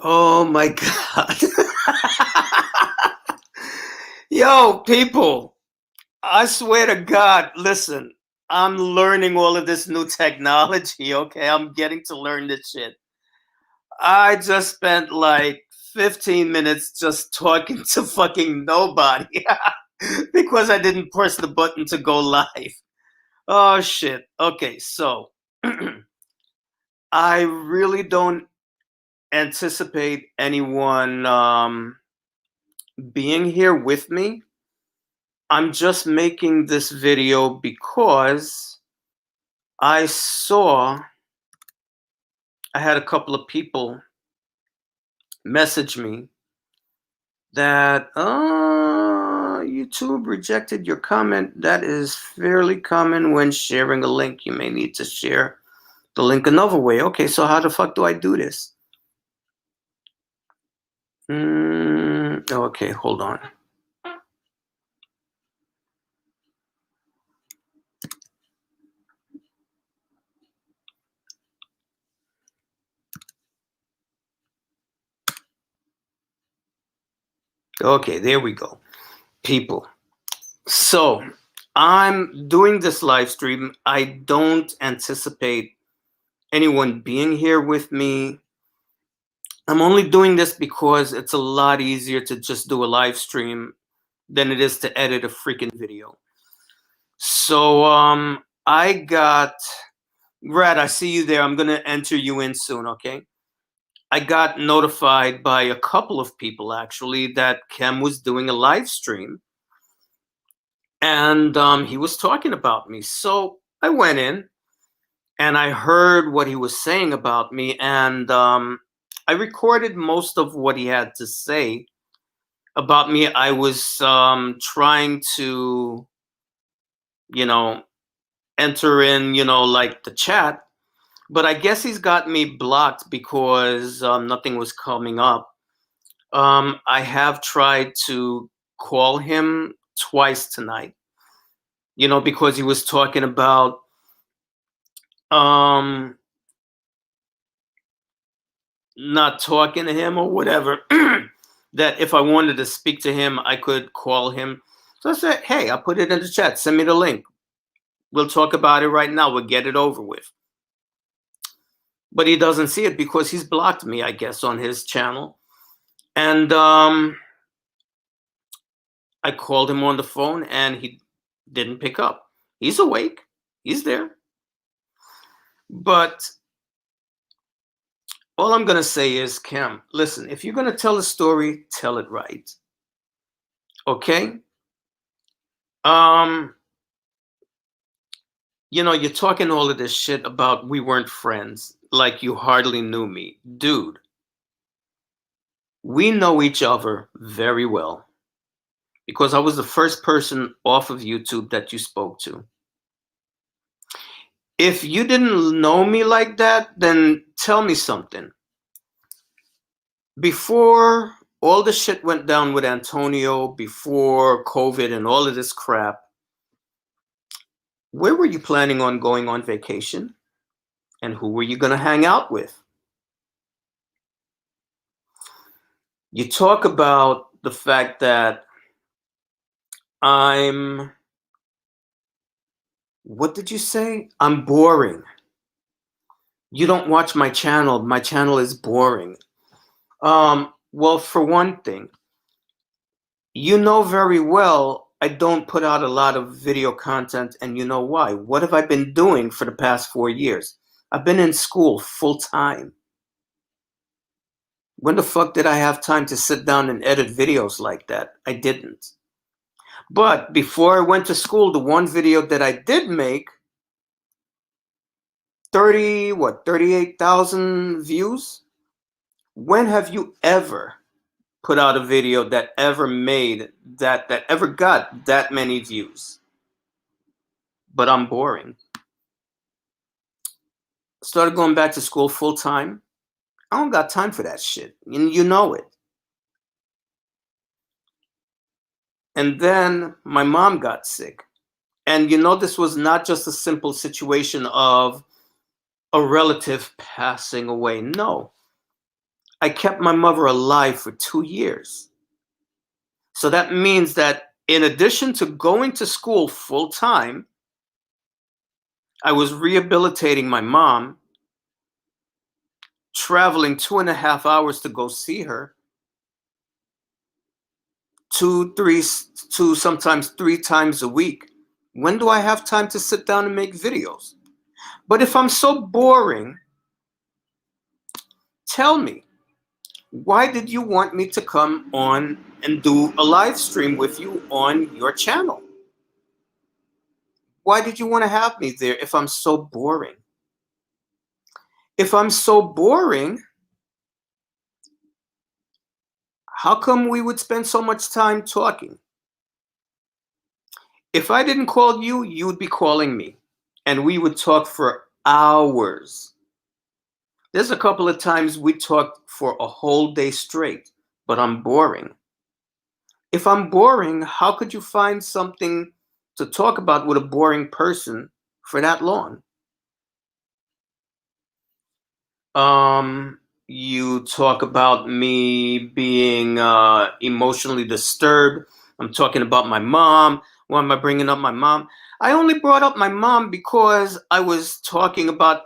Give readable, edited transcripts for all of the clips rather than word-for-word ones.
Oh my God. Yo, people, I swear to God, listen, I'm learning all of this new technology, okay? I'm getting to learn this shit. I just spent like 15 minutes just talking to fucking nobody because I didn't press the button to go live. Oh shit. Okay, so I really don't anticipate anyone being here with me. I'm just making this video because I saw I had a couple of people message me that YouTube rejected your comment. That is fairly common when sharing a link. You may need to share the link another way. Okay, so how the fuck do I do this? Okay, hold on. Okay, there we go. People. So I'm doing this live stream. I don't anticipate anyone being here with me. I'm only doing this because it's a lot easier to just do a live stream than it is to edit a freaking video. So I got Brad, I see you there. I'm gonna enter you in soon, okay? I got notified by a couple of people actually that Kem was doing a live stream and he was talking about me. So I went in and I heard what he was saying about me, and I recorded most of what he had to say about me. I was trying to, you know, enter in, like the chat, but I guess he's got me blocked because nothing was coming up. I have tried to call him twice tonight, because he was talking about not talking to him or whatever, that if I wanted to speak to him, I could call him. So I said, hey, I'll put it in the chat. Send me the link. We'll talk about it right now. We'll get it over with. But he doesn't see it because he's blocked me, I guess, on his channel. And I called him on the phone and he didn't pick up. He's awake. He's there. But all I'm going to say is, Kem, listen, if you're going to tell a story, tell it right. Okay? You're talking all of this shit about we weren't friends, like you hardly knew me. Dude, we know each other very well because I was the first person off of YouTube that you spoke to. If you didn't know me like that, then tell me something. Before all the shit went down with Antonio, before COVID and all of this crap, where were you planning on going on vacation? And who were you going to hang out with? You talk about the fact that what did you say? I'm boring. You don't watch my channel. My channel is boring. Well, for one thing, you know very well I don't put out a lot of video content, and you know why. What have I been doing for the past 4 years? I've been in school full time. When the fuck did I have time to sit down and edit videos like that? I didn't. But before I went to school, the one video that I did make, 38,000 views. When have you ever put out a video that ever made that ever got that many views? But I'm boring. Started going back to school full time. I don't got time for that shit. You know it. And then my mom got sick. And this was not just a simple situation of a relative passing away. No. I kept my mother alive for 2 years. So that means that in addition to going to school full time, I was rehabilitating my mom, traveling 2.5 hours to go see her, sometimes 3 times a week. When do I have time to sit down and make videos? But if I'm so boring, tell me, why did you want me to come on and do a live stream with you on your channel? Why did you want to have me there if I'm so boring? If I'm so boring, how come we would spend so much time talking? If I didn't call you, you would be calling me, and we would talk for hours. There's a couple of times we talked for a whole day straight, but I'm boring. If I'm boring, how could you find something to talk about with a boring person for that long? You talk about me being emotionally disturbed. I'm talking about my mom. Why am I bringing up my mom? I only brought up my mom because I was talking about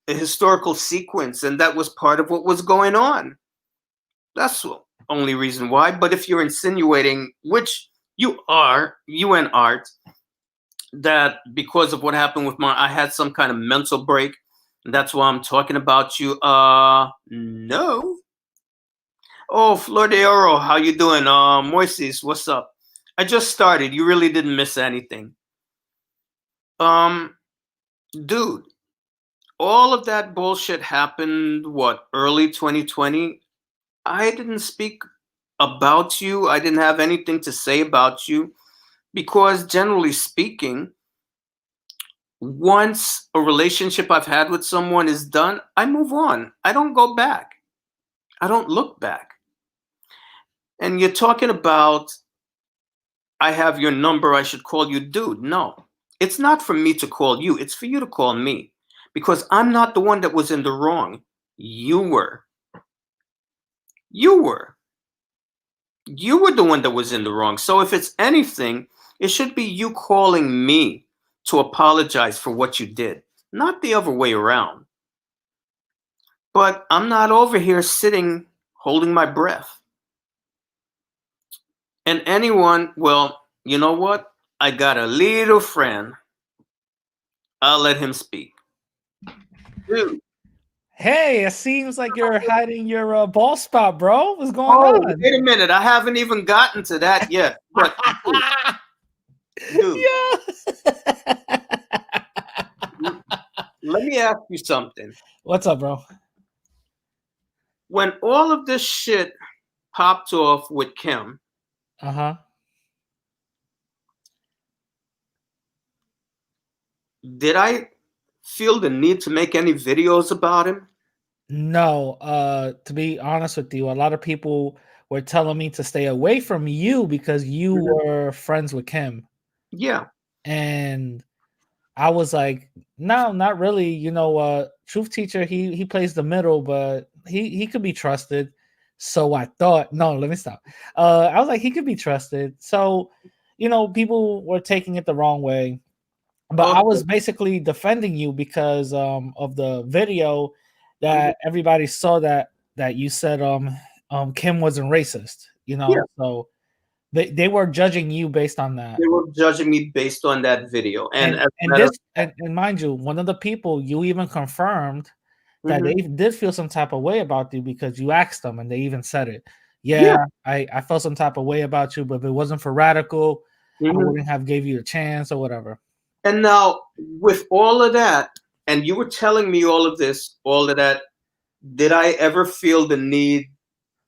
a historical sequence, and that was part of what was going on. That's the only reason why. But if you're insinuating, which you are, you and Art, that because of what happened with I had some kind of mental break, and that's why I'm talking about you. No. Oh, Flor de Oro, how you doing? Moises, what's up? I just started. You really didn't miss anything. Dude, all of that bullshit happened, what, early 2020? I didn't speak about you. I didn't have anything to say about you because, generally speaking, once a relationship I've had with someone is done, I move on. I don't go back. I don't look back. And you're talking about, I have your number, I should call you. Dude, no. It's not for me to call you. It's for you to call me because I'm not the one that was in the wrong. You were. You were. You were the one that was in the wrong. So if it's anything, it should be you calling me to apologize for what you did, not the other way around. But I'm not over here sitting holding my breath. And anyone, well, you know what? I got a little friend. I'll let him speak. Dude. Hey, it seems like you're hiding your ball spot, bro. What's going on? Wait a minute. I haven't even gotten to that yet. But dude, Yeah. let me ask you something. What's up, bro? When all of this shit popped off with Kim, did I feel the need to make any videos about him? No, to be honest with you, a lot of people were telling me to stay away from you because you were friends with Kim. Yeah. And I was like, no, not really. You know, Truth Teacher, he plays the middle, but he could be trusted. So I thought, no, let me stop. I was like, he could be trusted. So, you know, people were taking it the wrong way. But I was basically defending you because of the video that everybody saw that you said Kim wasn't racist, you know. Yeah. So they were judging you based on that. They were judging me based on that video. And mind you, one of the people you even confirmed that they did feel some type of way about you because you asked them and they even said it. Yeah. I felt some type of way about you, but if it wasn't for Radical, I wouldn't have gave you a chance or whatever. And now with all of that, and you were telling me all of this, all of that, did I ever feel the need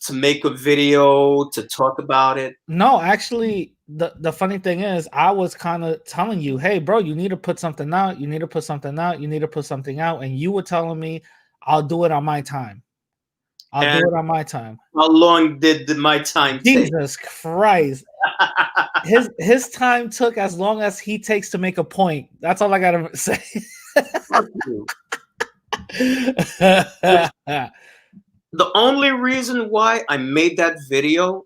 to make a video to talk about it? No, actually, the funny thing is, I was kind of telling you, hey, bro, you need to put something out. You need to put something out. You need to put something out. And you were telling me, I'll do it on my time. I'll do it on my time. How long did my time take? Jesus Christ. His time took as long as he takes to make a point. That's all I gotta say. The only reason why I made that video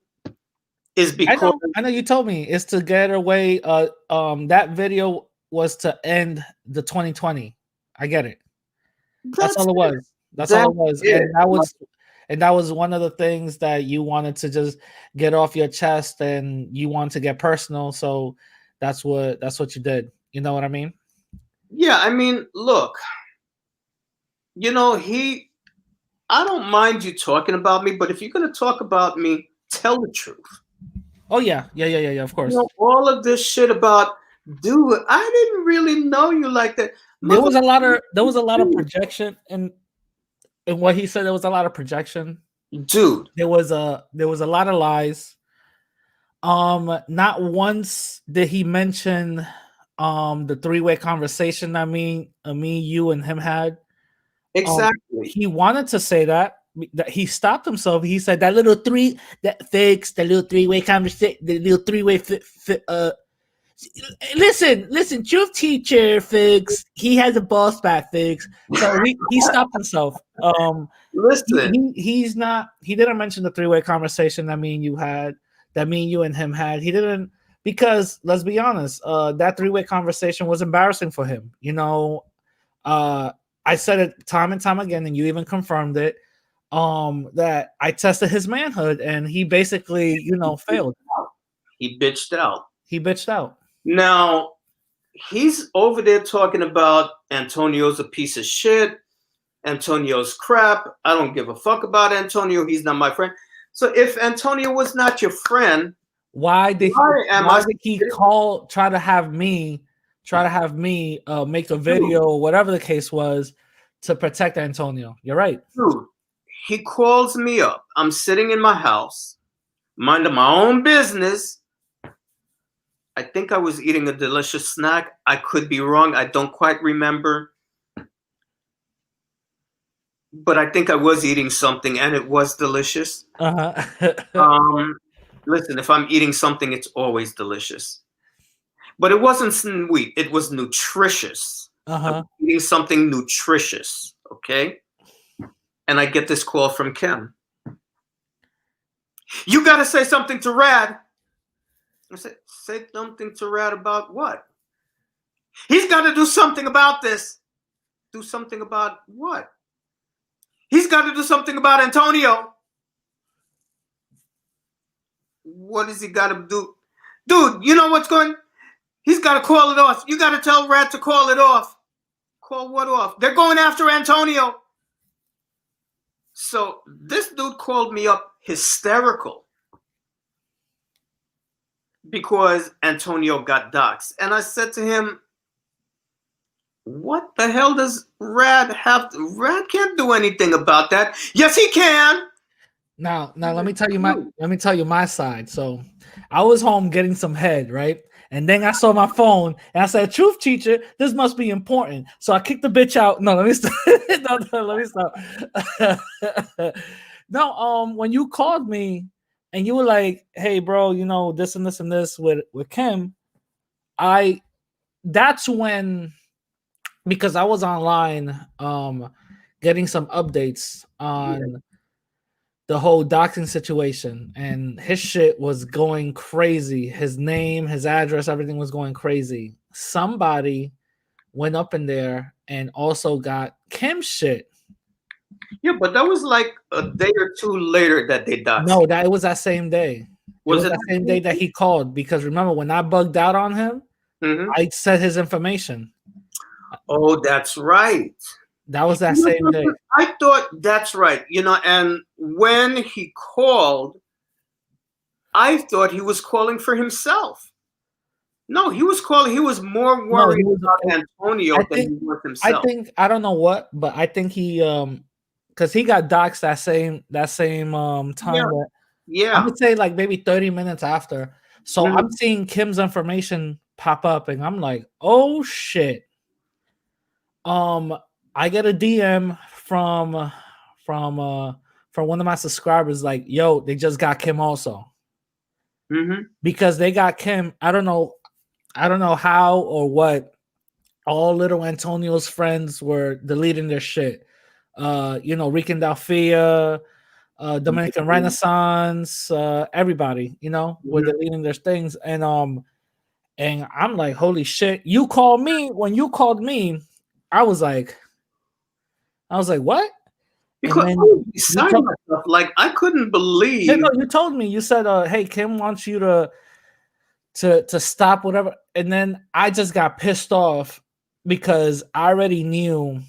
is because I know you told me it's to get away. That video was to end the 2020. I get it. That's that's all it was. That's all that's it was. it. And that was one of the things that you wanted to just get off your chest, and you want to get personal. So that's what you did. You know what I mean? Yeah, I mean, look, I don't mind you talking about me, but if you're gonna talk about me, tell the truth. Oh yeah. Of course. All of this shit about, dude, I didn't really know you like that. There was a lot of projection in what he said. There was a lot of projection. Dude, There was a lot of lies. Not once did he mention the three-way conversation that me, you, and him had. exactly. He wanted to say that he stopped himself. He said that little three-way conversation, the little three-way listen, truth teacher Figs, he has a boss back, Figs. So he stopped himself. Listen, He didn't mention the three-way conversation that me and you and him had. He didn't, because let's be honest, that three-way conversation was embarrassing for him. I said it time and time again, and you even confirmed it. That I tested his manhood, and he basically, failed. he bitched out. He bitched out. Now, he's over there talking about Antonio's a piece of shit. Antonio's crap. I don't give a fuck about Antonio. He's not my friend. So if Antonio was not your friend, why did he try to have me make a video or whatever the case was to protect Antonio? You're right. Dude, he calls me up. I'm sitting in my house, minding my own business. I think I was eating a delicious snack. I could be wrong. I don't quite remember. But I think I was eating something, and it was delicious. Listen, if I'm eating something, it's always delicious. But it wasn't sweet. It was nutritious. I'm eating something nutritious, okay? And I get this call from Kim. You got to say something to Rad. I said, say something to Rad about what? He's got to do something about this. Do something about what? He's got to do something about Antonio. What does he got to do? Dude, you know what's going? He's got to call it off. You got to tell Rad to call it off. Call what off? They're going after Antonio. So this dude called me up hysterical because Antonio got doxxed. And I said to him, what the hell does Rad have to? Rad can't do anything about that. Yes, he can. Now let me tell you my side. So I was home getting some head, right? And then I saw my phone and I said, truth teacher, this must be important. So I kicked the bitch out. No, let me stop. Let me stop. No, when you called me and you were like, hey, bro, this and this and this with Kim, that's when, because I was online getting some updates on the whole doxing situation, and his shit was going crazy. His name, his address, everything was going crazy. Somebody went up in there and also got Kim's shit. Yeah, but that was like a day or two later that they doxed. No, it was that same day. Was it that same day that he called? Because remember, when I bugged out on him, I said his information. Oh, that's right. That was that same day. I thought that's right. And when he called, I thought he was calling for himself. No, he was calling. He was more worried about Antonio than he was himself. I don't know what, but I think he because he got doxxed that same time. Yeah. I would say like maybe 30 minutes after. So I'm seeing Kim's information pop up, and I'm like, oh shit. I get a DM from one of my subscribers like, yo, they just got Kim also. Because they got Kim. I don't know how or what. All little Antonio's friends were deleting their shit. Rican Dalfia, Dominican Renaissance, everybody, were Mhm. deleting their things, and I'm like, holy shit! You called me when you called me. I was like, what? And Because I then was you beside told, myself. Like I couldn't yeah, believe. no, you told me. You said, hey, Kim wants you to stop whatever, and then I just got pissed off because I already knew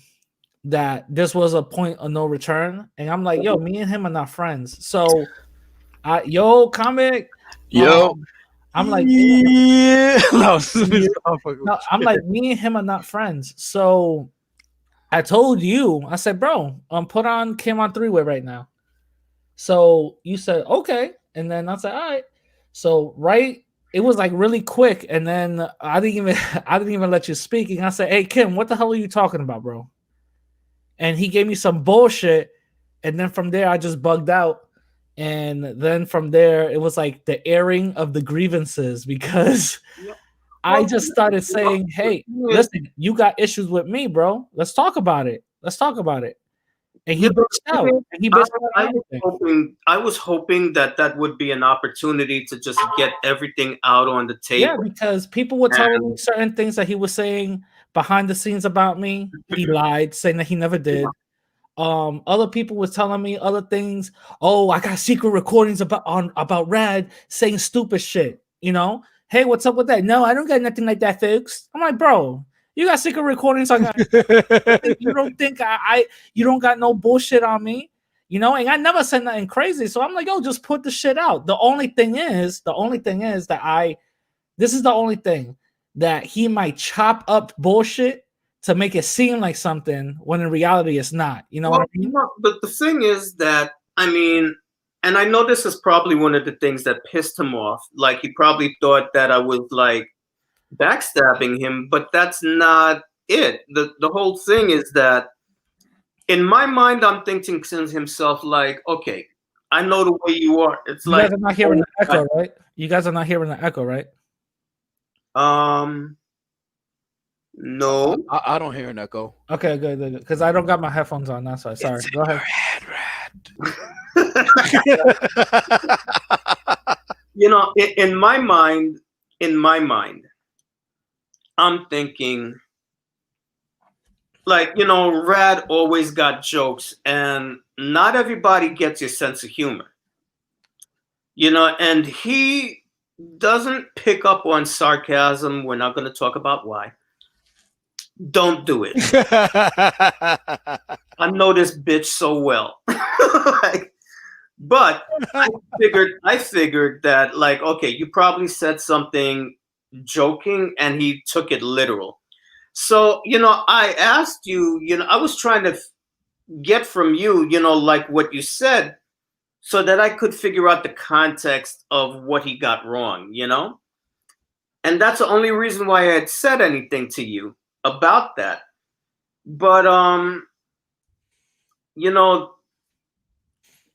that this was a point of no return, and I'm like, yo, me and him are not friends. So, yo, comic, Yo. I'm like, Yeah. No, yeah. I'm fucking No, with I'm you. like, me and him are not friends. So I told you, I said, bro, put on Kim on three-way right now. So you said, okay. And then I said, all right. So it was like really quick. And then I didn't even I didn't even let you speak. And I said, hey Kim, what the hell are you talking about, bro? And he gave me some bullshit. And then from there, I just bugged out. And then from there, it was like the airing of the grievances because Yeah. I Well, just started saying, hey, listen, you got issues with me, bro. Let's talk about it. Let's talk about it. And he you know, bitched out. And he I, bitched out I on was everything. hoping. I was hoping that that would be an opportunity to just get everything out on the Yeah, table. because people were telling me And certain things that he was saying behind the scenes about me. He lied, saying that he never did. Other people was telling me other things. Oh, I got secret recordings about Rad saying stupid shit. Hey, what's up with that? No, I don't got nothing like that, folks. I'm like, bro, you got secret recordings on you don't think you don't got no bullshit on me, and I never said nothing crazy. So I'm like, yo, just put the shit out. The only thing is that this is the only thing that he might chop up bullshit to make it seem like something when in reality it's not. You know what I well, mean? but the thing is that I mean, and I know this is probably one of the things that pissed him off. Like he probably thought that I was like backstabbing him, but that's not it. The whole thing is that in my mind, I'm thinking to himself like, okay, I know the way you are. It's You like, guys are not hearing the echo, right? You guys are not hearing the echo, right? No. I don't hear an echo. Okay, good. Because I don't got my headphones on. That's why. Sorry. It's in Go ahead. your head, Rad. You know, in my mind, I'm thinking like, Rad always got jokes, and not everybody gets your sense of humor. And he doesn't pick up on sarcasm. We're not going to talk about why. Don't do it. I know this bitch so well. Like, but I figured that like, okay, you probably said something joking and he took it literal. So, I asked you, I was trying to get from you, like what you said so that I could figure out the context of what he got wrong. And that's the only reason why I had said anything to you about that. But you know,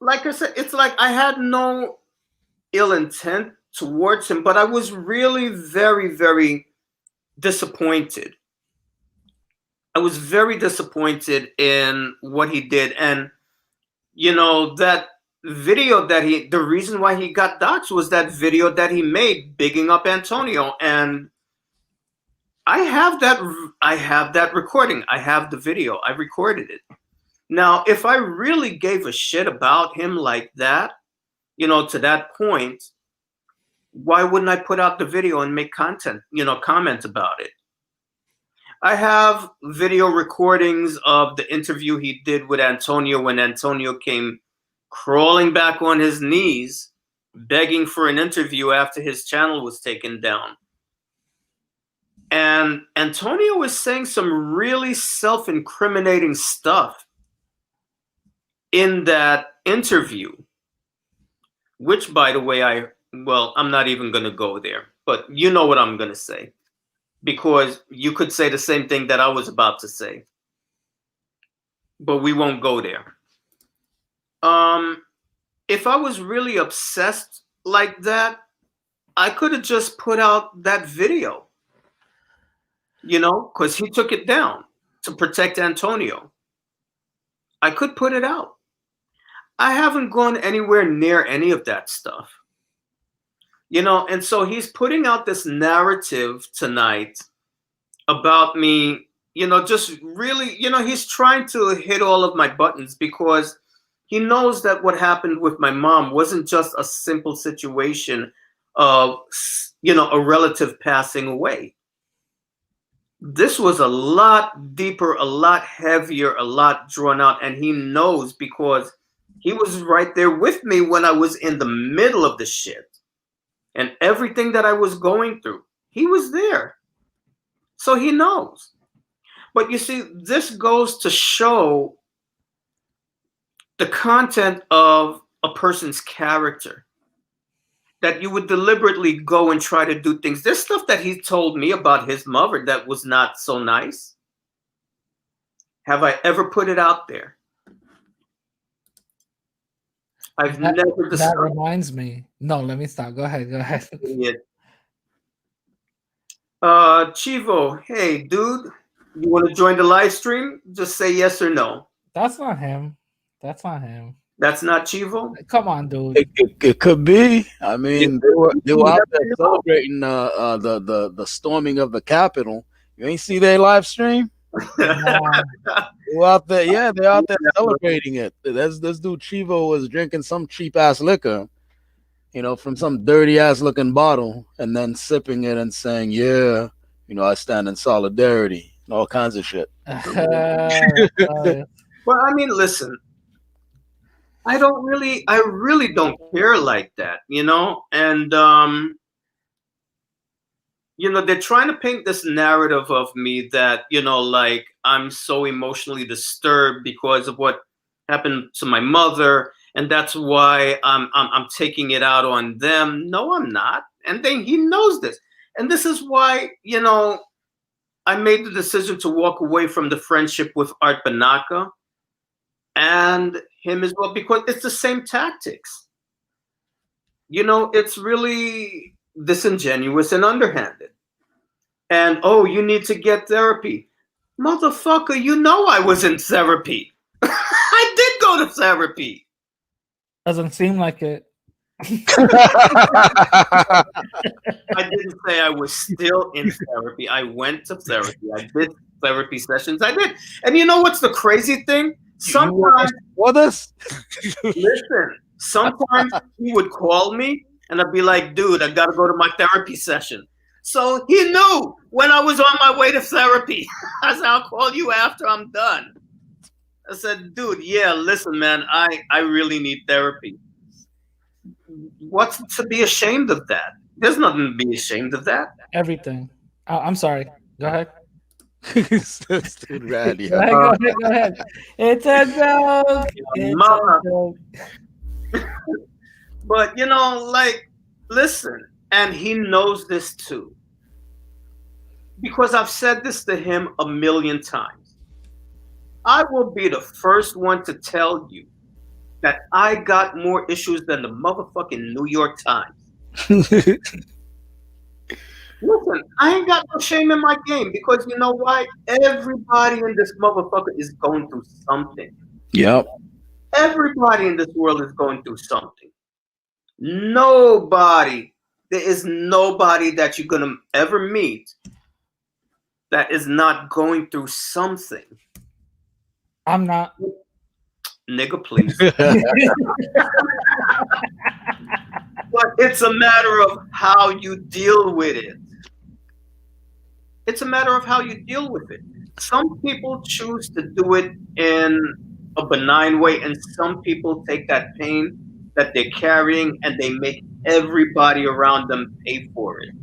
like I said, it's like I had no ill intent towards him, but I was really very, very disappointed. I was very disappointed in what he did. And, that video the reason why he got doxxed was that video that he made bigging up Antonio. And I have that recording. I have the video. I recorded it. Now, if I really gave a shit about him like that, to that point, why wouldn't I put out the video and make comment about it? I have video recordings of the interview he did with Antonio when Antonio came crawling back on his knees, begging for an interview after his channel was taken down. And Antonio was saying some really self-incriminating stuff in that interview, which, by the way, I'm not even going to go there, but you know what I'm going to say, because you could say the same thing that I was about to say, but we won't go there. If I was really obsessed like that, I could have just put out that video, because he took it down to protect Antonio. I could put it out. I haven't gone anywhere near any of that stuff. And so he's putting out this narrative tonight about me, just really, he's trying to hit all of my buttons because he knows that what happened with my mom wasn't just a simple situation of, a relative passing away. This was a lot deeper, a lot heavier, a lot drawn out. And he knows because he was right there with me when I was in the middle of the shit and everything that I was going through. He was there. So he knows. But you see, this goes to show the content of a person's character. That you would deliberately go and try to do things. There's stuff that he told me about his mother that was not so nice. Have I ever put it out there? I've never That discussed reminds me. No, let me stop. Go ahead. it. Chivo, hey, dude, you want to join the live stream? Just say yes or no. That's not him. That's not Chivo? Come on, dude. It could be. I mean, they were out there celebrating the storming of the Capitol. You ain't see their live stream? Nah. They were out there, yeah, they're out there celebrating it. This dude Chivo was drinking some cheap ass liquor, from some dirty ass looking bottle, and then sipping it and saying, "Yeah, I stand in solidarity," and all kinds of shit. Well, I mean, listen. I really don't care like that, and they're trying to paint this narrative of me that, like I'm so emotionally disturbed because of what happened to my mother, and that's why I'm taking it out on them. No, I'm not. And then he knows this. And this is why, I made the decision to walk away from the friendship with Art Banaka and him as well, because it's the same tactics. It's really disingenuous and underhanded. And, oh, you need to get therapy. Motherfucker, I was in therapy. I did go to therapy. Doesn't seem like it. I didn't say I was still in therapy. I went to therapy. I did therapy sessions. I did. And you know what's the crazy thing? Sometimes, listen, sometimes he would call me and I'd be like, dude, I got to go to my therapy session. So he knew when I was on my way to therapy. I said, I'll call you after I'm done. I said, dude, yeah, listen, man, I really need therapy. What's to be ashamed of that? There's nothing to be ashamed of that. Everything. I'm sorry. Go ahead. Dude, rad, yeah. Go ahead. It's a joke. Mama. But, listen, and he knows this too. Because I've said this to him a million times. I will be the first one to tell you that I got more issues than the motherfucking New York Times. Listen, I ain't got no shame in my game because you know why? Everybody in this motherfucker is going through something. Yep. Everybody in this world is going through something. Nobody, there is nobody that you're going to ever meet that is not going through something. I'm not. Nigga, please. But it's a matter of how you deal with it. It's a matter of how you deal with it. Some people choose to do it in a benign way, and some people take that pain that they're carrying and they make everybody around them pay for it.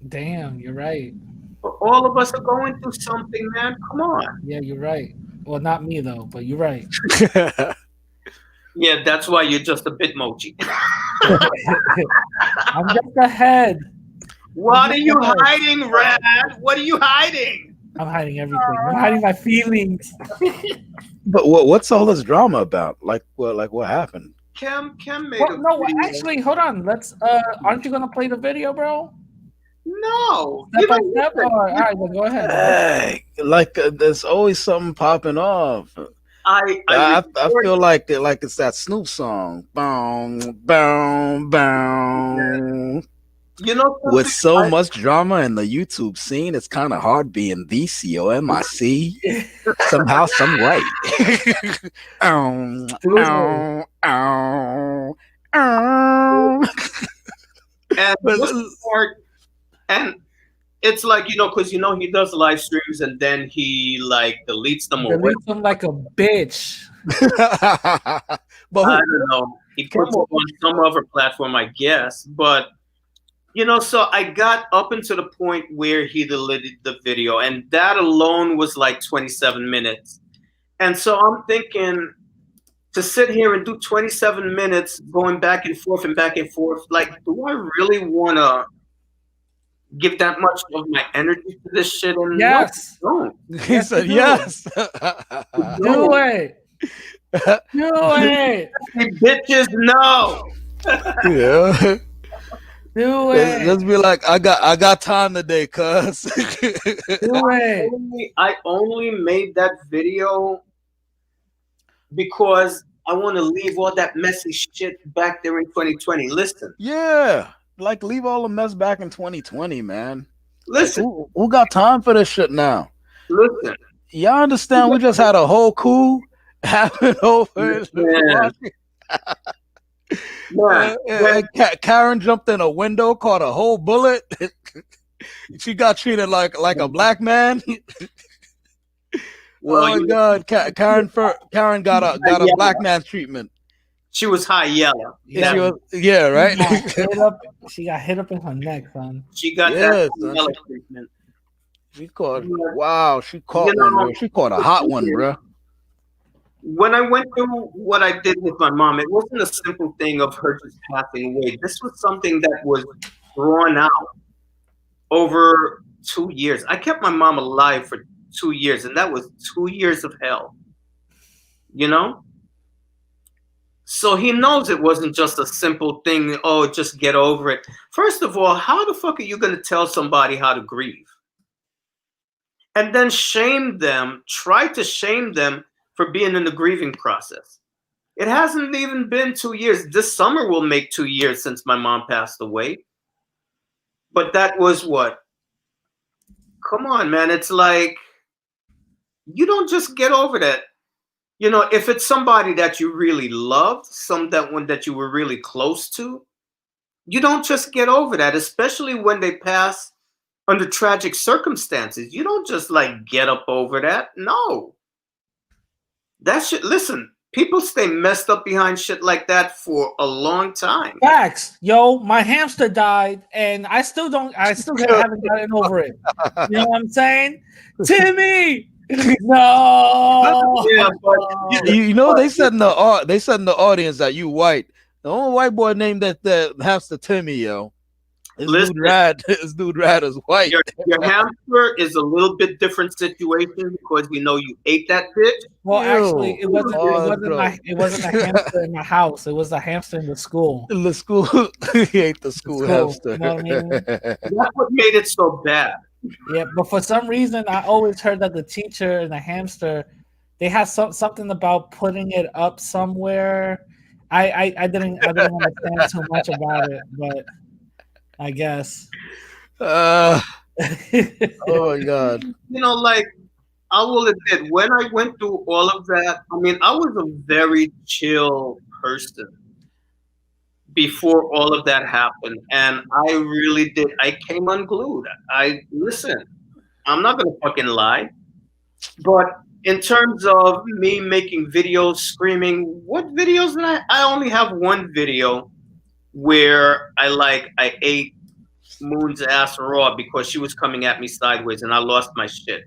Damn, you're right. But all of us are going through something, man. Come on. Yeah, you're right. Well, not me though, but you're right. Yeah, that's why you're just a Bitmoji. I'm just ahead. What are you hiding, Rad? What are you hiding? I'm hiding everything. I'm hiding my feelings. But what's all this drama about? Like what happened? Kim made Well, a no, video. actually, hold on. Let's. Aren't you gonna play the video, bro? No. Step by step. All right, well, go ahead. Hey, there's always something popping off. I feel like it's that Snoop song. Boom, boom, boom. You know, With so much drama in the YouTube scene, it's kind of hard being the COMIC. Somehow, some way. and and it's like, you know, because, you know, he does live streams and then he like deletes them or Delete them like a bitch. But I don't know. He puts it on some other platform, I guess. But, you know, so I got up into the point where he deleted the video, and that alone was like 27 minutes. And so I'm thinking, to sit here and do 27 minutes going back and forth, like, do I really want to give that much of my energy to this shit? And yes. No, he said yes. Do it. Do it. Bitches, no. Yeah. Do it. Let's be like, I got time today, cuz. Do it. I only made that video because I want to leave all that messy shit back there in 2020. Listen. Yeah. Like, leave all the mess back in 2020, man. Listen. Like, who got time for this shit now? Listen. Y'all understand we just had a whole coup happen over Karen jumped in a window, caught a whole bullet. She got treated like a black man. Well, oh my God, Karen got a black man's treatment. She was high yellow. Yeah, right. She got hit up in her neck, son. She got that yellow treatment. She caught. Wow, she caught one. Bro. She caught a hot one, bro. When I went through what I did with my mom, it wasn't a simple thing of her just passing away. This was something that was drawn out over 2 years. I kept my mom alive for 2 years, and that was 2 years of hell. You know? So he knows it wasn't just a simple thing, oh, just get over it. First of all, how the fuck are you going to tell somebody how to grieve? And then shame them, try to shame them for being in the grieving process. It hasn't even been 2 years. This summer will make 2 years since my mom passed away. But that was what? Come on, man. It's like, you don't just get over that. You know, if it's somebody that you really loved, someone that you were really close to, you don't just get over that, especially when they pass under tragic circumstances. You don't just like get up over that. No. That shit, listen, people stay messed up behind shit like that for a long time. Facts. Yo, my hamster died and I still haven't gotten over it. You know what I'm saying? Timmy! No. Yeah, but you know they said in the audience that you white. The only white boy named that hamster Timmy, yo. This dude Rad is white. Your hamster is a little bit different situation because you know you ate that bitch. Well, actually, it wasn't a hamster in the house. It was a hamster in the school. In the school, he ate the school hamster. You know what I mean? That's what made it so bad. Yeah, but for some reason, I always heard that the teacher and the hamster, they had something about putting it up somewhere. I didn't understand too much about it, but I guess. Oh my God. You know, like, I will admit, when I went through all of that, I mean, I was a very chill person before all of that happened. And I really did. I came unglued. Listen, I'm not going to fucking lie. But in terms of me making videos, screaming, what videos did I only have one video where I ate Moon's ass raw because she was coming at me sideways and I lost my shit.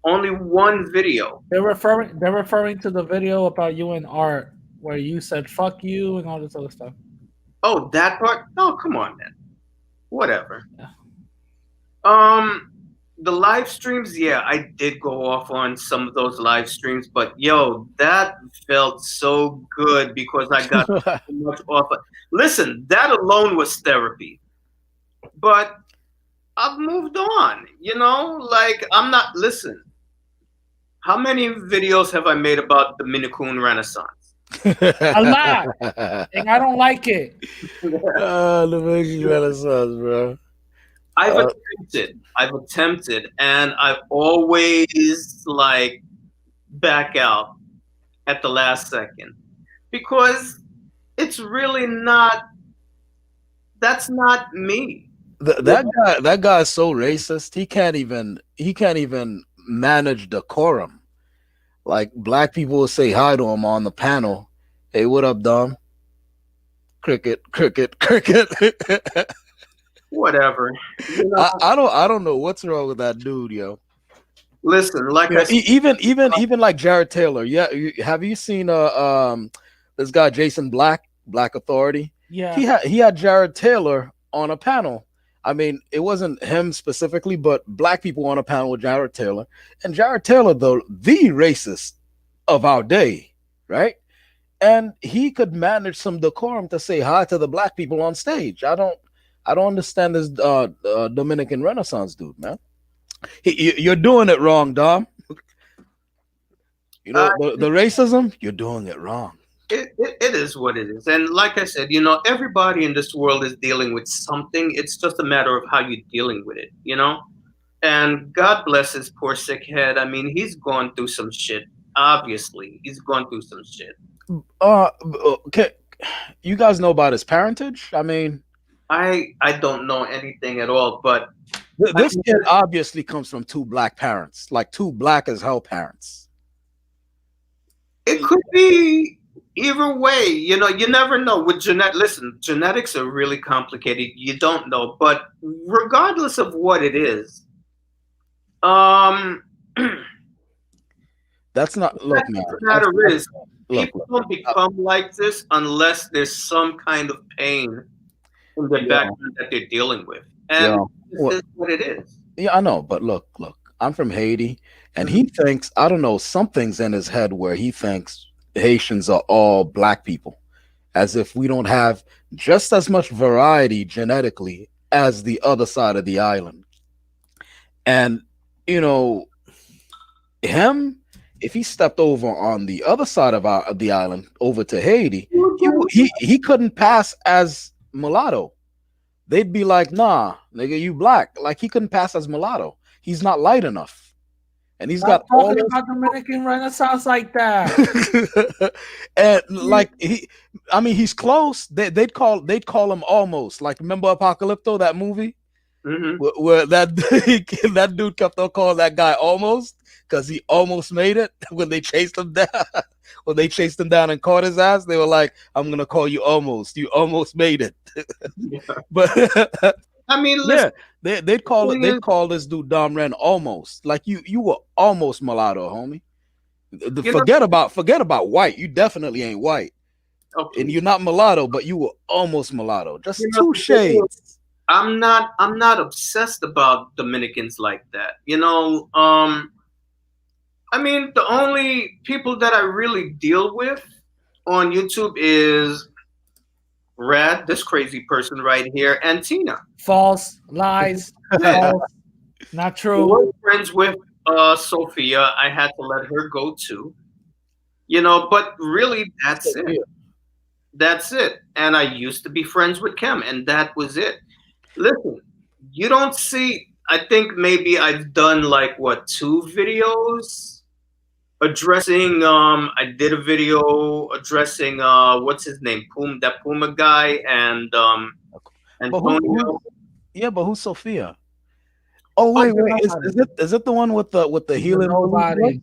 Only one video. They're referring to the video about you and Art where you said fuck you and all this other stuff. Oh, that part? No, come on, man. Whatever. Yeah. The live streams, yeah, I did go off on some of those live streams, but yo, that felt so good because I got so much off. Listen, that alone was therapy. But I've moved on, you know? Like, listen, How many videos have I made about Dominican Renaissance? A lot, and I don't like it. The Mexican Renaissance, bro. I've Uh, attempted, and I've always like back out at the last second because it's really not. That's not me. that guy is so racist. He can't even manage decorum. Like black people will say hi to him on the panel. Hey, what up, Dom? Cricket, cricket, cricket. Whatever. You know, I don't know what's wrong with that dude, yo. listen, like Yeah, I said, even like Jared Taylor. Yeah, have you seen this guy Jason Black Authority? Yeah, He had Jared Taylor on a panel. I mean, it wasn't him specifically, but black people on a panel with Jared Taylor. And Jared Taylor, the racist of our day, right? And he could manage some decorum to say hi to the black people on stage. I don't understand this Dominican Renaissance dude, man. You're doing it wrong, Dom. You know the racism. You're doing it wrong. it is what it is. And like I said, you know, everybody in this world is dealing with something. It's just a matter of how you're dealing with it, you know? And God bless his poor sick head. I mean, he's going through some shit. Obviously, he's going through some shit. Okay, you guys know about his parentage? I mean, I don't know anything at all, but this kid obviously comes from two black parents, like two black as hell parents. it could be either way. You know, you never know with listen, genetics are really complicated. You don't know, but regardless of what it is, That's not look, man. the matter is, Look, people don't become like this unless there's some kind of pain in the background that they're dealing with, and this is what it is. yeah, I know, but look, I'm from Haiti, and he thinks, I don't know, something's in his head where he thinks Haitians are all black people, as if we don't have just as much variety genetically as the other side of the island. And you know, him, if he stepped over on the other side of the island over to Haiti, he couldn't pass as mulatto. They'd be like, nah, nigga, you black. Like he couldn't pass as mulatto. He's not light enough. And he's got all talking about Dominican Renaissance like that. and like he's close. They'd call him almost. Like remember Apocalypto, that movie? Mm-hmm. Where that dude kept on calling that guy almost because he almost made it when they chased him down. When they chased him down and caught his ass, they were like, "I'm gonna call you almost. You almost made it." Yeah. But I mean, listen, yeah, they'd call this dude Dom Ren almost. Like you were almost mulatto, homie. Forget about white. You definitely ain't white, okay. and you're not mulatto, but you were almost mulatto. Just two shades. I'm not obsessed about Dominicans like that. You know, I mean, the only people that I really deal with on YouTube is Rad, this crazy person right here, and Tina. False, lies, false, not true. We're friends with Sophia. I had to let her go too. You know, but really, that's it. That's it. And I used to be friends with Kim, and that was it. Listen, you don't see. I think maybe I've done like what 2 videos addressing. I did a video addressing what's his name, that Puma guy, and Antonio. But who's Sophia? Oh wait, is it the one with the helium nobody?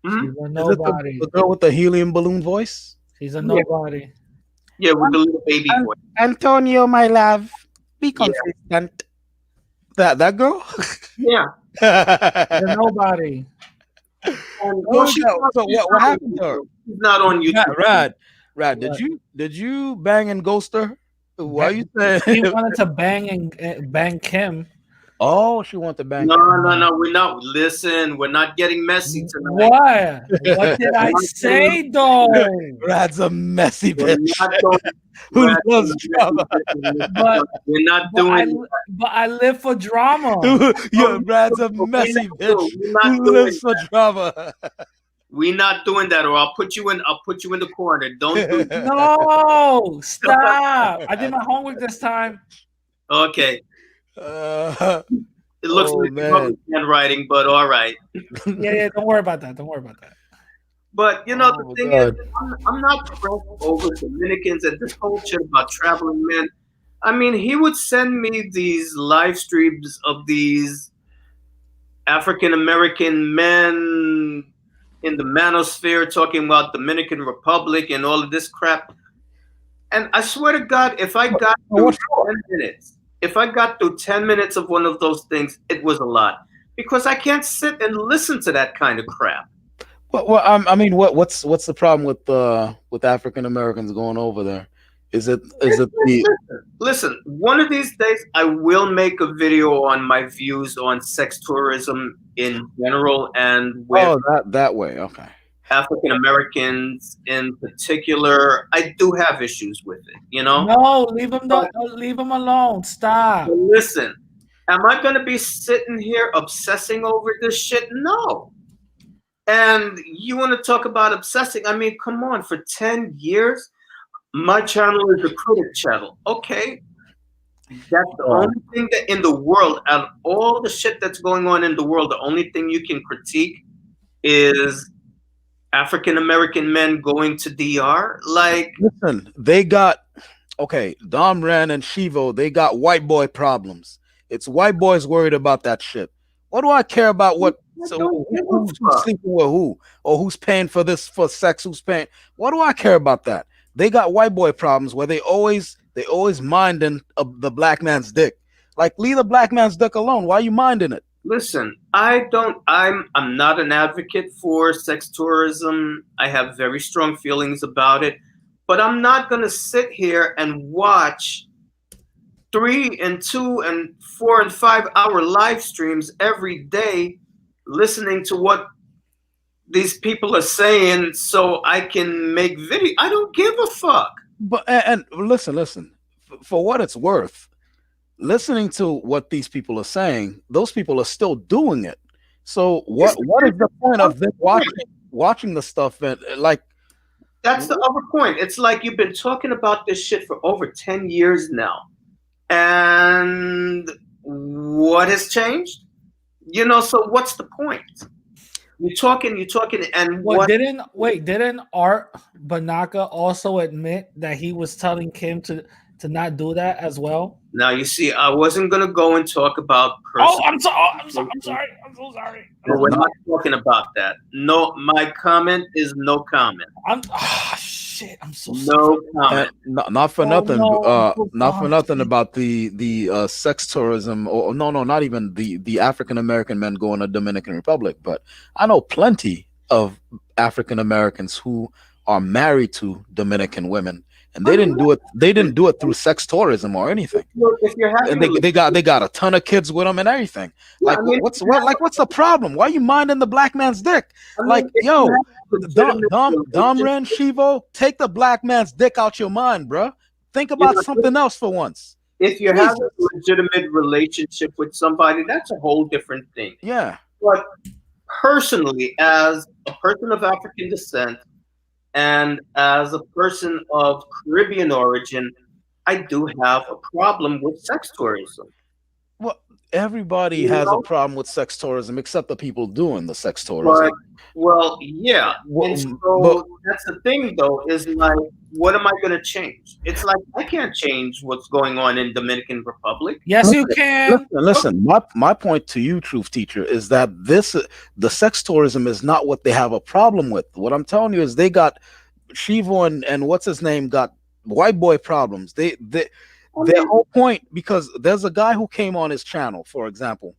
Hmm? She's a nobody. The girl with the helium balloon voice? She's a nobody. Yeah, with the little baby boy. Antonio, my love, be consistent. That girl? Yeah. She's a nobody. What happened to her? She's not on YouTube. Rad. Did you bang and ghost her? Why you saying He wanted to bang Kim. Oh, she want to bang. No, we're not. Listen, we're not getting messy tonight. What did I say though? Brad's a messy We're bitch. not going. Who Brad, loves drama? But we're not doing. but I live for drama. Yeah, Brad's a messy bitch. We're not Who doing lives for that. drama? We're not doing that, or I'll put you in. I'll put you in the corner. Don't do that. No, stop. I did my homework this time. Okay. It looks Oh, like man. public handwriting, but all right. Yeah, don't worry about that. Don't worry about that. But you know, Oh, the thing God. is, I'm not pressed over Dominicans and this whole shit about traveling men. I mean, he would send me these live streams of these African American men in the manosphere talking about Dominican Republic and all of this crap. And I swear to God, if I got through 10 minutes, if I got through 10 minutes of one of those things, it was a lot. Because I can't sit and listen to that kind of crap. Well, I mean, what's the problem with African Americans going over there? Is it the Listen, one of these days I will make a video on my views on sex tourism in general and with that way? Okay. African Americans in particular. I do have issues with it, you know? No, leave him alone. Stop. But listen, am I going to be sitting here obsessing over this shit? No. And you want to talk about obsessing? I mean, come on, for 10 years, my channel is a critic channel. Okay. That's the only thing that in the world, out of all the shit that's going on in the world, the only thing you can critique is African American men going to DR. Like, listen, they got Dom Ran and Shivo, they got white boy problems. It's white boys worried about that shit. What do I care about who's sleeping with who, or who's paying for this for sex? Who's paying? What do I care about that? They got white boy problems where they always minding the black man's dick. Like, leave the black man's dick alone. Why are you minding it? Listen, I'm not an advocate for sex tourism. I have very strong feelings about it, but I'm not going to sit here and watch 3 and 2 and 4 and 5 hour live streams every day listening to what these people are saying so I can make video. I don't give a fuck. But and listen, for what it's worth, listening to what these people are saying, those people are still doing it. So what is the point of them watching the stuff and like? That's the other point. It's like you've been talking about this shit for over 10 years now. And what has changed? You know, so what's the point? You're talking, and didn't Art Banaka also admit that he was telling Kim to not do that as well? Now you see, I wasn't gonna go and talk about. I'm sorry. I'm so sorry. But we're not talking about that. No, my comment is no comment. Shit. I'm so no comment. Not for nothing. No, not for nothing about the sex tourism, or no, not even the African American men going to Dominican Republic. But I know plenty of African Americans who are married to Dominican women, and they didn't do it. They didn't do it through sex tourism or anything. If you're having And they got a ton of kids with them and everything. Like, what's the problem? Why are you minding the black man's dick? Like, yo, Dom Ran, Shivo, take the black man's dick out your mind, bro. Think about something else for once. If you're having a legitimate relationship with somebody, that's a whole different thing. Yeah. But personally, as a person of African descent and as a person of Caribbean origin, I do have a problem with sex tourism. Well, everybody has a problem with sex tourism except the people doing the sex tourism. Yeah. And so that's the thing, though, is like, what am I going to change? It's like, I can't change what's going on in Dominican Republic. Yes, you can. Listen, my point to you, Truth Teacher, is that the sex tourism is not what they have a problem with. What I'm telling you is they got Shivo and what's his name got white boy problems. Their whole point, because there's a guy who came on his channel, for example,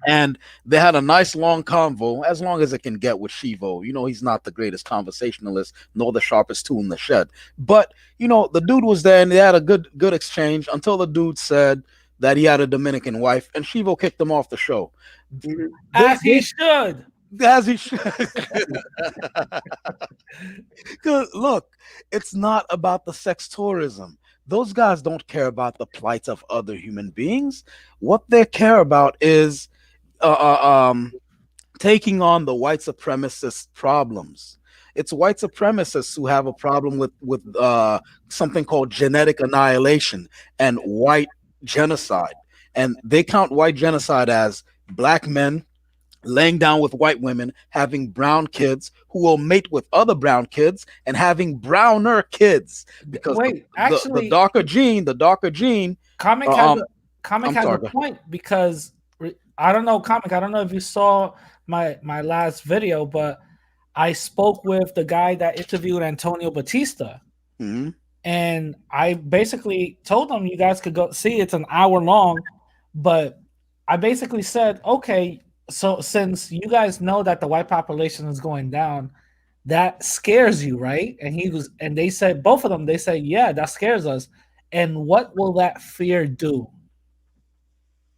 and they had a nice long convo, as long as it can get with Shivo. You know, he's not the greatest conversationalist, nor the sharpest tool in the shed. But, you know, the dude was there and they had a good exchange until the dude said that he had a Dominican wife, and Shivo kicked him off the show. Mhm. As he should. As he should. 'Cause look, it's not about the sex tourism. Those guys don't care about the plights of other human beings. What they care about is taking on the white supremacist problems. It's white supremacists who have a problem with something called genetic annihilation and white genocide, and they count white genocide as black men laying down with white women, having brown kids who will mate with other brown kids, and having browner kids because Wait, the actually, darker gene, Comic um, has Comic I'm has sorry, a go ahead. point because I don't know, Comic. I don't know if you saw my last video, but I spoke with the guy that interviewed Antonio Batista, Mhm. and I basically told him you guys could go see. It's an hour long, but I basically said, okay, so since you guys know that the white population is going down, that scares you, right? And they said, both of them, they said, yeah, that scares us. And what will that fear do?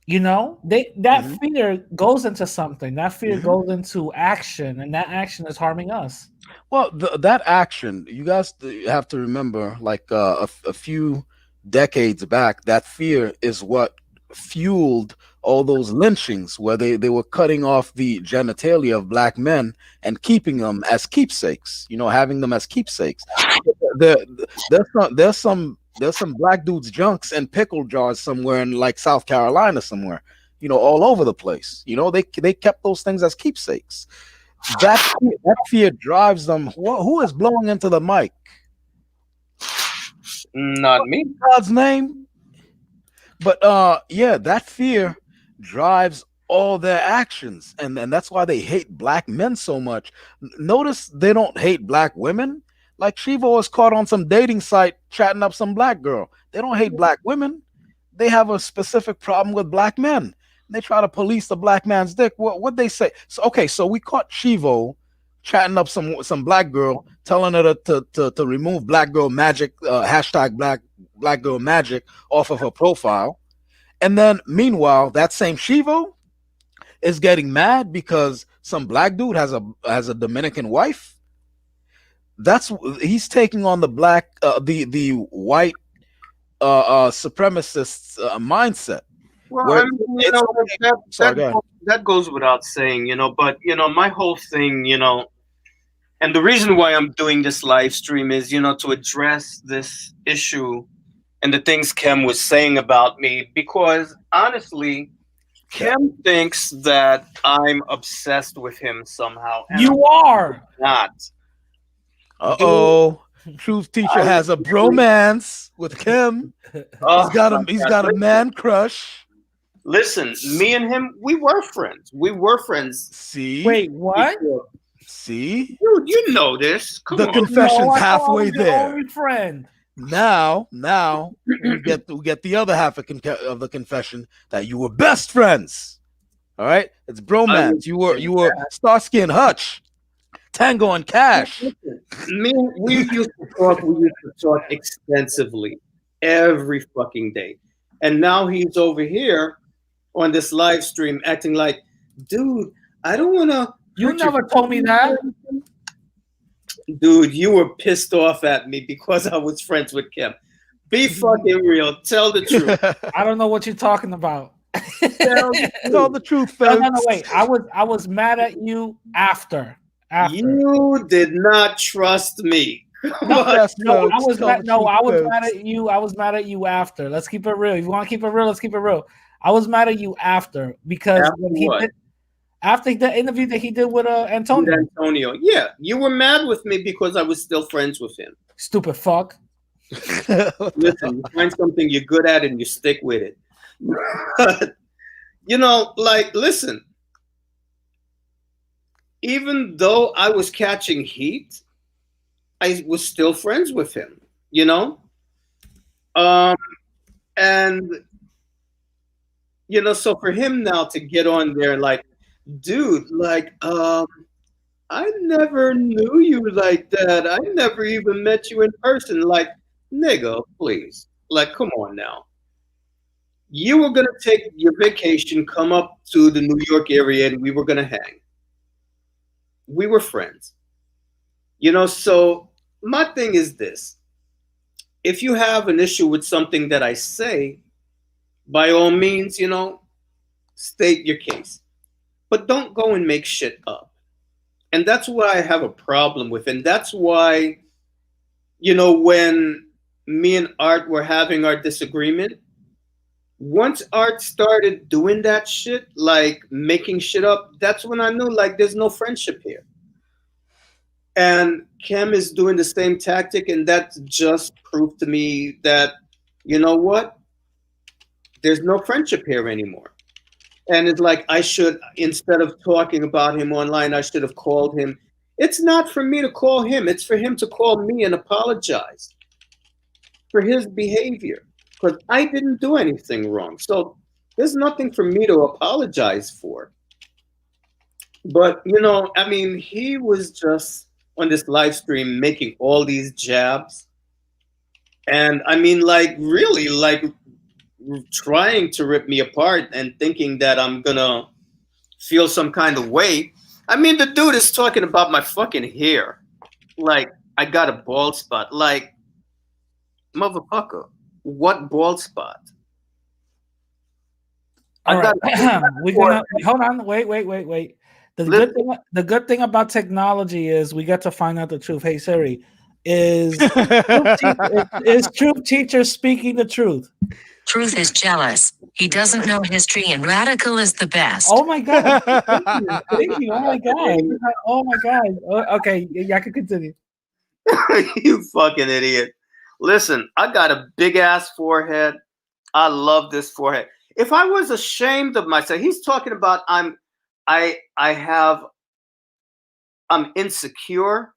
You know, that Mhm. fear goes into something. That fear Mhm. goes into action, and that action is harming us. Well, that action, you guys have to remember, like a few decades back, that fear is what fueled all those lynchings where they were cutting off the genitalia of black men and keeping them as keepsakes, having them as keepsakes. There, there's some black dudes junks and pickle jars somewhere in like South Carolina somewhere, all over the place. They kept those things as keepsakes. That fear drives them. Who is blowing into the mic? Not me. God's name. But yeah, that fear drives all their actions, and that's why they hate black men so much. Notice they don't hate black women. Like Shiva was caught on some dating site chatting up some black girl. They don't hate black women. They have a specific problem with black men. They try to police the black man's dick. What they say? So okay, so we caught Shivo chatting up some black girl, telling her to remove black girl magic, hashtag black girl magic off of her profile. And then meanwhile, that same Shivo is getting mad because some black dude has a Dominican wife. He's taking on the the white supremacists mindset. Well, Where I mean, it's okay. Sorry, go ahead. that goes without saying, but my whole thing, and the reason why I'm doing this live stream is, to address this issue and the things Kem was saying about me, because honestly, Kem thinks that I'm obsessed with him somehow. And You are. I'm not. Uh-oh. Truth Teacher has a bromance with Kim. Oh, He's got a man crush. Listen, me and him, we were friends. See? Wait, what? See? Dude, you know this. Come The on. confession's No, I thought I halfway was your there. only friend. Now we get the other half of the confession that you were best friends. All right? It's bromance. You were Starsky and Hutch. Tango and Cash. We used to talk extensively every fucking day. And now he's over here on this live stream acting like, dude, I don't want to. You never told me that. Dude, you were pissed off at me because I was friends with Kim. Be fucking real. Tell the truth. I don't know what you're talking about. Tell the truth, No, folks. wait. I was mad at you after. You did not trust me. Yes, No, I folks, was tell mad. the No, truth, I was folks. mad at you. I was mad at you after. Let's keep it real. If you want to keep it real, let's keep it real. I was mad at you after because After when he what? did, after the interview that he did with Antonio. Antonio. Yeah, you were mad with me because I was still friends with him. Stupid fuck. Listen, you find something you're good at and you stick with it. Listen, even though I was catching heat, I was still friends with him, and so for him now to get on there like, dude, like, I never knew you like that. I never even met you in person. Like, nigga, please. Like, come on now. You were gonna take your vacation, come up to the New York area, and we were gonna hang. We were friends. So my thing is this. If you have an issue with something that I say, by all means, state your case. But don't go and make shit up. And that's what I have a problem with. And that's why, when me and Art were having our disagreement, once Art started doing that shit, like making shit up, that's when I knew like there's no friendship here. And Kim is doing the same tactic, and that just proved to me that, you know what? There's no friendship here anymore. And it's like I should, instead of talking about him online, I should have called him. It's not for me to call him. It's for him to call me and apologize for his behavior, because I didn't do anything wrong. So there's nothing for me to apologize for. But, he was just on this live stream making all these jabs. And like, really, like, trying to rip me apart and thinking that I'm gonna feel some kind of way. The dude is talking about my fucking hair. Like, I got a bald spot. Like, motherfucker, what bald spot? All right. We're gonna hold on. Wait. The good thing about technology is we get to find out the truth. Hey Siri, is Truth Teacher speaking the truth? Truth is jealous. He doesn't know history, and Radical is the best. Oh my god! Thank you. Oh my god! Oh my god! Okay, yeah, I can continue. You fucking idiot! Listen, I got a big ass forehead. I love this forehead. If I was ashamed of myself, he's talking about I'm insecure.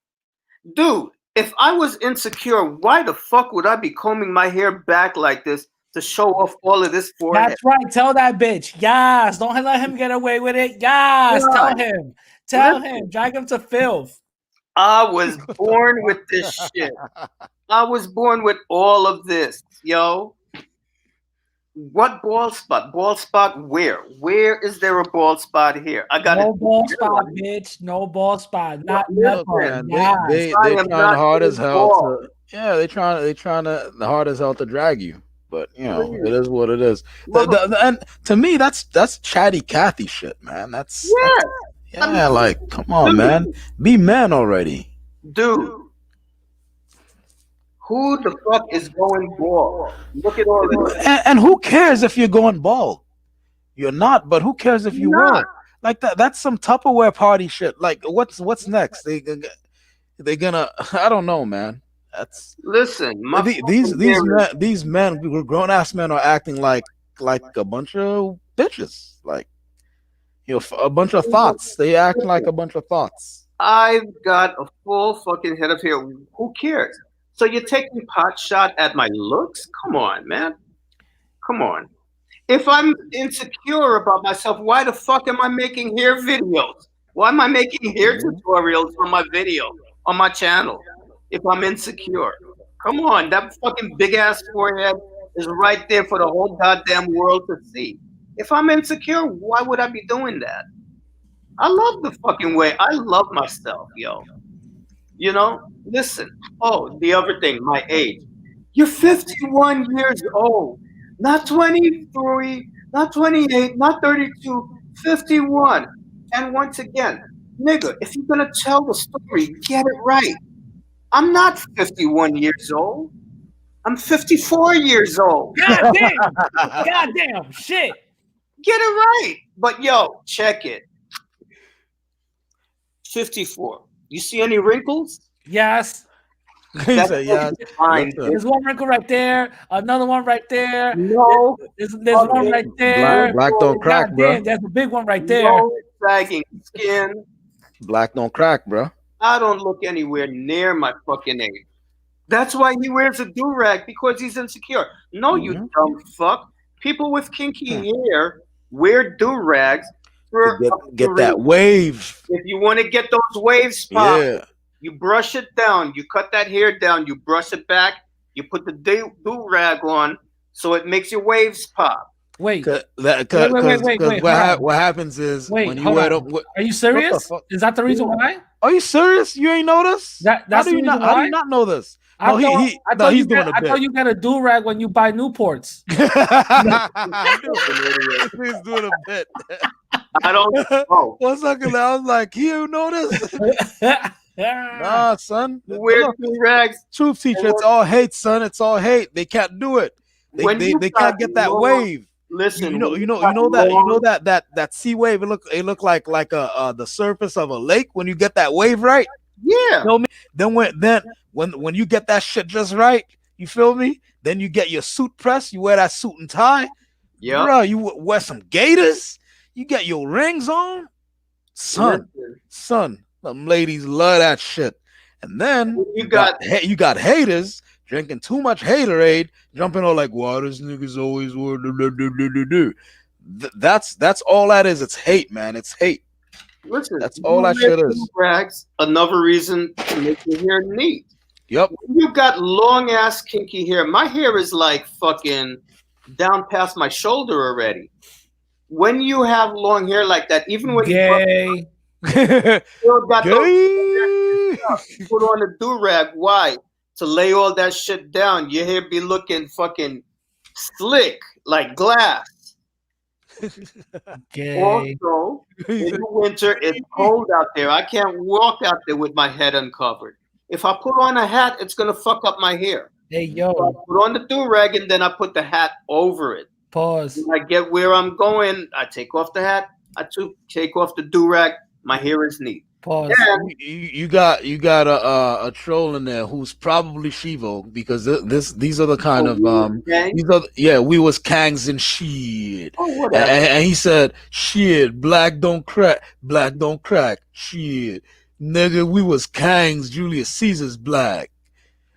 Dude, if I was insecure, why the fuck would I be combing my hair back like this to show off all of this forehead? That's right. Tell that bitch. Yes. Don't let him get away with it. Yes. Tell him. Tell him. Drag him to filth. I was born with this shit. I was born with all of this, yo. What bald spot? Bald spot where? Where is there a bald spot here? I got no bald spot, bitch. No bald spot. Not nothing. They trying hard as hell they trying to hard as hell to drag you. But it is what it is. And to me, that's chatty Cathy shit, man. That's like, come on, man. Be man already. Dude. Who the fuck is going bald? Look at all this. And who cares if you're going bald? You're not, but who cares if you were? Like that's some Tupperware party shit. Like what's next? They gonna I don't know, man. That's listen. These men, grown ass men, are acting like a bunch of bitches. Like a bunch of thoughts. They act like a bunch of thoughts. I've got a full fucking head of hair. Who cares? So you're taking pot shot at my looks? Come on, man. Come on. If I'm insecure about myself, why the fuck am I making hair videos? Why am I making hair tutorials on my video, on my channel, if I'm insecure? Come on, that fucking big ass forehead is right there for the whole goddamn world to see. If I'm insecure, why would I be doing that? I love the fucking way. I love myself, yo. Listen. Oh, the other thing, my age. You're 51 years old. Not 23, not 28, not 32, 51. And once again, nigga, if you're going to tell the story, get it right. I'm not 51 years old. I'm 54 years old. Goddamn, shit. Get it right. But yo, check it. 54. You see any wrinkles? Yes. Fine. There's one wrinkle right there. Another one right there. No. There's one right there. Black don't crack, bro. There's a big one right there. No sagging skin. Black don't crack, bro. I don't look anywhere near my fucking age. That's why he wears a do-rag, because he's insecure. No, you dumb fuck. People with kinky hair wear do-rags for get that wave. If you want to get those waves pop, you brush it down. You cut that hair down. You brush it back. You put the do-rag on so it makes your waves pop. Wait, Cause wait, what happens is wait, when you hold wear on. them. Are you serious? fuck? Is that the reason why? Are you serious? You ain't know this? That's the reason How do why? you not know this? I No, thought I thought he's you doing get a I bit. thought you get a do rag when you buy Newports. He's doing a bit. I don't know. 1 second, I was like, you know this? Nah, son. Wear Look, rags. truth teacher, it's all hate, son. It's all hate. They can't do it. When you They got can't get that long- wave. Listen, You when know got that sea wave. It look like the surface of a lake when you get that wave right. yeah. You know me? Then when you get that shit just right, you feel me? Then you get your suit pressed. You wear that suit and tie. Yeah. Bro, you wear some gaiters. You get your rings on. Son, them ladies love that shit. And then You got you got haters drinking too much haterade, jumping all like, "Why this niggas always were do." That's all that is. It's hate, man. It's hate. listen. That's all that shit is. Rags, another reason to make your hair neat. Yep. When you got long ass kinky hair. My hair is like fucking down past my shoulder already. When you have long hair like that, even when Gay. you got those, Gay. put on a do rag, why? To lay all that shit down. Your hair be looking fucking slick like glass. Gay. Also, in the winter, it's cold out there. I can't walk out there with my head uncovered. If I put on a hat, it's gonna fuck up my hair. Hey So I yo, put on the do rag and then I put the hat over it. pause. When I get where I'm going, I take off the hat. I take off the do rag. My hair is neat. Pause. You got a troll in there who's probably Shivo because these are the kind of Okay? we was Kangs and shit. Oh, whatever. And he said, shit, black don't crack, shit. Nigga, we was Kangs, Julius Caesar's black.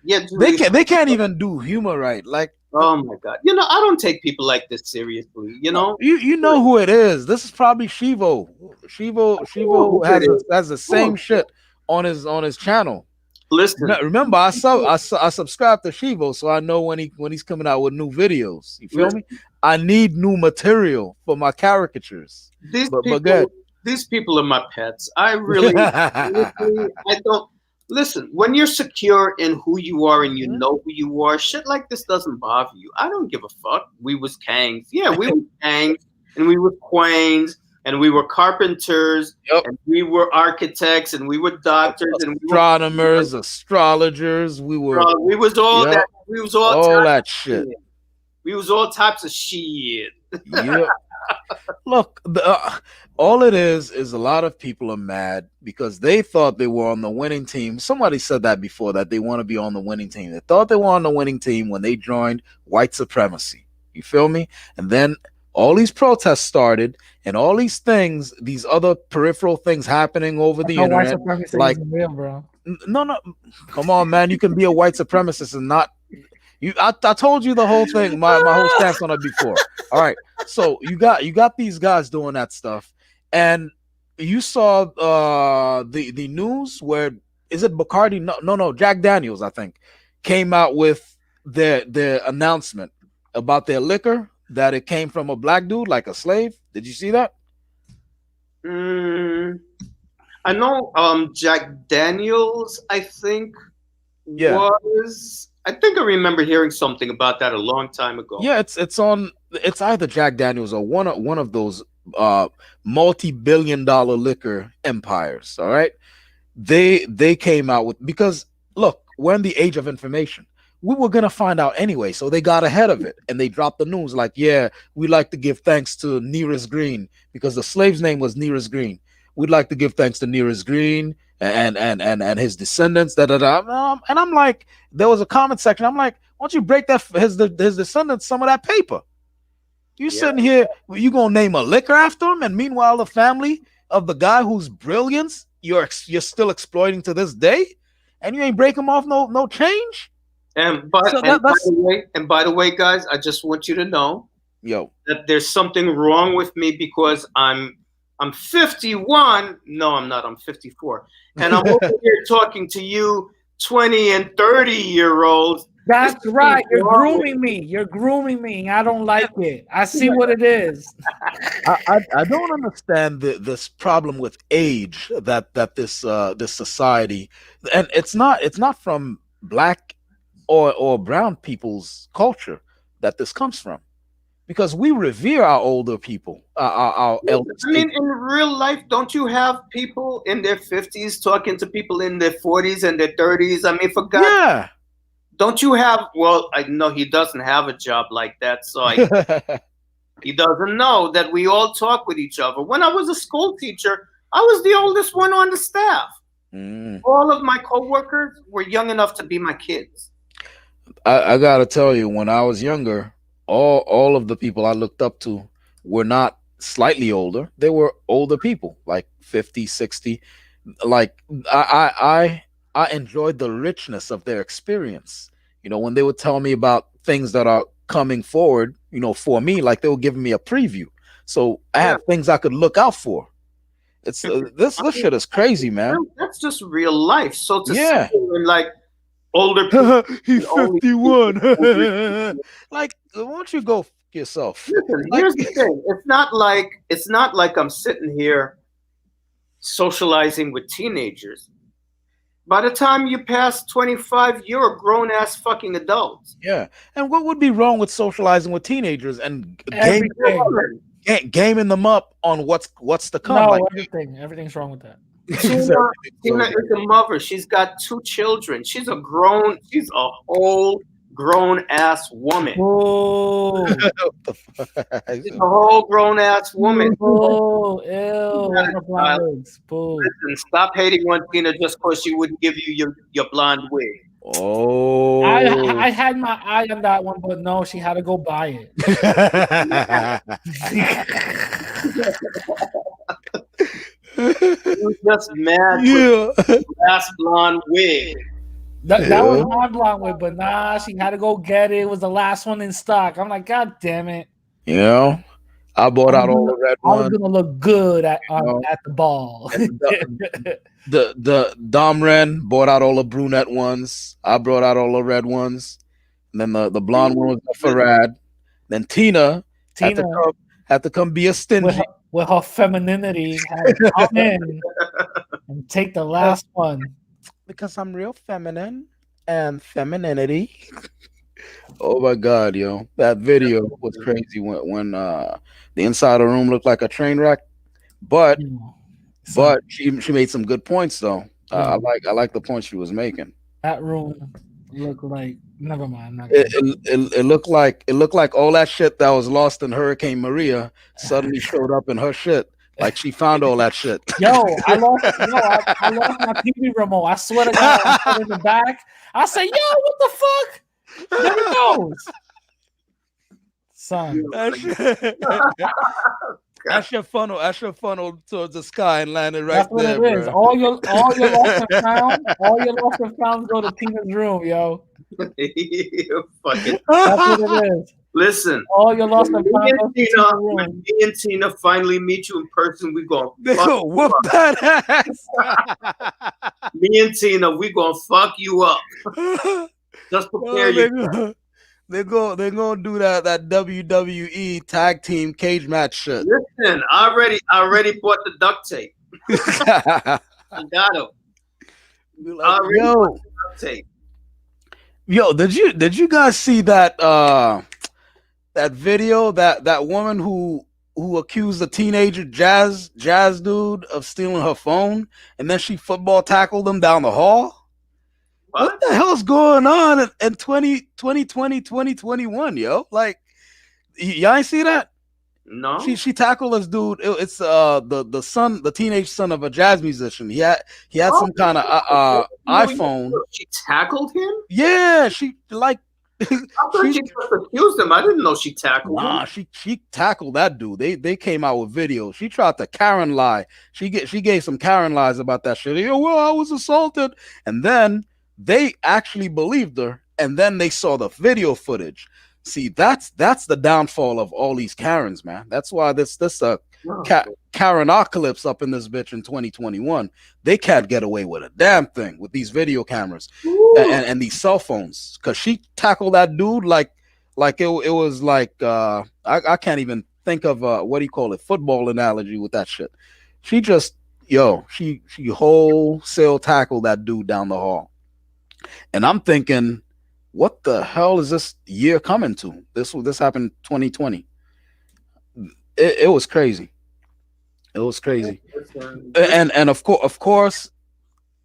Yeah, They can't even do humor right. Like, oh my god. You know, I don't take people like this seriously, you know? you know who it is. This is probably Shivo. Shivo has the same shit on his channel. Listen, Remember, I subscribe to Shivo, so I know when he's coming out with new videos. You feel me? I need new material for my caricatures. these But people, good. these people are my pets. I really, honestly, I don't listen. When you're secure in who you are and you know who you are, shit like this doesn't bother you. I don't give a fuck. We was Kangs, yeah, we was Kangs, and we were Quains, and we were carpenters, Yep. and we were architects, and we were doctors, and we were Astronomers, astrologers, we were we was all Yep. that. We was all all types that of shit. We was all types of shit. Yeah. Look, all it is a lot of people are mad because they thought they were on the winning team. Somebody said that before, that they want to be on the winning team. They thought they were on the winning team when they joined white supremacy. You feel me? And then all these protests started and all these things, these other peripheral things happening over the internet. Like, real, bro. no, come on, man. You can be a white supremacist and not. I told you the whole thing, my whole stance on it before. All right, so you got these guys doing that stuff, and you saw the news where is it Bacardi? No, Jack Daniels, I think, came out with their announcement about their liquor that it came from a black dude, like a slave. Did you see that? I know Jack Daniels, I think, was. I think I remember hearing something about that a long time ago. Yeah, it's either Jack Daniels or one of those multi-billion-dollar liquor empires. All right. They came out with, because look, we're in the age of information. We were gonna find out anyway, so they got ahead of it and they dropped the news like, yeah, we'd like to give thanks to Nearest Green because the slave's name was Nearest Green. We'd like to give thanks to Nearest Green and his descendants. And I'm like, there was a comment section. I'm like, why don't you break that his descendants some of that paper? You sitting here, you gonna name a liquor after him, and meanwhile the family of the guy whose brilliance you're still exploiting to this day, and you ain't break him off no change. And by the way, guys, I just want you to know, that there's something wrong with me because I'm 51. No, I'm not. I'm 54, and I'm over here talking to you 20 and 30-year-olds That's right. You're grooming me. You're grooming me. I don't like it. I see what it is. I don't understand this problem with age that this society, and it's not from black or brown people's culture that this comes from, because we revere our older people, our elders. I mean, in real life, don't you have people in their 50s talking to people in their 40s and their 30s? I mean, for God, Yeah. don't you have? Well, I know he doesn't have a job like that, so he doesn't know that we all talk with each other. When I was a school teacher, I was the oldest one on the staff. All of my coworkers were young enough to be my kids. I gotta tell you, when I was younger, all of the people I looked up to were not slightly older. They were older people, like 50, 60. Like I enjoyed the richness of their experience. You know, when they would tell me about things that are coming forward, you know, for me, like they were giving me a preview. So I had things I could look out for. It's this shit is crazy, man. That's just real life. So to Yeah. see when, like, older people, He's 51. Like, why don't you go f- yourself? listen, Like- here's the thing. It's not like I'm sitting here socializing with teenagers. By the time you pass 25, you're a grown ass fucking adult. Yeah. And what would be wrong with socializing with teenagers and Everything. gaming them up on what's to come? No, Like, everything's wrong with that. Tina is a mother. She's got 2 children. She's a whole grown ass woman. Oh, She's a whole grown ass woman. oh, ew. Her blonde wigs. Boo. Listen, stop hating on Tina just because she wouldn't give you your blonde wig. Oh. I had my eye on that one, but no, she had to go buy it. You're just mad Yeah. with the last blonde wig. That was my blonde wig, but nah, she had to go get it. It was the last one in stock. I'm like, God damn it. You know, I bought out all the red I was ones. gonna look good at know. at the ball. The Dom Ren bought out all the brunette ones. I brought out all the red ones. And then the blonde one was for Farad. Then Tina Tina had to come be a stingy. with her femininity had to come in and take the last one. Because I'm real feminine and femininity. Oh my god, yo. That video was crazy when the inside of the room looked like a train wreck. But she made some good points though. I like the points she was making. That room looked like never mind. It looked like all that shit that was lost in Hurricane Maria suddenly showed up in her shit. Like she found all that shit. Yo, I lost my TV remote. I swear to God, I put it in the back. I said, yo, what the fuck? There it goes. Son. That shit funneled towards the sky and landed right That's what there. it is. Bro. All your lost and found go to Tina's room, yo. You fucking That's what it is. listen. All your lost and Me found go and to Tina's Tina, room. when me and Tina finally meet you in person, we gonna They fuck gonna whoop that ass. me and Tina, we gonna fuck you up. Just prepare you. They're gonna do that WWE tag team cage match shit. Listen, I already bought the duct tape. I got him. Yo, Duct tape. yo, did you guys see that that video that woman who accused a teenager jazz dude of stealing her phone and then she football tackled him down the hall? What the hell's going on in 2020, 2021, yo? Like, y'all ain't see that? No. She tackled this dude. It's the teenage son of a jazz musician. He had some kind of iPhone. She tackled him? Yeah, she like. I thought she just accused him. I didn't know she tackled Nah, him. she tackled that dude. They came out with videos. She tried to Karen lie. She gave some Karen lies about that shit. Yo, well, I was assaulted, and then they actually believed her, and then they saw the video footage. See, that's the downfall of all these Karens, man. That's why this Wow. Karenapocalypse up in this bitch in 2021. They can't get away with a damn thing with these video cameras and these cell phones. Cause she tackled that dude like it was like I can't even think of what do you call it, football analogy with that shit. She just she wholesale tackled that dude down the hall. And I'm thinking, what the hell is this year coming to? This happened 2020. It was crazy. It was crazy. And of course,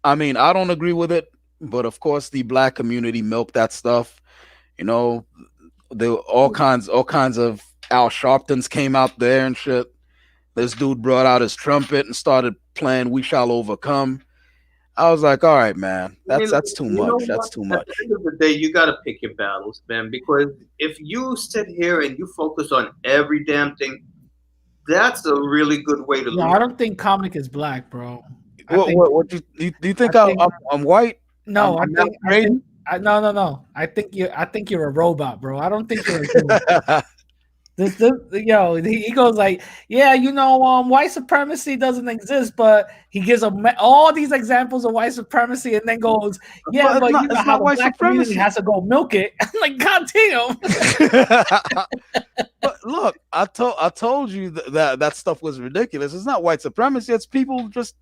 I mean, I don't agree with it, but of course the black community milked that stuff. You know, there were all kinds of Al Sharptons came out there and shit. This dude brought out his trumpet and started playing "We Shall Overcome." I was like, all right, man, that's too much. That's too much. At the end of the day, you got to pick your battles, man, because if you sit here and you focus on every damn thing, that's a really good way to No, lose. I don't think comic is black, bro. What do you think? I'm white? No, I'm not Brady? No. I think you're a robot, bro. I don't think you're a human. He goes like, yeah, white supremacy doesn't exist, but he gives all these examples of white supremacy, and then goes, yeah, but you know how the black community has to go milk it. I'm like, God damn. But look, I told you that stuff was ridiculous. It's not white supremacy. It's people just,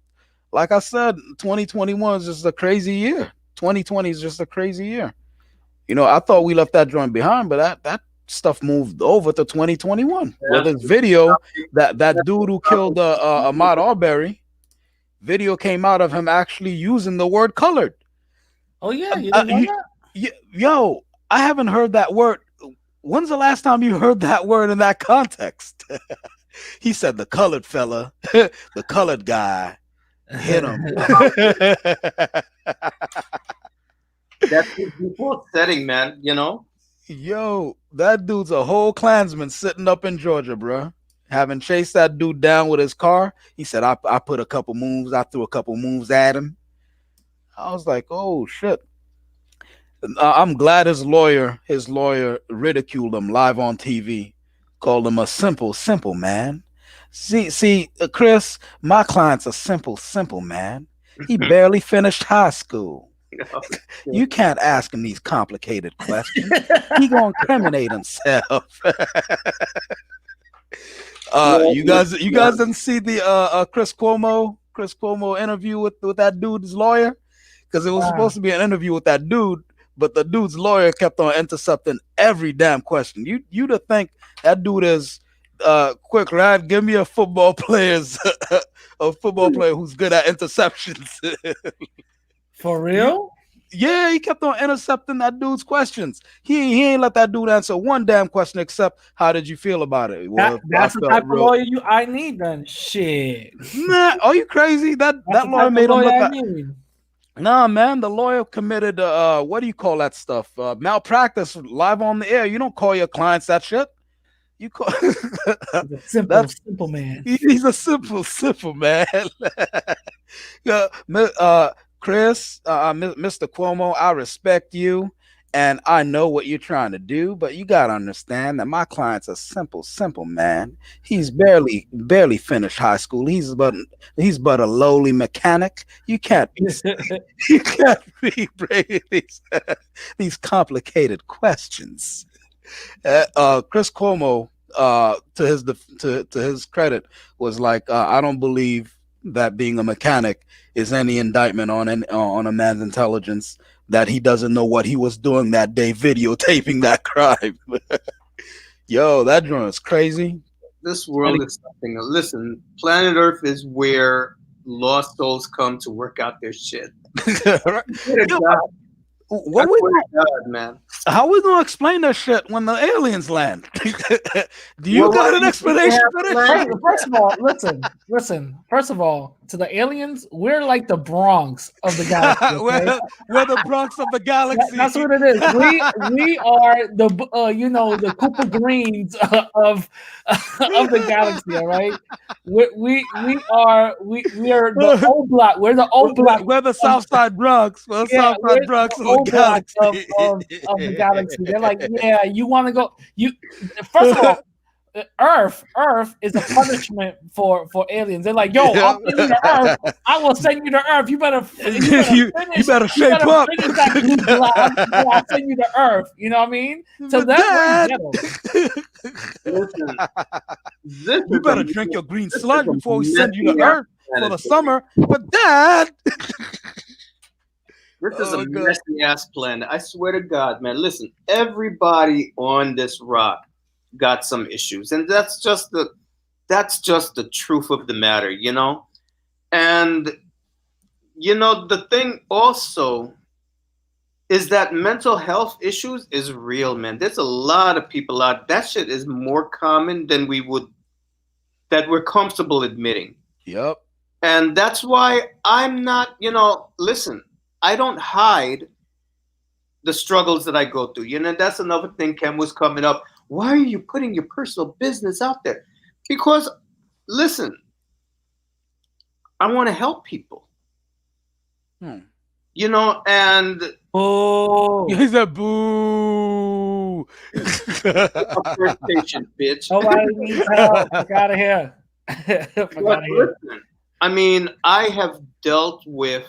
like I said, 2021 is just a crazy year. 2020 is just a crazy year. I thought we left that joint behind, but that stuff moved over to 2021. Well, this video that dude who killed Ahmaud Arbery, video came out of him actually using the word colored. Oh yeah, you didn't know that? Yo, I haven't heard that word. When's the last time you heard that word in that context? He said the colored fella, the colored guy, hit him. That's the default setting, man. Yo, that dude's a whole Klansman sitting up in Georgia, bro. Having chased that dude down with his car. He said, I put a couple moves. I threw a couple moves at him. I was like, oh, shit. I'm glad his lawyer ridiculed him live on TV. Called him a simple man. See, Chris, my client's a simple man. He barely finished high school. You can't ask him these complicated questions. He gonna incriminate himself. You guys didn't see the Chris Cuomo interview with that dude's lawyer? Because it was supposed to be an interview with that dude, but the dude's lawyer kept on intercepting every damn question. You'd think that dude is quick, Rad, give me a football player who's good at interceptions. For real? Yeah, he kept on intercepting that dude's questions. He ain't let that dude answer one damn question except how did you feel about it? Well, that's the type of lawyer I need then. Shit. Nah, are you crazy? That lawyer made him look like. Nah, man, the lawyer committed what do you call that stuff? Malpractice live on the air. You don't call your clients that shit. You call He's a simple man. He's a simple man. Chris, Mr. Cuomo, I respect you and I know what you're trying to do, but you gotta understand that my client's a simple man. He's barely finished high school. He's but a lowly mechanic. You can't be bringing these complicated questions. Chris Cuomo, to his credit, was like, I don't believe that being a mechanic is any indictment on a man's intelligence, that he doesn't know what he was doing that day videotaping that crime. Yo, that joint is crazy. This world is something. Listen, planet Earth is where lost souls come to work out their shit. Man. How we gonna explain that shit when the aliens land? Do you got an explanation for that? First of all, listen. First of all, to the aliens, we're like the Bronx of the galaxy. Okay? we're the Bronx of the galaxy. That's what it is. We are the the Cooper Greens of the galaxy. All right, we are the old block. We're the old block. We're the South Side Bronx. We're the South we're Side Bronx of old the block galaxy. of the galaxy. They're like, yeah, you want to go? First of all, Earth is a punishment for aliens. They're like, yo, I'll send you to Earth. I will send you to Earth. You better shape up. Finish that blue block. I'll send you to Earth. You know what I mean? So Dad, Listen, you better drink your green sludge before we send you to Earth for the summer. But Dad, this is a God. messy ass planet. I swear to God, man. Listen, everybody on this rock got some issues, and that's just the truth of the matter, And the thing also is that mental health issues is real, man. There's a lot of people out. That shit is more common than we're comfortable admitting. Yep. And that's why I'm not, listen, I don't hide the struggles that I go through. That's another thing Ken was coming up. Why are you putting your personal business out there? Because, listen, I want to help people. And He's a boo. first patient, bitch. nobody needs help. Fuck out of here. But listen, I mean, I have dealt with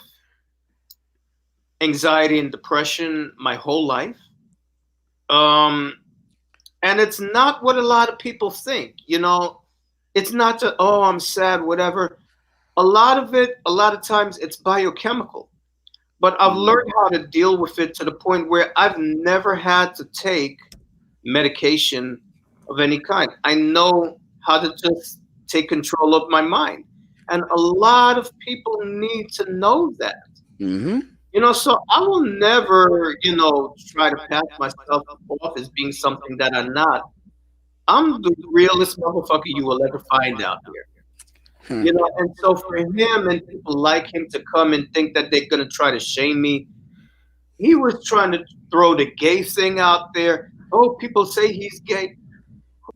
anxiety and depression my whole life. And it's not what a lot of people think, It's not just, oh, I'm sad, whatever. A lot of times it's biochemical. But I've learned how to deal with it to the point where I've never had to take medication of any kind. I know how to just take control of my mind. And a lot of people need to know that. Mm-hmm. So I will never, try to pass myself off as being something that I'm not. I'm the realest motherfucker you will ever find out here. And so for him and people like him to come and think that they're going to try to shame me, he was trying to throw the gay thing out there. Oh, people say he's gay.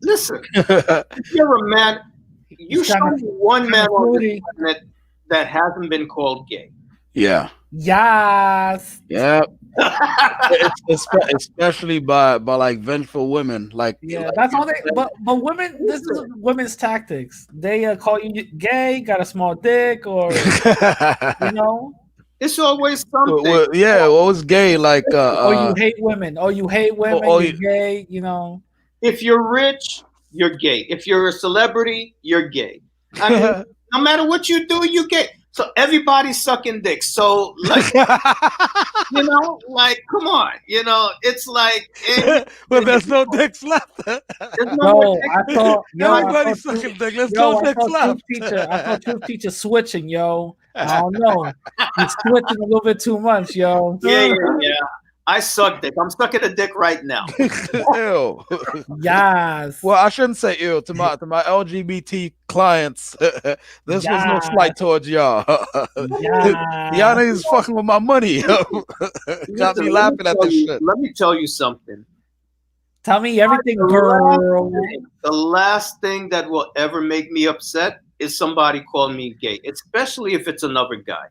Listen, if you're a man, you show me one man on the planet that hasn't been called gay. Yeah. Yes. Yeah. Especially by like vengeful women. That's all they. But women, this is women's tactics. They call you gay, got a small dick, or It's always something. What was gay? Like, or you hate women. Or you hate women. You're gay. If you're rich, you're gay. If you're a celebrity, you're gay. I mean, no matter what you do, you're gay. So everybody's sucking dick. So like, come on, it's like. Well, there's no dicks left. I thought everybody's sucking dick. There's no dicks left. I thought Truth Teacher switching, yo. I don't know. He's switching a little bit too much, yo. Yeah. I suck dick. I'm sucking a dick right now. Ew. Yes. Well, I shouldn't say ew to my LGBT clients. This was no slight towards y'all. Y'all niggas fucking with my money. Got me laughing at this shit. Let me tell you something. Tell me everything, girl. The last thing that will ever make me upset is somebody calling me gay, especially if it's another guy.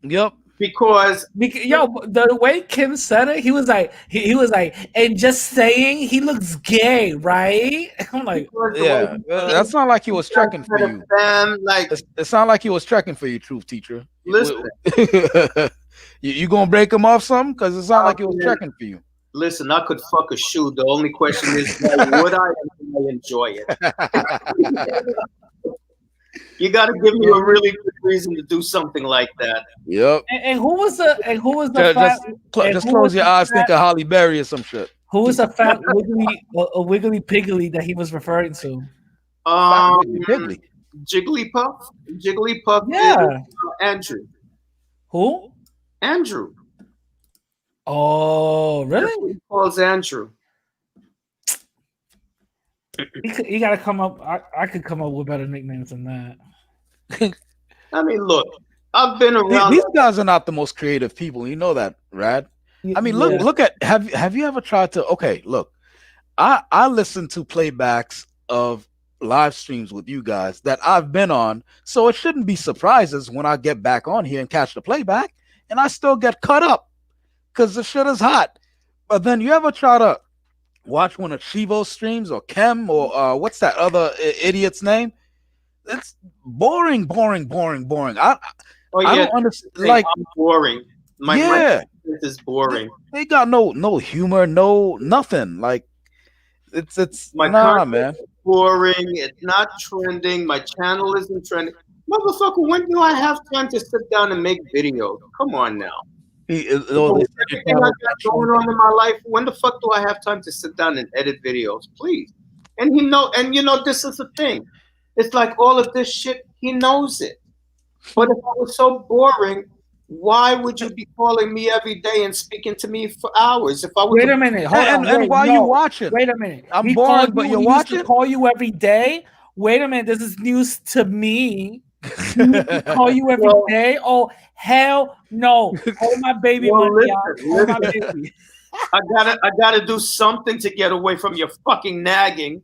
Yep. Because the way Kim said it, he was like, and just saying he looks gay, right? I'm like, yeah, that's not like he was checking for you. It sounded like he was checking for you, Truth Teacher. Listen, you gonna break him off something? Because it sounded like he was checking for you. Listen, I could fuck a shoe. The only question is, would I enjoy it? You got to give me a really good reason to do something like that. Yep. And who was the just close your eyes, think of Holly Berry or some shit. Who was the fat wiggly piggly that he was referring to? Piggly. Jigglypuff. Jigglypuff. Yeah. Is, Andrew. Who? Andrew. Oh, really? He calls Andrew. You got to come up. I could come up with better nicknames than that. I mean, look, I've been These around. guys are not the most creative people. You know that, Rad. I mean, look at have you ever tried to? Okay, look, I listen to playbacks of live streams with you guys that I've been on, so it shouldn't be surprises when I get back on here and catch the playback, and I still get cut up because the shit is hot. But then you ever try to watch one of Chivo's streams or Kem or what's that other idiot's name? It's boring. I Oh I yeah, don't understand. Like, I'm boring. My content is boring. they got no humor, no nothing. Like, it's My nah, content man. is boring. It's not trending. My channel isn't trending. Motherfucker, when do I have time to sit down and make videos? Come on now. Everything I got going on in my life, when the fuck do I have time to sit down and edit videos? Please. And you know, this is the thing. It's like all of this shit, he knows it. But if I was so boring, why would you be calling me every day and speaking to me for hours? If I was Wait a minute. Hold on. And why you watching? Wait a minute. I'm He boring, called but you- you're he used to watching? call you every day. Wait a minute. This is news to me. He used to call you every day. Oh hell no! Hold my baby, Well, money, listen, Hold my baby. I gotta do something to get away from your fucking nagging.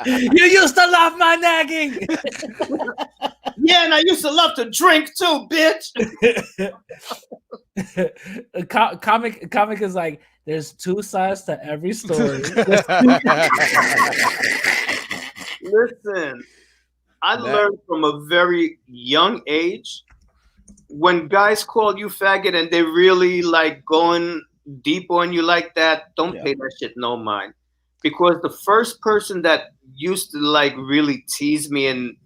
You used to love my nagging. Yeah, and I used to love to drink too, bitch. Comic is like, there's two sides to every story. Listen, I learned from a very young age when guys call you faggot and they really like going deep on you like that, don't pay that shit no mind. Because the first person that used to like really tease me and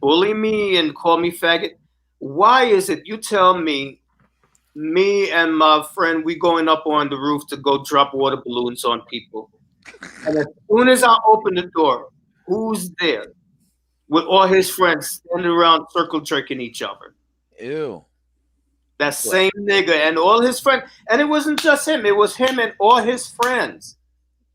bully me and call me faggot, why is it you tell me and my friend, we going up on the roof to go drop water balloons on people. And as soon as I open the door, who's there? With all his friends standing around circle jerking each other. Ew. That same nigga and all his friends. And it wasn't just him. It was him and all his friends.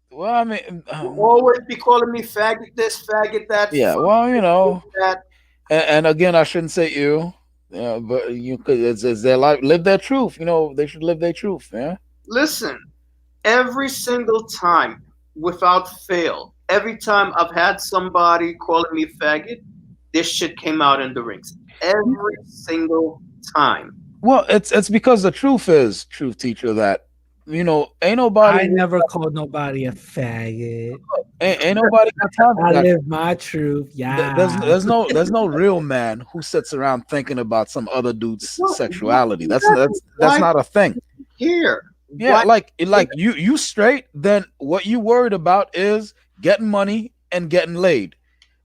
Well, I mean, always be calling me faggot this, faggot that. yeah. Well, you know, that. And again, I shouldn't say you. Yeah, but you could. It's their life. Live their truth. You know, they should live their truth. Yeah. Listen, every single time, without fail, every time I've had somebody calling me faggot, this shit came out in the rings. Every single time. Well, it's because the truth is, truth teacher, that you know, ain't nobody. I never called nobody a faggot. Ain't nobody got time for I that. live my truth. Yeah. There's no real man who sits around thinking about some other dude's sexuality. That's not a thing. Here. Yeah, like you straight, then what you worried about is getting money and getting laid.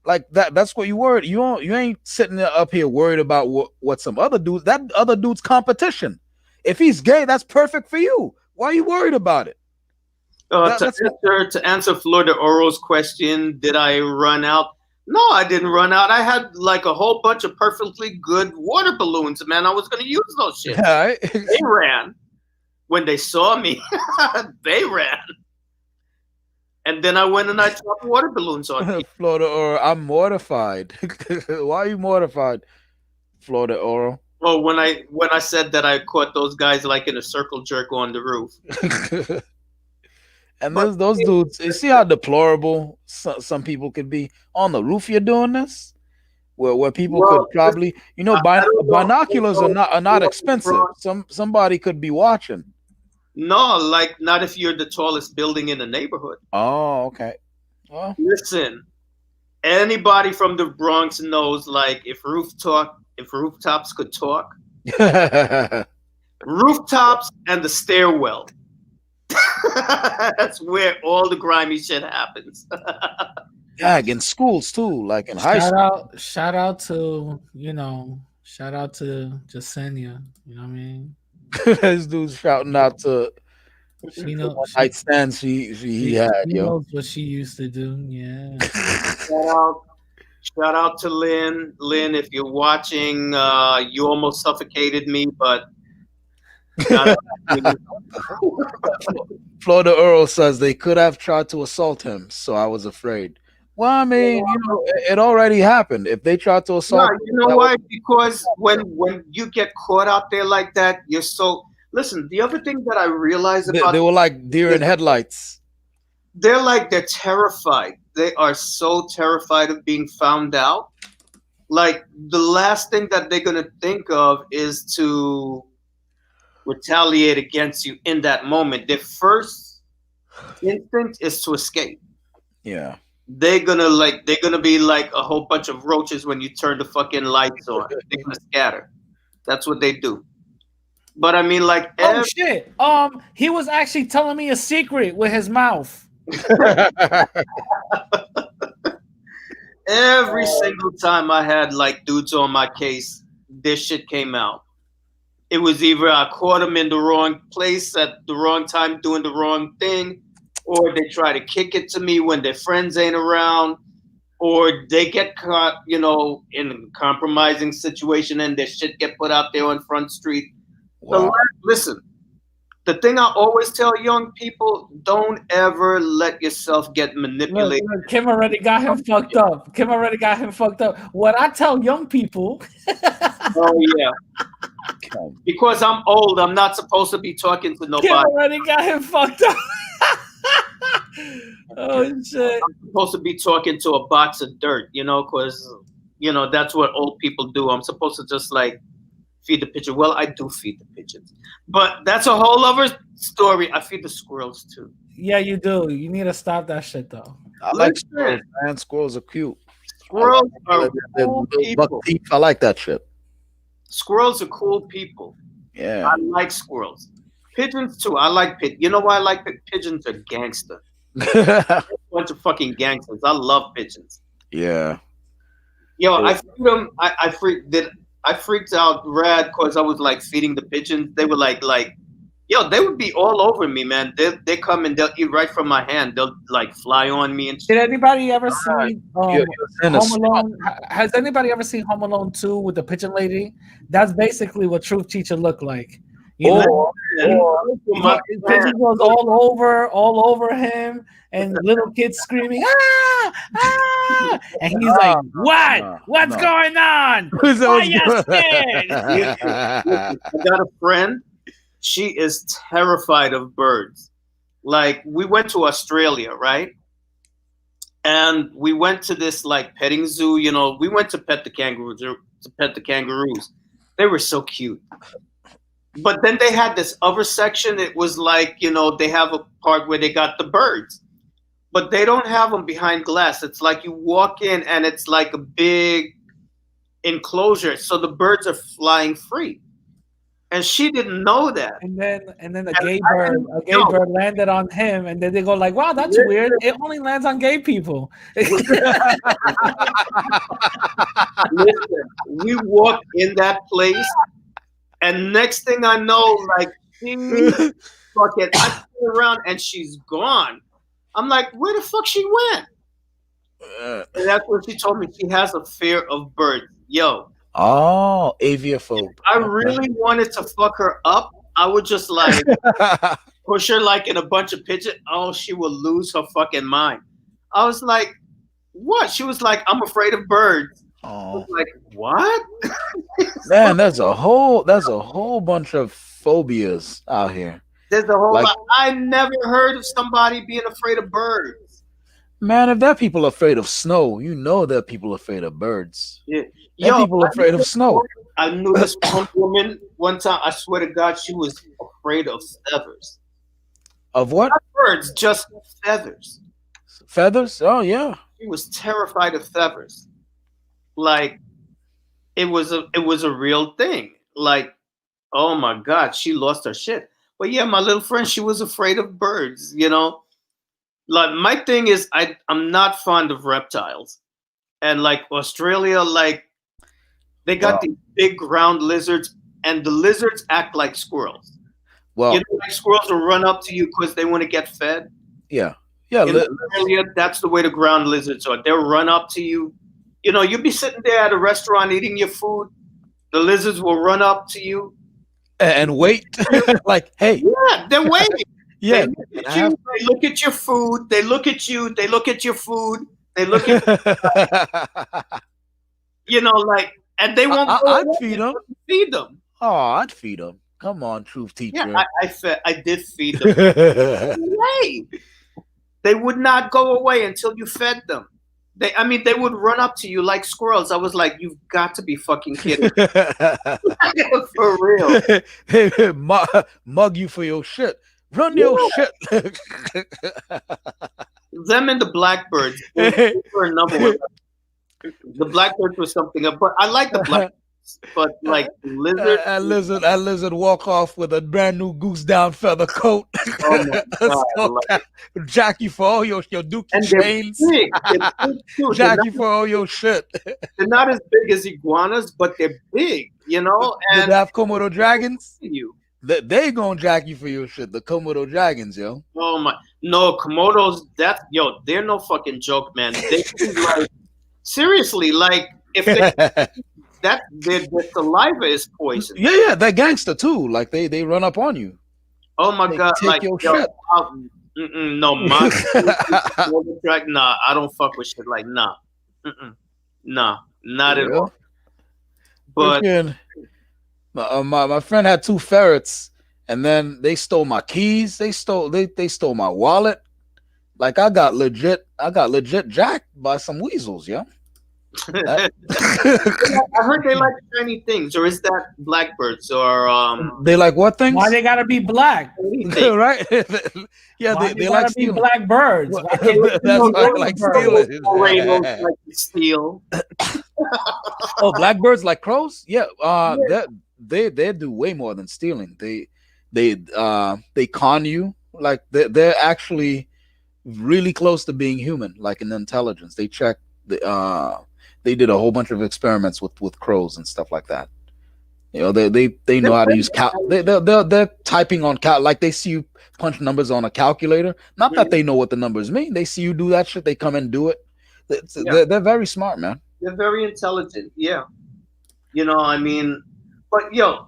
Like that's what you worried. You ain't sitting up here worried about what some other dudes, that other dude's competition. If he's gay, that's perfect for you. Why are you worried about it? To answer Florida Oro's question, did I run out? No, I didn't run out. I had like a whole bunch of perfectly good water balloons, man. I was going to use those shit. Yeah, they ran. When they saw me, they ran. And then I went and I dropped water balloons on people. Florida Oro, I'm mortified. Why are you mortified, Florida Oro? Oh, when I said that I caught those guys like in a circle jerk on the roof. And those dudes, you see how deplorable some people could be on the roof. You're doing this, where people could probably, you know, binoculars are not expensive. Somebody could be watching. No, like not if you're the tallest building in the neighborhood. Oh, okay. Well, listen, anybody from the Bronx knows, like, if rooftops could talk, rooftops and the stairwell. That's where all the grimy shit happens. Yeah, in schools too, like in high school. Shout out to Jasenia. You know what I mean? This dude's shouting out to she knows nightstands he had. She knows what she used to do. Yeah. Shout out to Lynn. Lynn, if you're watching, you almost suffocated me, but. Florida Earl says they could have tried to assault him, so I was afraid. Well, I mean, it already happened. If they tried to No, assault, you know why? Because when you get caught out there like that, you're so. Listen, the other thing that I realized they, about they were like deer in headlights. they're terrified. They are so terrified of being found out. Like the last thing that they're gonna think of is to retaliate against you in that moment. Their first instinct is to escape. Yeah. They're gonna be like a whole bunch of roaches when you turn the fucking lights on. They're gonna scatter. That's what they do. But I mean, like Oh shit! He was actually telling me a secret with his mouth. every single time I had like dudes on my case, this shit came out. It was either I caught them in the wrong place at the wrong time doing the wrong thing, or they try to kick it to me when their friends ain't around, or they get caught, in a compromising situation and their shit get put out there on Front Street. Wow. Listen, the thing I always tell young people, don't ever let yourself get manipulated. Look, Kim already got him fucked up. Kim already got him fucked up. What I tell young people. Oh, yeah. Because I'm old, I'm not supposed to be talking to nobody. Kim already got him fucked up. Oh, shit. I'm supposed to be talking to a box of dirt, because, that's what old people do. I'm supposed to just, like, feed the pigeon. Well, I do feed the pigeons. But that's a whole other story. I feed the squirrels, too. Yeah, you do. You need to stop that shit, though. I like squirrels, man. Squirrels are cute. Squirrels are cool buck people. teeth. I like that shit. Squirrels are cool people. Yeah. I like squirrels. Pigeons, too. I like pigeons. You know why I like pigeons? Are gangster. A bunch of fucking gangsters. I love pigeons. Yeah. Yo, I feed them. I freaked out rad because I was like feeding the pigeons. They were like, yo, they would be all over me, man. They come and they'll eat right from my hand. They'll like fly on me and shit. Did anybody ever see You're in a Home Alone? Has anybody ever seen Home Alone 2 with the pigeon lady? That's basically what Truth Teacher looked like. You know? Pigeon goes all over him, and little kids screaming, ah! And he's like, what? What's going on? Why you scared? I got a friend. She is terrified of birds. Like, we went to Australia, right? And we went to this like petting zoo. We went to pet the kangaroos. They were so cute. But then they had this other section. It was like, they have a part where they got the birds. But they don't have them behind glass. It's like you walk in and it's like a big enclosure. So the birds are flying free. And she didn't know that. And then a gay bird landed on him, and then they go like, wow, that's weird. It only lands on gay people. Listen, we walked in that place. And next thing I know, like, I turn around and she's gone. I'm like, where the fuck she went? And that's what she told me. She has a fear of birds. Yo. Oh, aviophobe. I really wanted to fuck her up. I would just like push her like in a bunch of pigeons. Oh, she will lose her fucking mind. I was like, what? She was like, I'm afraid of birds. I was like, what? Man, there's a whole bunch of phobias out here. There's a whole lot. I never heard of somebody being afraid of birds. Man, if there are people afraid of snow, there are people afraid of birds. Yeah. There are people afraid of snow. I knew this one woman one time. I swear to God, she was afraid of feathers. Of what? Not birds, just feathers. Feathers? Oh yeah. She was terrified of feathers. Like it was a real thing. Like, oh my God, she lost her shit. But yeah, my little friend, she was afraid of birds. Like my thing is, I'm not fond of reptiles, and like Australia, like they got these big ground lizards, and the lizards act like squirrels. Well, like squirrels will run up to you because they want to get fed. Yeah. In Australia, that's the way the ground lizards are. They'll run up to you. You'll be sitting there at a restaurant eating your food. The lizards will run up to you and wait. Like, hey. Yeah, they're waiting. Yeah. They look at your food. They look at you. They look at your food. They look at like, and they won't. I'd feed them. Feed them. Oh, I'd feed them. Come on, truth teacher. Yeah, I did feed them. Hey, they would not go away until you fed them. They would run up to you like squirrels. I was like, you've got to be fucking kidding. For real. Hey, mug you for your shit. Run your shit. Them and the blackbirds were another one. The blackbirds was something, but I like the blackbirds. But like lizard, that lizard walk off with a brand new goose down feather coat. Oh my God, jack you for all your dookie and chains. They're big too. Jack you for all your shit. They're not as big as iguanas, but they're big, And Did they have Komodo dragons? You. They gonna jack you for your shit. The Komodo dragons, yo. Oh my, no, Komodos. They're no fucking joke, man. They like seriously, like if they. Their saliva is poison. Yeah, they're gangster too. Like they run up on you. Oh my God! Take like your shit. No, nah, I don't fuck with shit like nah, nah, not at all. But my friend had 2 ferrets, and then they stole my keys. They stole my wallet. Like I got legit jacked by some weasels, yo. I heard they like shiny things, or is that blackbirds? Or they like what things? Why they gotta be black? Right? Yeah, Why they like be stealing. black birds. That's why I like stealing. Like steal. Oh, blackbirds like crows? Yeah. They do way more than stealing. They con you. Like they're actually really close to being human, like in intelligence. They check they did a whole bunch of experiments with crows and stuff like that. They know how to use they're typing on like they see you punch numbers on a calculator. Not that they know what the numbers mean. They see you do that shit. They come and do it. They're very smart, man. They're very intelligent. Yeah. But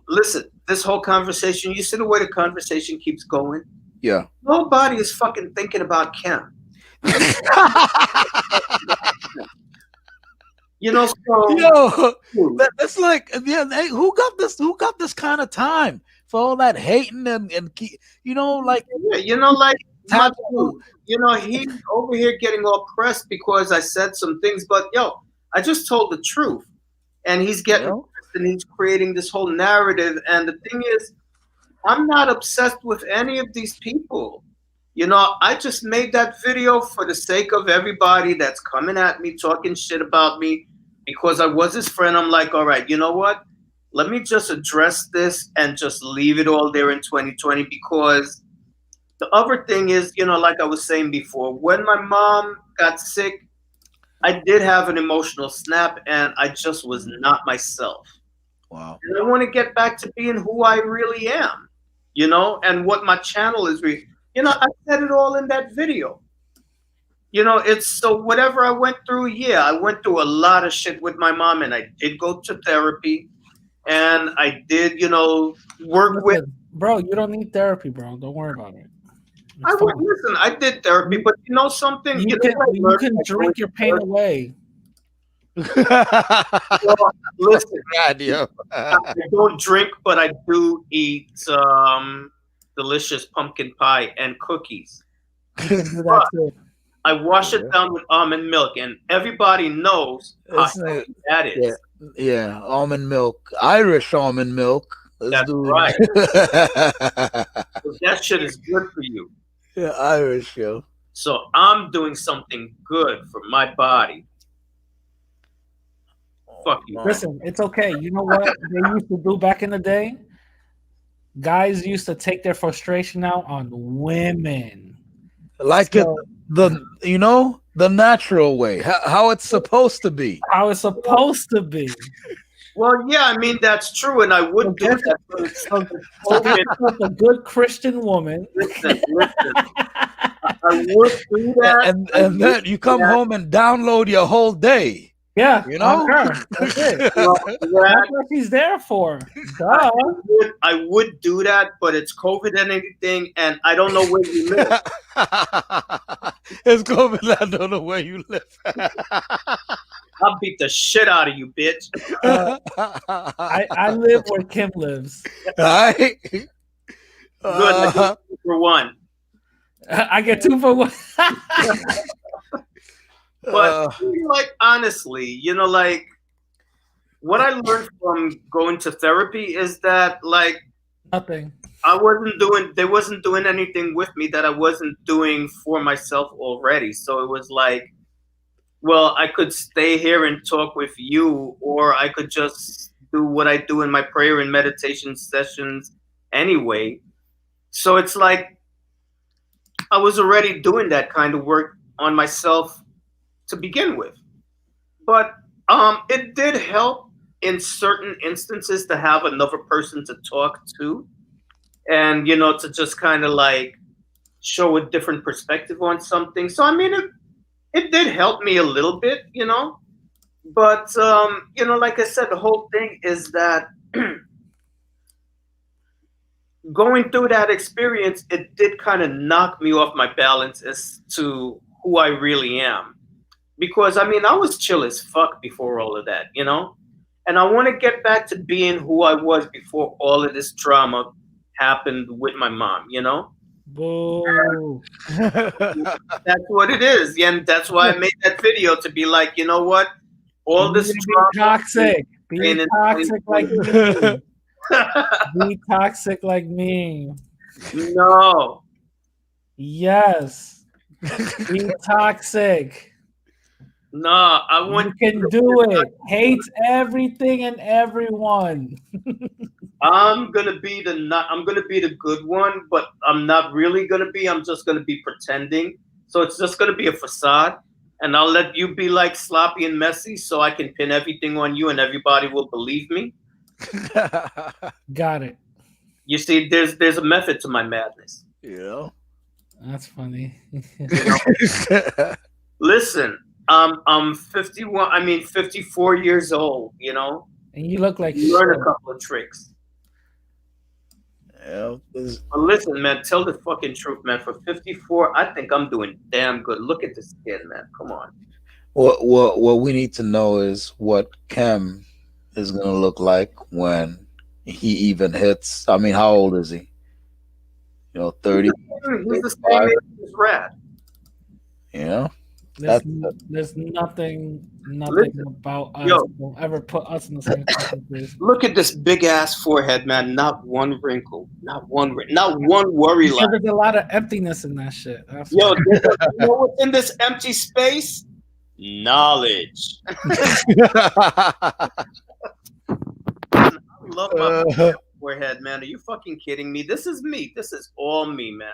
listen, this whole conversation, you see the way the conversation keeps going? Yeah. Nobody is fucking thinking about Kim. So that's like, hey, who got this kind of time for all that hating and like he's over here getting all pressed because I said some things, but I just told the truth, and he's getting pressed, and he's creating this whole narrative. And the thing is, I'm not obsessed with any of these people. I just made that video for the sake of everybody that's coming at me, talking shit about me, because I was his friend. I'm like, all right, you know what? Let me just address this and just leave it all there in 2020, because the other thing is, like I was saying before, when my mom got sick, I did have an emotional snap, and I just was not myself. Wow. And I want to get back to being who I really am, and what my channel is. I said it all in that video. It's so whatever I went through, I went through a lot of shit with my mom, and I did go to therapy, and I did, work with. Bro, you don't need therapy, bro. Don't worry about it. Listen, I did therapy, but something? You can drink your pain away. Listen, I don't drink, but I do eat delicious pumpkin pie and cookies. I wash it down with almond milk, and everybody knows how that is. Yeah, almond milk, Irish almond milk. That's right. That shit is good for you. Yeah, Irish, yo. So I'm doing something good for my body. Fuck you. Listen, it's okay. You know what they used to do back in the day? Guys used to take their frustration out on women. Like the natural way, how it's supposed to be. How it's supposed to be. Well, yeah, that's true, and I would do that. A good Christian woman. Listen. I would do that, and then you come home and download your whole day. Yeah, that's it. That's what she's there for. Duh. I would do that, but it's COVID and everything, and I don't know where you live. It's gonna be like, I don't know where you live. I'll beat the shit out of you, bitch. I live where Kim lives. Alright. Good, I get 2 for 1. I get 2 for 1. But like honestly, you know, like what I learned from going to therapy is that like Nothing. they wasn't doing anything with me that I wasn't doing for myself already. So it was like, well, I could stay here and talk with you, or I could just do what I do in my prayer and meditation sessions anyway. So it's like I was already doing that kind of work on myself to begin with. But it did help in certain instances to have another person to talk to, and you know, to just kind of like show a different perspective on something. So I mean, it did help me a little bit, you know. But you know, like I said, the whole thing is that going through that experience, it did kind of knock me off my balance as to who I really am. Because I mean, I was chill as fuck before all of that, you know? And I want to get back to being who I was before all of this drama happened with my mom, you know? Boo. That's what it is. And that's why I made that video, to be like, you know what? All this Be drama. toxic. Be toxic like me. Be toxic like me. No. Yes. Be toxic. No, I want You can do it. Hate everything and everyone. I'm gonna be the good one, but I'm not really gonna be. I'm just gonna be pretending. So it's just gonna be a facade, and I'll let you be like sloppy and messy, so I can pin everything on you, and everybody will believe me. Got it. You see, there's a method to my madness. Yeah. That's funny. Listen, I'm 51. I mean, 54 years old. You know, And you look like you learn shit. a couple of tricks. Yeah. But listen, man, tell the fucking truth, man. For 54, I think I'm doing damn good. Look at this kid, man. Come on. What we need to know is what Cam is gonna look like when he even hits. I mean, how old is he? You know, 30. He's the same age as Rad. You know, There's nothing Listen, about us yo. that will ever put us in the same fucking place. Look at this big ass forehead, man. Not one wrinkle. Not one worry Because line. there's a lot of emptiness in that shit. That's Yo, why. you know what's in this empty space? Knowledge. I love my forehead, man. Are you fucking kidding me? This is me. This is all me, man.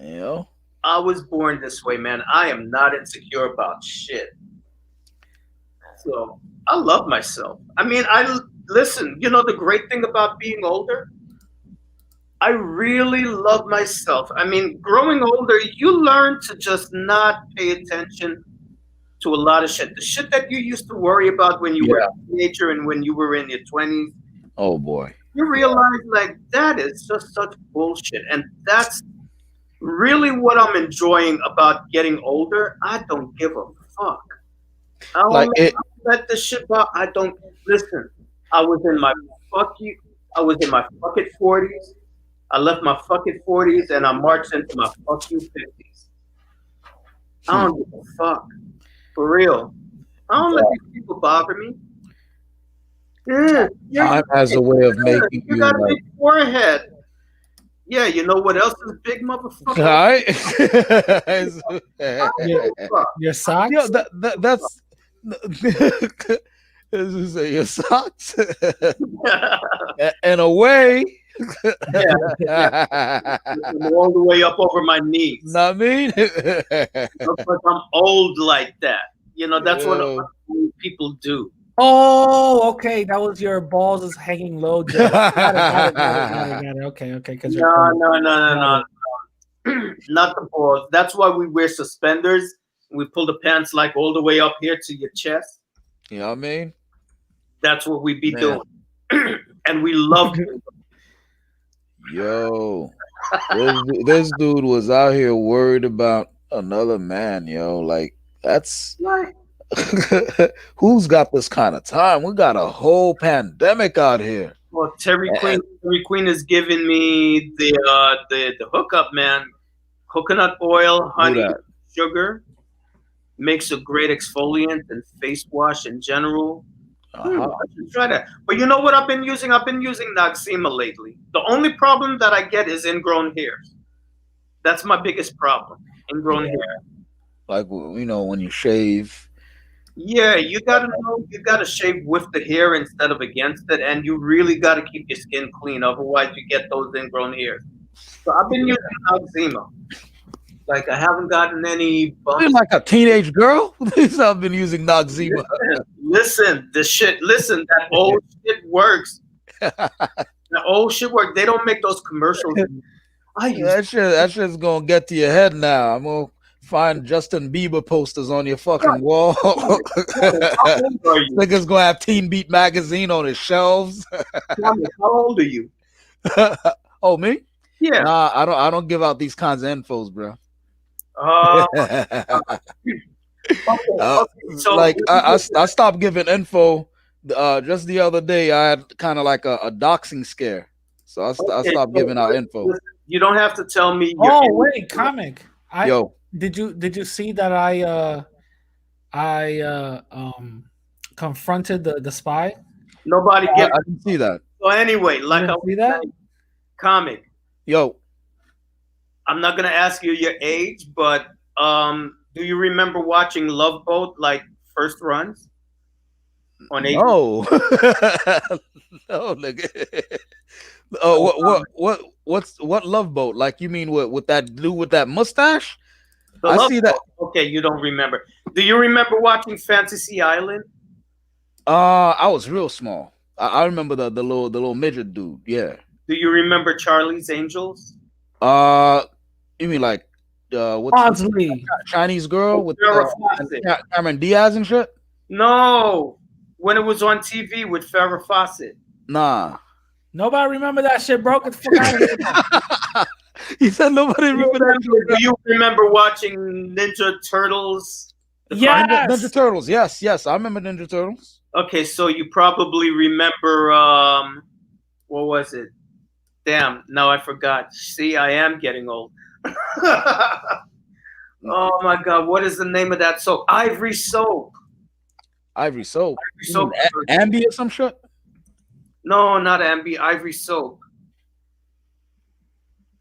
you know. I was born this way, man. I am not insecure about shit. So I love myself. I mean, listen. You know the great thing about being older? I really love myself. I mean, growing older, you learn to just not pay attention to a lot of shit. The shit that you used to worry about when you were a teenager and when you were in your 20s, Oh boy. you realize like that is just such bullshit. And that's really what I'm enjoying about getting older. I don't give a fuck. I don't Like it. let this shit go. I don't listen. I was in my fucking 40s. I left my fucking 40s and I marched into my fucking 50s. I don't give a fuck. For real. I don't let these people bother me. Yeah, Time has a way of making you you got a like. big forehead. Yeah, you know what else is big, motherfucker? Right? Your socks? Yo, that's this is your socks. In a way. All the way up over my knees. Not mean. Because I'm old like that. You know, that's what Yo. old people do. Oh, okay. That was your balls is hanging low. Got it. Okay. Because No. Not the balls. That's why we wear suspenders. We pull the pants like all the way up here to your chest. You know what I mean? That's what we be Man. doing. And we love it. Yo, this dude was out here worried about Another man, yo. Like that's Right. who's got this kind of time? We got a whole pandemic out here. Well, Terry Queen. And Terry Queen is giving me the hookup, man. Coconut oil, who honey, that? sugar makes a great exfoliant and face wash in general. Uh-huh. I should try that. But you know what I've been using? I've been using Noxzema lately. The only problem that I get is ingrown hairs. That's my biggest problem. Ingrown hair. Like when you shave. Yeah, you gotta know you gotta shave with the hair instead of against it, and you really gotta keep your skin clean, otherwise you get those ingrown hairs. So I've been using Noxzema. Like I haven't gotten any You're bumps. like a teenage girl. I've been using Noxzema. Listen, listen, that old shit works. The old shit works. They don't make those commercials. I use That shit's gonna get to your head now. I'm gonna find Justin Bieber posters on your fucking wall. How old are you? Niggas gonna have Teen Beat magazine on his shelves. Tommy, how old are you? Oh, me? Yeah. Nah, I don't give out these kinds of infos, bro. So Like I stopped giving info. Just the other day, I had kind of like a doxing scare, so I stopped giving out info. you don't have to tell me. Oh wait, comic. Yo, Did you see that I confronted the spy? Nobody I gets. can see that. So anyway, like I didn't was see that? saying, comic. Yo, I'm not gonna ask you your age, but do you remember watching Love Boat like first runs on HBO? no, no, nigga. Oh, what Love Boat? Like you mean with that dude with that mustache? The I Love see that. Boat. Okay, you don't remember. Do you remember watching Fantasy Island? I was real small. I remember the little midget dude. Yeah. Do you remember Charlie's Angels? You mean like what's Bosley. Chinese girl with Farrah Fawcett. Cameron Diaz and shit? No, when it was on TV with Farrah Fawcett. Nah. Nobody remember that shit, bro. Get the fuck out of here. He said nobody remember that. Do you remember watching Ninja Turtles? Yes. Ninja Turtles. Yes. I remember Ninja Turtles. Okay, so you probably remember what was it? Damn, now I forgot. See, I am getting old. Oh my god, what is the name of that soap? Ivory Soap. Ivory Soap. Ivory Soap. Ambi or some shit? No, not Ambi. Ivory Soap.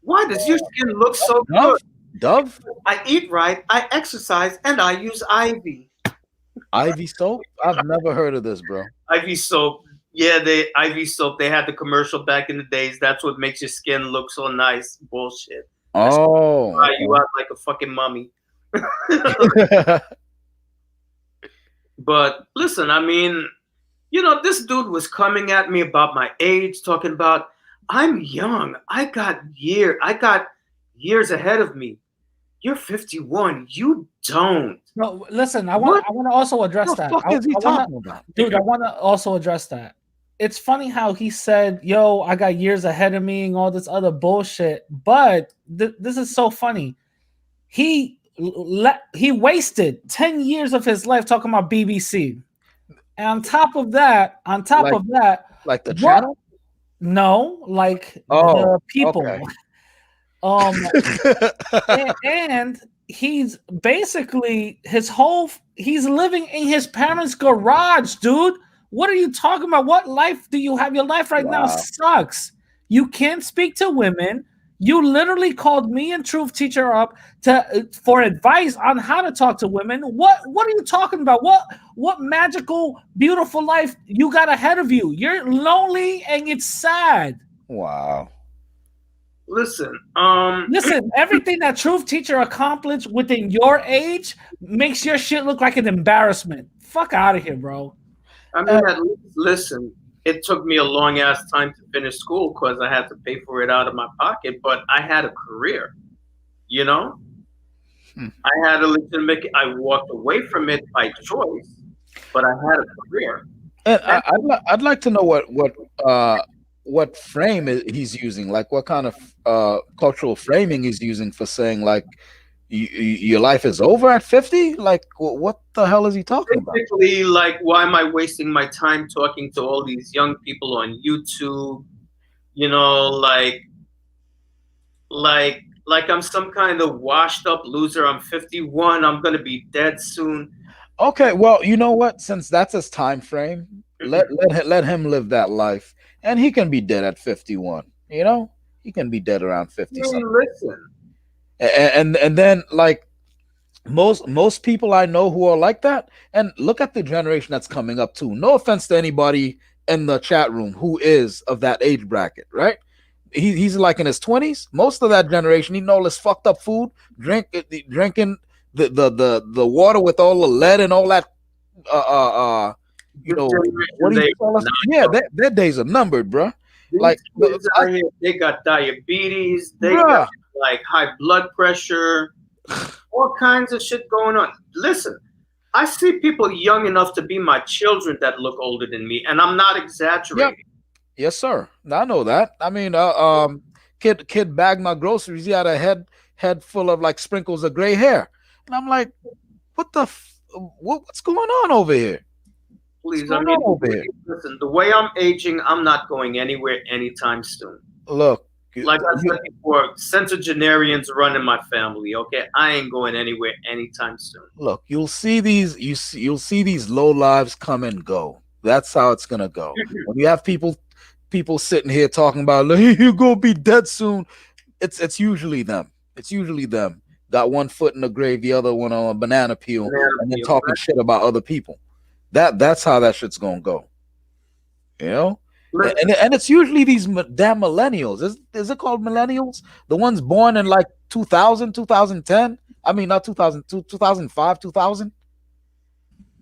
Why does your skin look so good? Dove? I eat right, I exercise, and I use Ivy. Ivy Soap? I've never heard of this, bro. Ivy Soap. Yeah, Ivy Soap. They had the commercial back in the days. That's what makes your skin look so nice. Bullshit. Oh. Dry you out like a fucking mummy. But listen, I mean, this dude was coming at me about my age, talking about I'm young. I got years ahead of me. You're 51. You don't. No, listen. I want to also address What the that. fuck is he talking about? Dude, I want to also address that. It's funny how he said, "Yo, I got years ahead of me" and all this other bullshit. But this is so funny. He wasted 10 years of his life talking about BBC. And on top of that, Like the channel? no, like Oh, the people. okay. and he's basically he's living in his parents' garage, dude. What are you talking about? What life do you have? Your life right now sucks. You can't speak to women. You literally called me and Truth Teacher up for advice on how to talk to women. What are you talking about? What magical, beautiful life you got ahead of you? You're lonely and it's sad. Wow. Listen, everything that Truth Teacher accomplished within your age makes your shit look like an embarrassment. Fuck out of here, bro. I mean, at least, listen, it took me a long ass time to finish school because I had to pay for it out of my pocket, but I had a career, I had a legitimate, I walked away from it by choice, but I had a career. And I'd like to know what frame he's using, like what kind of cultural framing he's using for saying, like, your life is over at 50? Like, what the hell is he talking about? Basically, like, why am I wasting my time talking to all these young people on YouTube? You know, like I'm some kind of washed up loser. I'm 51. I'm gonna be dead soon. Okay, well, you know what? Since that's his time frame, let him live that life, and he can be dead at 51. You know, he can be dead around 50 Hey, something. listen. And then like most people I know who are like that, and look at the generation that's coming up too. No offense to anybody in the chat room who is of that age bracket, right? He's like in his 20s. Most of that generation, eating all this fucked up food, drinking the water with all the lead and all that. You know, what do you call us? Yeah, their days are numbered, bro. Like they got diabetes, they got like high blood pressure, all kinds of shit going on. Listen, I see people young enough to be my children that look older than me, and I'm not exaggerating. Yep. Yes, sir. I know that. I mean, kid bagged my groceries. He had a head full of like sprinkles of gray hair, and I'm like, what's going on over here? Please, I mean, listen, the way I'm aging, I'm not going anywhere anytime soon. Look, like I said before, centenarians run in my family. Okay, I ain't going anywhere anytime soon. Look, you'll see these low lives come and go. That's how it's gonna go. When you have people sitting here talking about, hey, you're gonna be dead soon, it's usually them. It's usually them. Got one foot in the grave, the other one on a banana peel, and then talking shit about other people. That's how that shit's gonna go. You know? And it's usually these damn millennials. Is it called millennials? The ones born in like 2000, 2010? I mean, not 2002, 2005, 2000?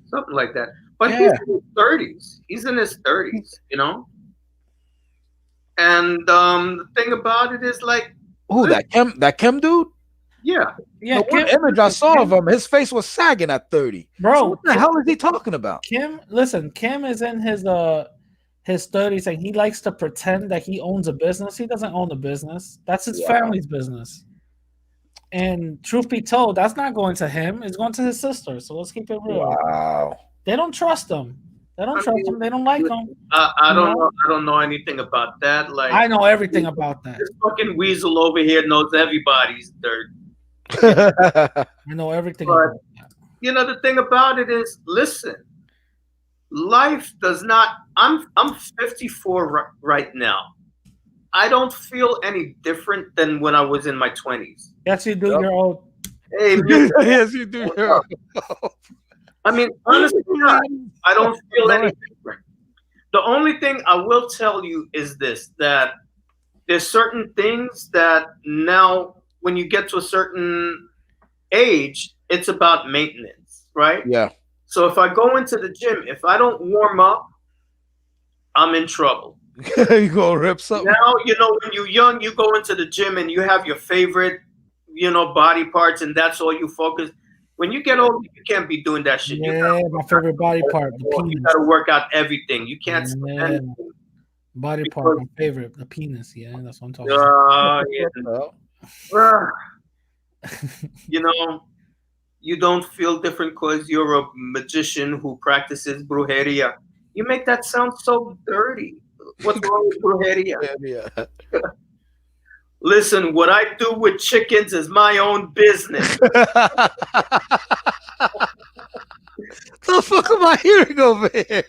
Something like that. But he's in his 30s. He's in his 30s, you know? And the thing about it is, like, who, that Kim dude? Yeah. The one image I saw of him, his face was sagging at 30. Bro, so what the hell is he talking about? Kim is in his 30s, and he likes to pretend that he owns a business. He doesn't own a business. That's his family's business. And truth be told, that's not going to him. It's going to his sister. So let's keep it real. Wow. They don't trust him. They don't trust him. They don't like him. I don't know. I don't know anything about that. Like, I know everything about that. This fucking weasel over here knows everybody's dirt. I know everything about that. You know, the thing about it is, listen, life does not. I'm 54 right now. I don't feel any different than when I was in my 20s. Yes, you do. You're old. Hey, yes, you do. I mean, honestly, I don't feel any different. The only thing I will tell you is this: that there's certain things that now, when you get to a certain age, it's about maintenance, right? Yeah. So if I go into the gym, if I don't warm up, I'm in trouble. You go rip something. Now, you know, when you're young, you go into the gym and you have your favorite, you know, body parts, and that's all you focus. When you get older, you can't be doing that shit. Yeah, my favorite body part, the penis. You got to work out everything. You can't. Body part, my favorite, the penis. Yeah, that's what I'm talking about. You know, you don't feel different because you're a magician who practices brujeria. You make that sound so dirty. What's wrong with brujeria? Yeah. Listen, what I do with chickens is my own business. The fuck am I hearing over here?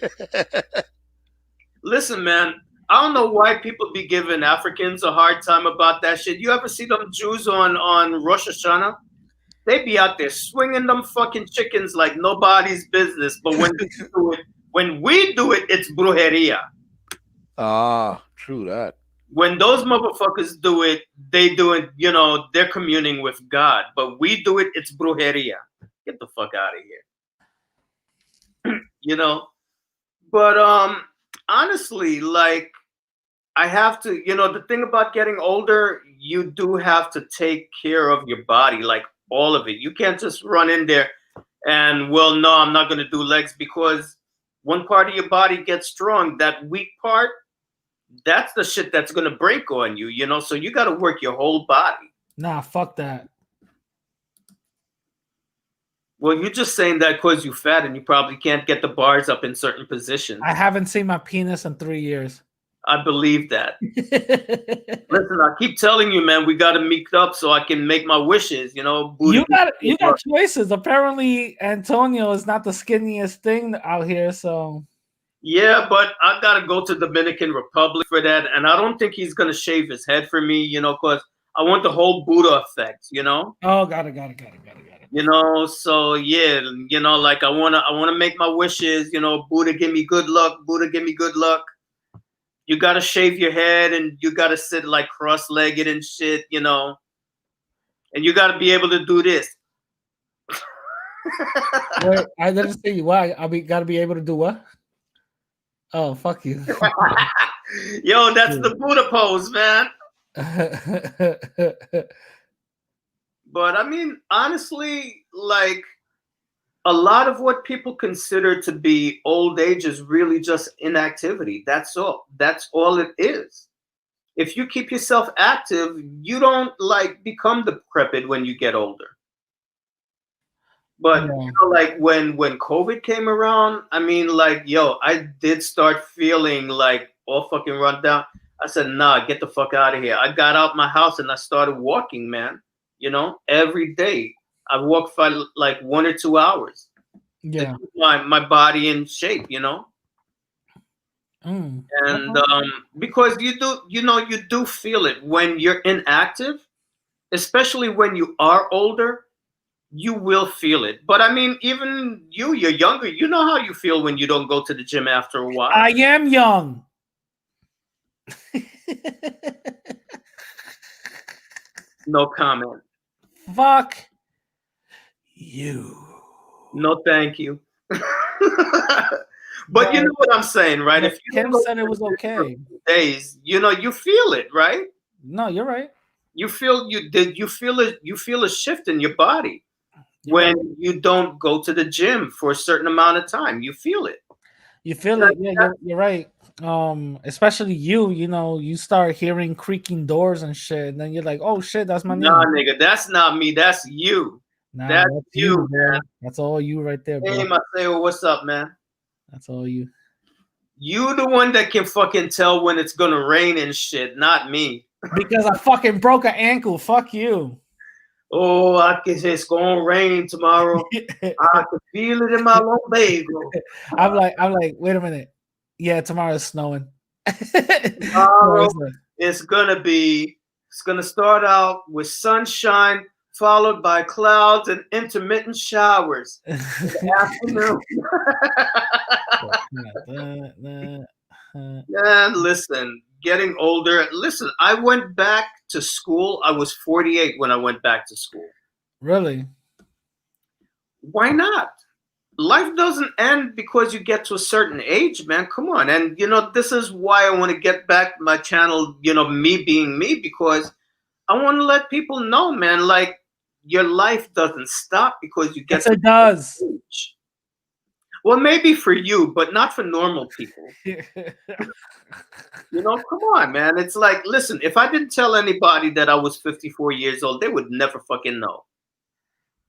Listen, man, I don't know why people be giving Africans a hard time about that shit. You ever see them Jews on Rosh Hashanah? They be out there swinging them fucking chickens like nobody's business. But when we do it, it's brujeria. Ah, true that. When those motherfuckers do it, they do it, you know, they're communing with God. But we do it, it's brujeria. Get the fuck out of here. You know? But honestly, like, I have to, you know, the thing about getting older, you do have to take care of your body, like all of it. You can't just run in there and, well, no, I'm not going to do legs, because one part of your body gets strong. That weak part, that's the shit that's going to break on you, you know? So you got to work your whole body. Nah, fuck that. Well, you're just saying that because you're fat and you probably can't get the bars up in certain positions. I haven't seen my penis in 3 years. I believe that. Listen, I keep telling you, man, we got to meet up so I can make my wishes. You know, you got choices. Apparently, Antonio is not the skinniest thing out here. So yeah, but I gotta go to Dominican Republic for that, and I don't think he's gonna shave his head for me. You know, because I want the whole Buddha effect. You know. Oh, got it. You know, so yeah, you know, like I wanna make my wishes. You know, Buddha, give me good luck. Buddha, give me good luck. You gotta shave your head and you gotta sit like cross-legged and shit, you know. And you gotta be able to do this. Wait, I didn't see why. Gotta be able to do what? Oh, fuck you. Yo, that's the Buddha pose, man. But I mean, honestly, like a lot of what people consider to be old age is really just inactivity. That's all. That's all it is. If you keep yourself active, you don't like become decrepit when you get older. But you know, like when COVID came around, I mean, like, yo, I did start feeling like all fucking run down. I said, nah, get the fuck out of here. I got out my house and I started walking, man. You know, every day. I walk for like 1 or 2 hours. Yeah. To keep my body in shape, you know. And because you do feel it when you're inactive, especially when you are older, you will feel it. But I mean, even you're younger, you know how you feel when you don't go to the gym after a while. I am young. No comment. Fuck you. No, thank you. But you know what I'm saying, right? If you Kim said it was okay. Days, you know, you feel it, right? No, you're right. You feel a shift in your body when you don't go to the gym for a certain amount of time. You feel it. You feel it. Yeah, you're right. Especially you know, you start hearing creaking doors and shit, and then you're like, oh shit, that's my name. Nah, nigga, that's not me. That's you. Nah, that's you, man. That's all you right there, bro. Hey, Mateo, what's up, man? That's all you. You the one that can fucking tell when it's gonna rain and shit, not me. Because I fucking broke an ankle. Fuck you. Oh, I guess it's gonna rain tomorrow. I can feel it in my lumbago. I'm like, wait a minute. Yeah, tomorrow's snowing. Tomorrow, it's gonna start out with sunshine, followed by clouds and intermittent showers in the afternoon. And listen, getting older. Listen, I went back to school. I was 48 when I went back to school. Really? Why not? Life doesn't end because you get to a certain age, man. Come on. And, you know, this is why I want to get back my channel, you know, me being me, because I want to let people know, man, like, your life doesn't stop because you get to it does. Age. Well, maybe for you, but not for normal people. You know, come on, man. It's like, listen, if I didn't tell anybody that I was 54 years old, they would never fucking know.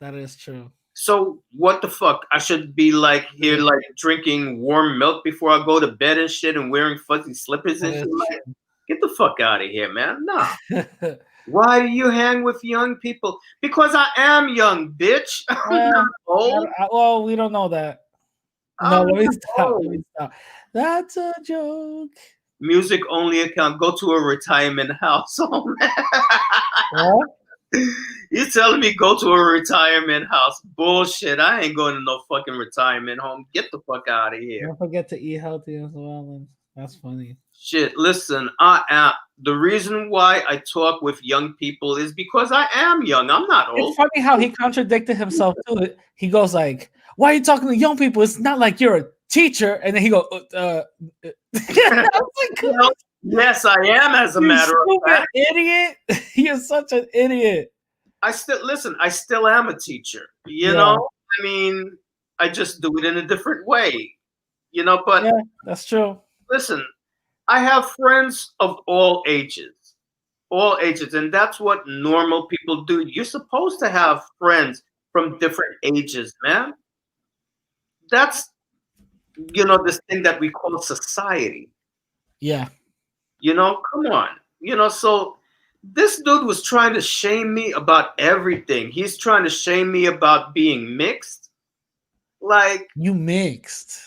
That is true. So what the fuck? I should be like here, like drinking warm milk before I go to bed and shit and wearing fuzzy slippers and shit. Like, get the fuck out of here, man. Nah. Why do you hang with young people? Because I am young, bitch. I'm not old. Well, we don't know that. No, let me stop. That's a joke. Music only account. Go to a retirement house. Oh, man. What? You telling me go to a retirement house? Bullshit. I ain't going to no fucking retirement home. Get the fuck out of here. Don't forget to eat healthy as well. That's funny. Shit, listen, the reason why I talk with young people is because I am young. I'm not old. It's funny how he contradicted himself to it. He goes like, why are you talking to young people? It's not like you're a teacher. And then he goes, yes, I am, as a matter of fact. Idiot. You're such an idiot. I still am a teacher. You know? I mean, I just do it in a different way. You know, but yeah, that's true. Listen, I have friends of all ages, and that's what normal people do. You're supposed to have friends from different ages, man. That's, this thing that we call society. Yeah. Come on. So this dude was trying to shame me about everything. He's trying to shame me about being mixed. Like, You mixed.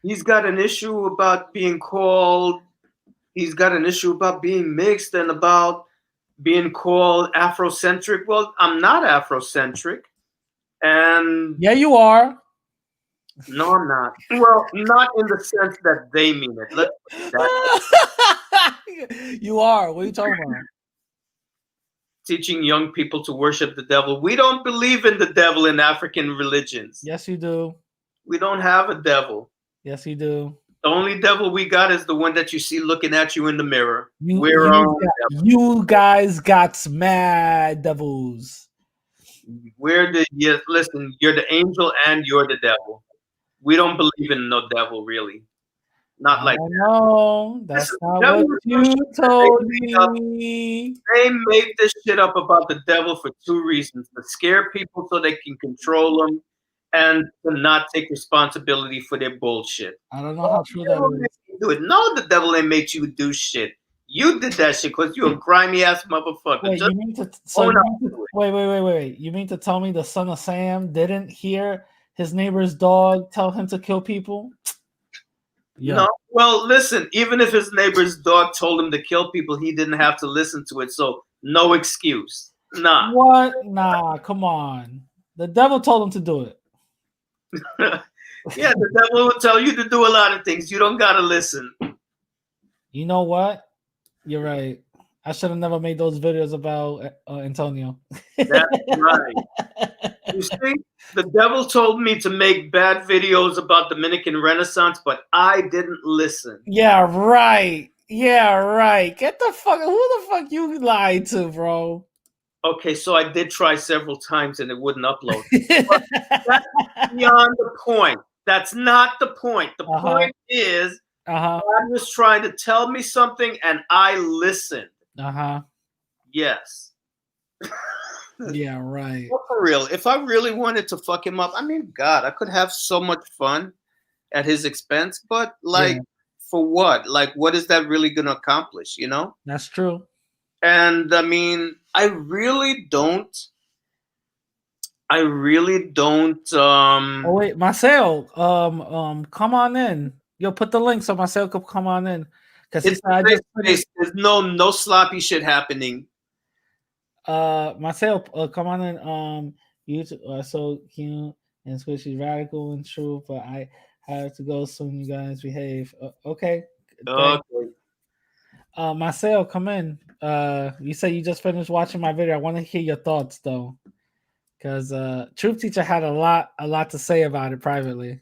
he's got an issue about being called, he's got an issue about being mixed and about being called Afrocentric. Well, I'm not Afrocentric. And Yeah, you are. no, I'm not. Well, not in the sense that they mean it. You are. What are you talking about? Teaching young people to worship the devil. We don't believe in the devil in African religions. Yes, you do. We don't have a devil. Yes, you do. The only devil we got is the one that you see looking at you in the mirror. You guys got mad devils. Yes, listen, you're the angel and you're the devil. We don't believe in no devil, really. Not like that. No, that's not what you told me. They made this shit up about the devil for two reasons: to scare people so they can control them, and to not take responsibility for their bullshit. I don't know how true that is. Do it. No, the devil ain't made you do shit. You did that shit because you're a grimy ass motherfucker. Wait, you mean to? Wait. You mean to tell me the son of Sam didn't hear his neighbor's dog tell him to kill people? Yeah. No. Well, listen. Even if his neighbor's dog told him to kill people, he didn't have to listen to it. So no excuse. Nah. What? Nah. Come on. The devil told him to do it. Yeah, the devil will tell you to do a lot of things. You don't gotta listen. You know what? You're right. I should have never made those videos about Antonio. That's right. You see, the devil told me to make bad videos about Dominican Renaissance, but I didn't listen. Yeah, right. Yeah, right. Get the fuck. Who the fuck you lied to, bro? Okay, so I did try several times and it wouldn't upload. But that's beyond the point. That's not the point. The point is, God was trying to tell me something and I listened. Yes. Yeah, right. Well, for real, if I really wanted to fuck him up, I mean, God, I could have so much fun at his expense, but for what? Like, what is that really going to accomplish, That's true. And I mean, I really don't. Oh wait, Marcel, come on in. Yo, put the link so Marcel could come on in. Because there's no sloppy shit happening. Marcel, come on in. You so cute and squishy, radical and true, but I have to go soon. You guys behave. Okay. Marcel, come in. You say you just finished watching my video. I want to hear your thoughts though, because Truth Teacher had a lot to say about it privately.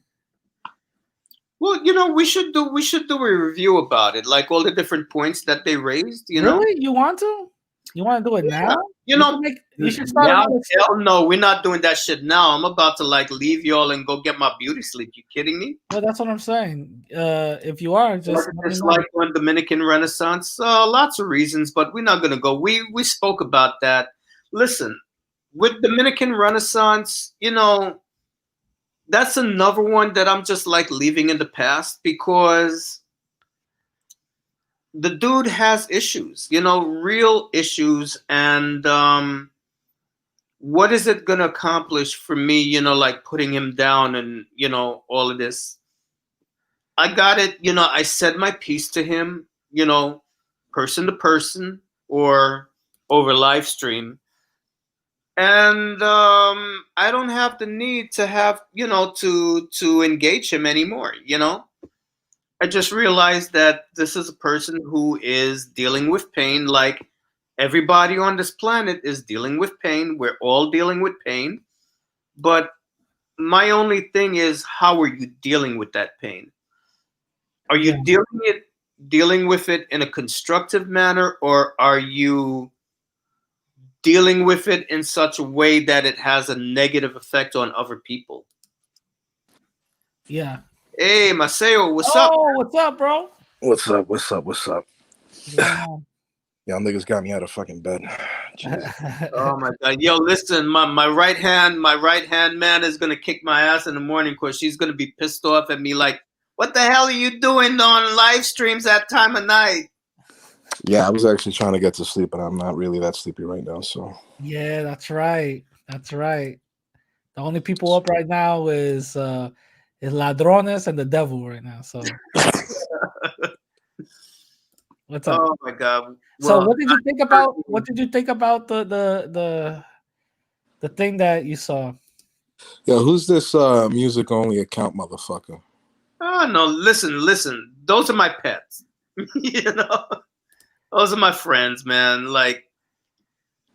Well, we should do a review about it, like all the different points that they raised. Really? You want to? You want to do it now? You should start now. Hell no, we're not doing that shit now. I'm about to leave y'all and go get my beauty sleep. You kidding me? Well, that's what I'm saying. If you are, just it's like on Dominican Renaissance. Lots of reasons, but we're not gonna go. We spoke about that. Listen, with Dominican Renaissance, that's another one that I'm just leaving in the past because the dude has issues, real issues. And what is it going to accomplish for me, putting him down and, all of this? I got it. I said my piece to him, person to person or over live stream. And I don't have the need to have, to engage him anymore, I just realized that this is a person who is dealing with pain like everybody on this planet is dealing with pain. We're all dealing with pain. But my only thing is, how are you dealing with that pain? Are you dealing with it in a constructive manner, or are you dealing with it in such a way that it has a negative effect on other people? Yeah. Hey, Maceo, what's up? Oh, what's up, bro? What's up? Yeah. Y'all niggas got me out of fucking bed. Jesus. Oh my god. Yo, listen, my right hand man is gonna kick my ass in the morning because she's gonna be pissed off at me like, what the hell are you doing on live streams that time of night? Yeah, I was actually trying to get to sleep, but I'm not really that sleepy right now. So Yeah, that's right. That's right. The only people up right now is Ladrones and the devil right now. So what's up? Oh my god. So Well, what did you think about the thing that you saw? yeah, who's this music only account motherfucker? oh no, listen. Those are my pets. You know? Those are my friends, man. Like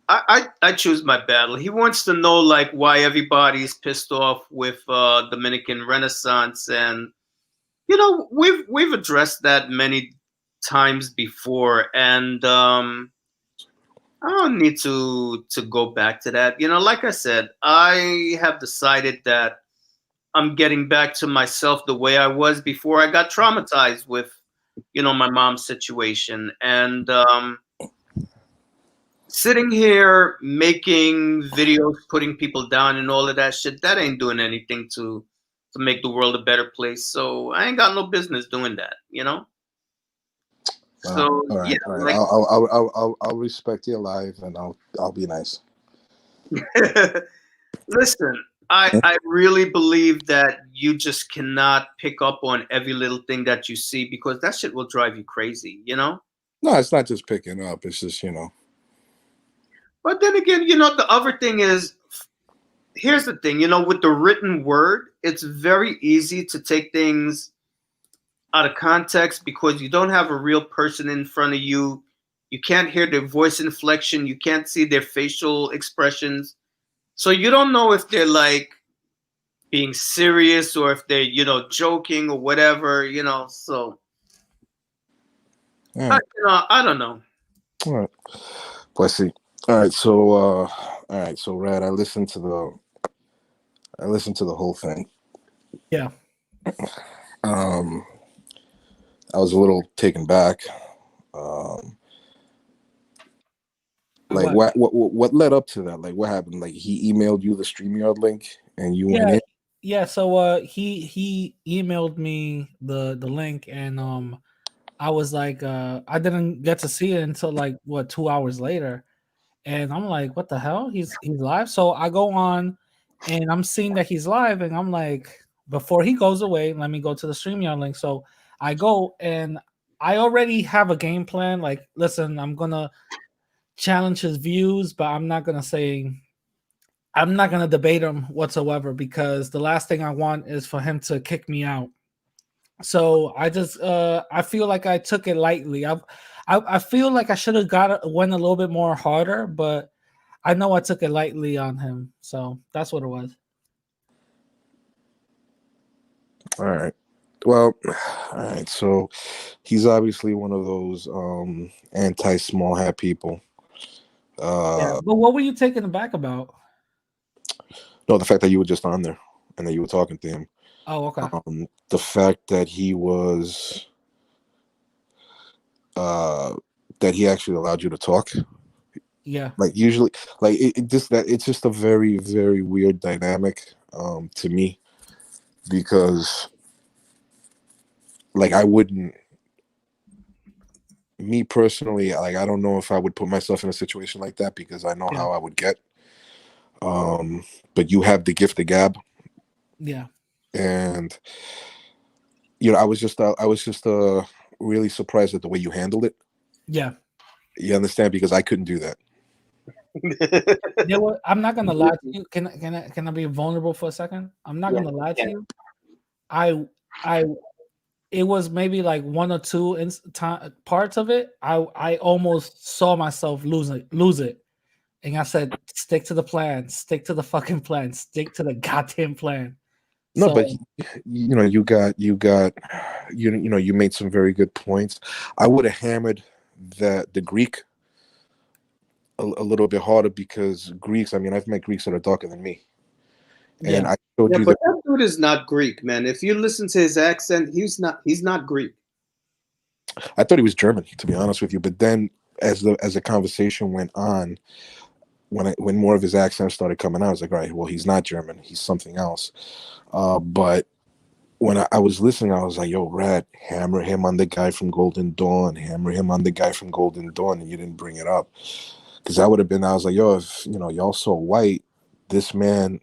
I choose my battle. He wants to know like why everybody's pissed off with Dominican Renaissance, and you know we've addressed that many times before, and I don't need to go back to that. You know, like I said, I have decided that I'm getting back to myself the way I was before I got traumatized with, you know, my mom's situation, and sitting here making videos, putting people down, and all of that shit, that ain't doing anything to make the world a better place. So I ain't got no business doing that, you know. So all right, yeah, all right. like, I'll respect your life, and I'll be nice. listen, I really believe that you just cannot pick up on every little thing that you see because that shit will drive you crazy, you know. No, it's not just picking up. It's just But then again, you know, the other thing is, here's the thing, you know, with the written word, it's very easy to take things out of context because you don't have a real person in front of you. You can't hear their voice inflection. You can't see their facial expressions. So you don't know if they're like being serious or if they're, you know, joking or whatever, you know. So, All right. I don't know. All right. Let's see. All right, so Rad, I listened to the whole thing. Yeah. I was a little taken back. Like what led up to that? Like what happened? Like he emailed you the StreamYard link and you went in? Yeah, so he emailed me the link, and I was like I didn't get to see it until like 2 hours later. And I'm like, what the hell? He's live. So I go on and I'm seeing that he's live, and I'm like, before he goes away, let me go to the StreamYard link. So I go, and I already have a game plan. Like, listen, I'm gonna challenge his views, but I'm not gonna debate him whatsoever, because the last thing I want is for him to kick me out. So I just I feel like I took it lightly. I feel like I should have went a little bit more harder, but I know I took it lightly on him. So that's what it was. All right. Well, all right. So he's obviously one of those anti-small hat people. Yeah, but what were you taken aback about? No, the fact that you were just on there and that you were talking to him. Oh, okay. The fact that he was that he actually allowed you to talk. Yeah. Like usually, like it's just a very, very weird dynamic to me, because like me personally, like I don't know if I would put myself in a situation like that, because I know how I would get. But you have the gift of gab. Yeah. And you know, I was just really surprised at the way you handled it. Yeah. You understand? Because I couldn't do that. I'm not gonna lie to you. Can I be vulnerable for a second? I'm not gonna lie to you. It was maybe like one or two parts of it. I almost saw myself lose it, and I said, "Stick to the plan. Stick to the fucking plan. Stick to the goddamn plan." No, So, but you know, you made some very good points. I would have hammered the Greek a little bit harder, because Greeks, I mean, I've met Greeks that are darker than me. And I showed you but that dude is not Greek, man. If you listen to his accent, he's not Greek. I thought he was German, to be honest with you. But then as the conversation went on, when more of his accent started coming out, I was like, all right, well, he's not German, he's something else. But when I was listening, I was like, yo, Rat, hammer him on the guy from Golden Dawn, hammer him on the guy from Golden Dawn, and you didn't bring it up. Because I would have been, I was like, yo, if y'all so white, this man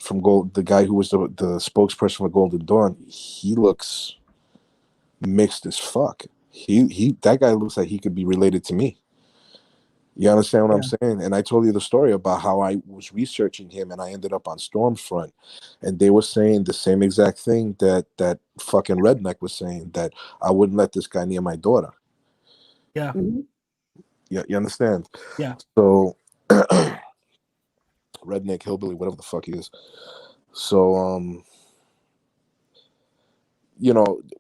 from the guy who was the spokesperson for Golden Dawn, he looks mixed as fuck. That guy looks like he could be related to me. You understand what I'm saying? And I told you the story about how I was researching him and I ended up on Stormfront, and they were saying the same exact thing that fucking redneck was saying, that I wouldn't let this guy near my daughter. Yeah. Mhm. You understand? Yeah. So redneck, hillbilly, whatever the fuck he is. So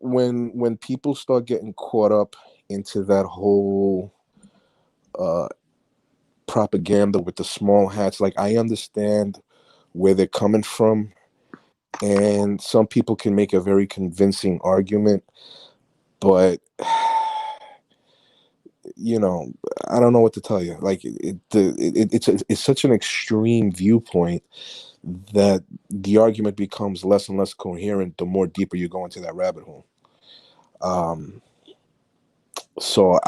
when people start getting caught up into that whole propaganda with the small hats, like, I understand where they're coming from, and some people can make a very convincing argument, but I don't know what to tell you. Like, it's such an extreme viewpoint that the argument becomes less and less coherent the more deeper you go into that rabbit hole. So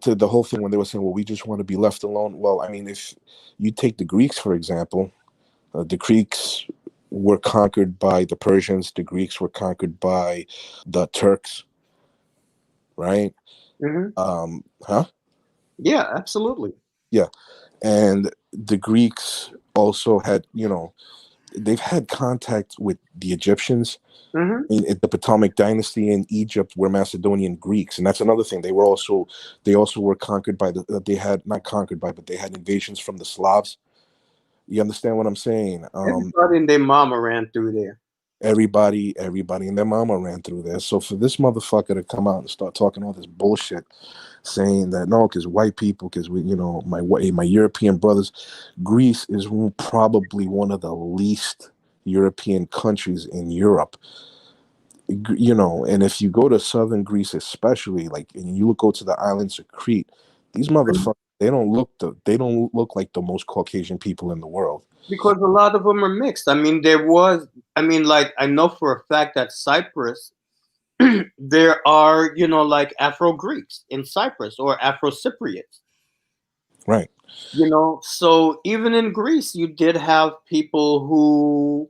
to the whole thing when they were saying, well, we just want to be left alone. Well, I mean, if you take the Greeks, for example, the Greeks were conquered by the Persians. The Greeks were conquered by the Turks, right? Mhm. Yeah, absolutely. Yeah. And the Greeks also had, they've had contact with the Egyptians. Hmm. In the Potomac Dynasty in Egypt were Macedonian Greeks, and that's another thing. They also were conquered by they had not conquered by, but they had invasions from the Slavs. You understand what I'm saying? Everybody and their mama ran through there. Everybody and their mama ran through there. So for this motherfucker to come out and start talking all this bullshit, saying that no, because white people, because we, my European brothers, Greece is probably one of the least European countries in Europe. And if you go to southern Greece, especially, like, and you go to the islands of Crete, these motherfuckers, they don't look like the most Caucasian people in the world. Because a lot of them are mixed. I mean, like, I know for a fact that Cyprus, there are, like, Afro Greeks in Cyprus or Afro Cypriots. Right. So even in Greece, you did have people who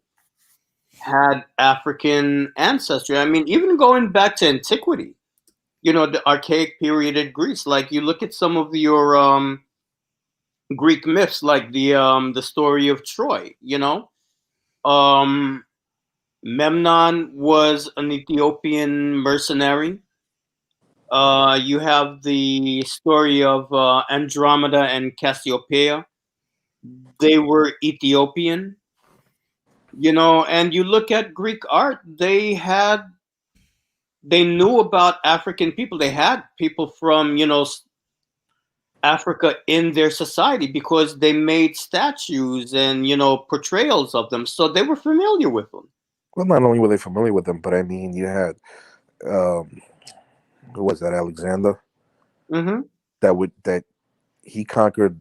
had African ancestry. I mean, even going back to antiquity, the archaic period in Greece, like, you look at some of your Greek myths, like the story of Troy, Memnon was an Ethiopian mercenary. You have the story of Andromeda and Cassiopeia. They were Ethiopian, and you look at Greek art, they knew about African people. They had people from, Africa in their society because they made statues and, portrayals of them. So they were familiar with them. Well, not only were they familiar with them, but I mean, you had, who was that, Alexander? Mm-hmm. That he conquered.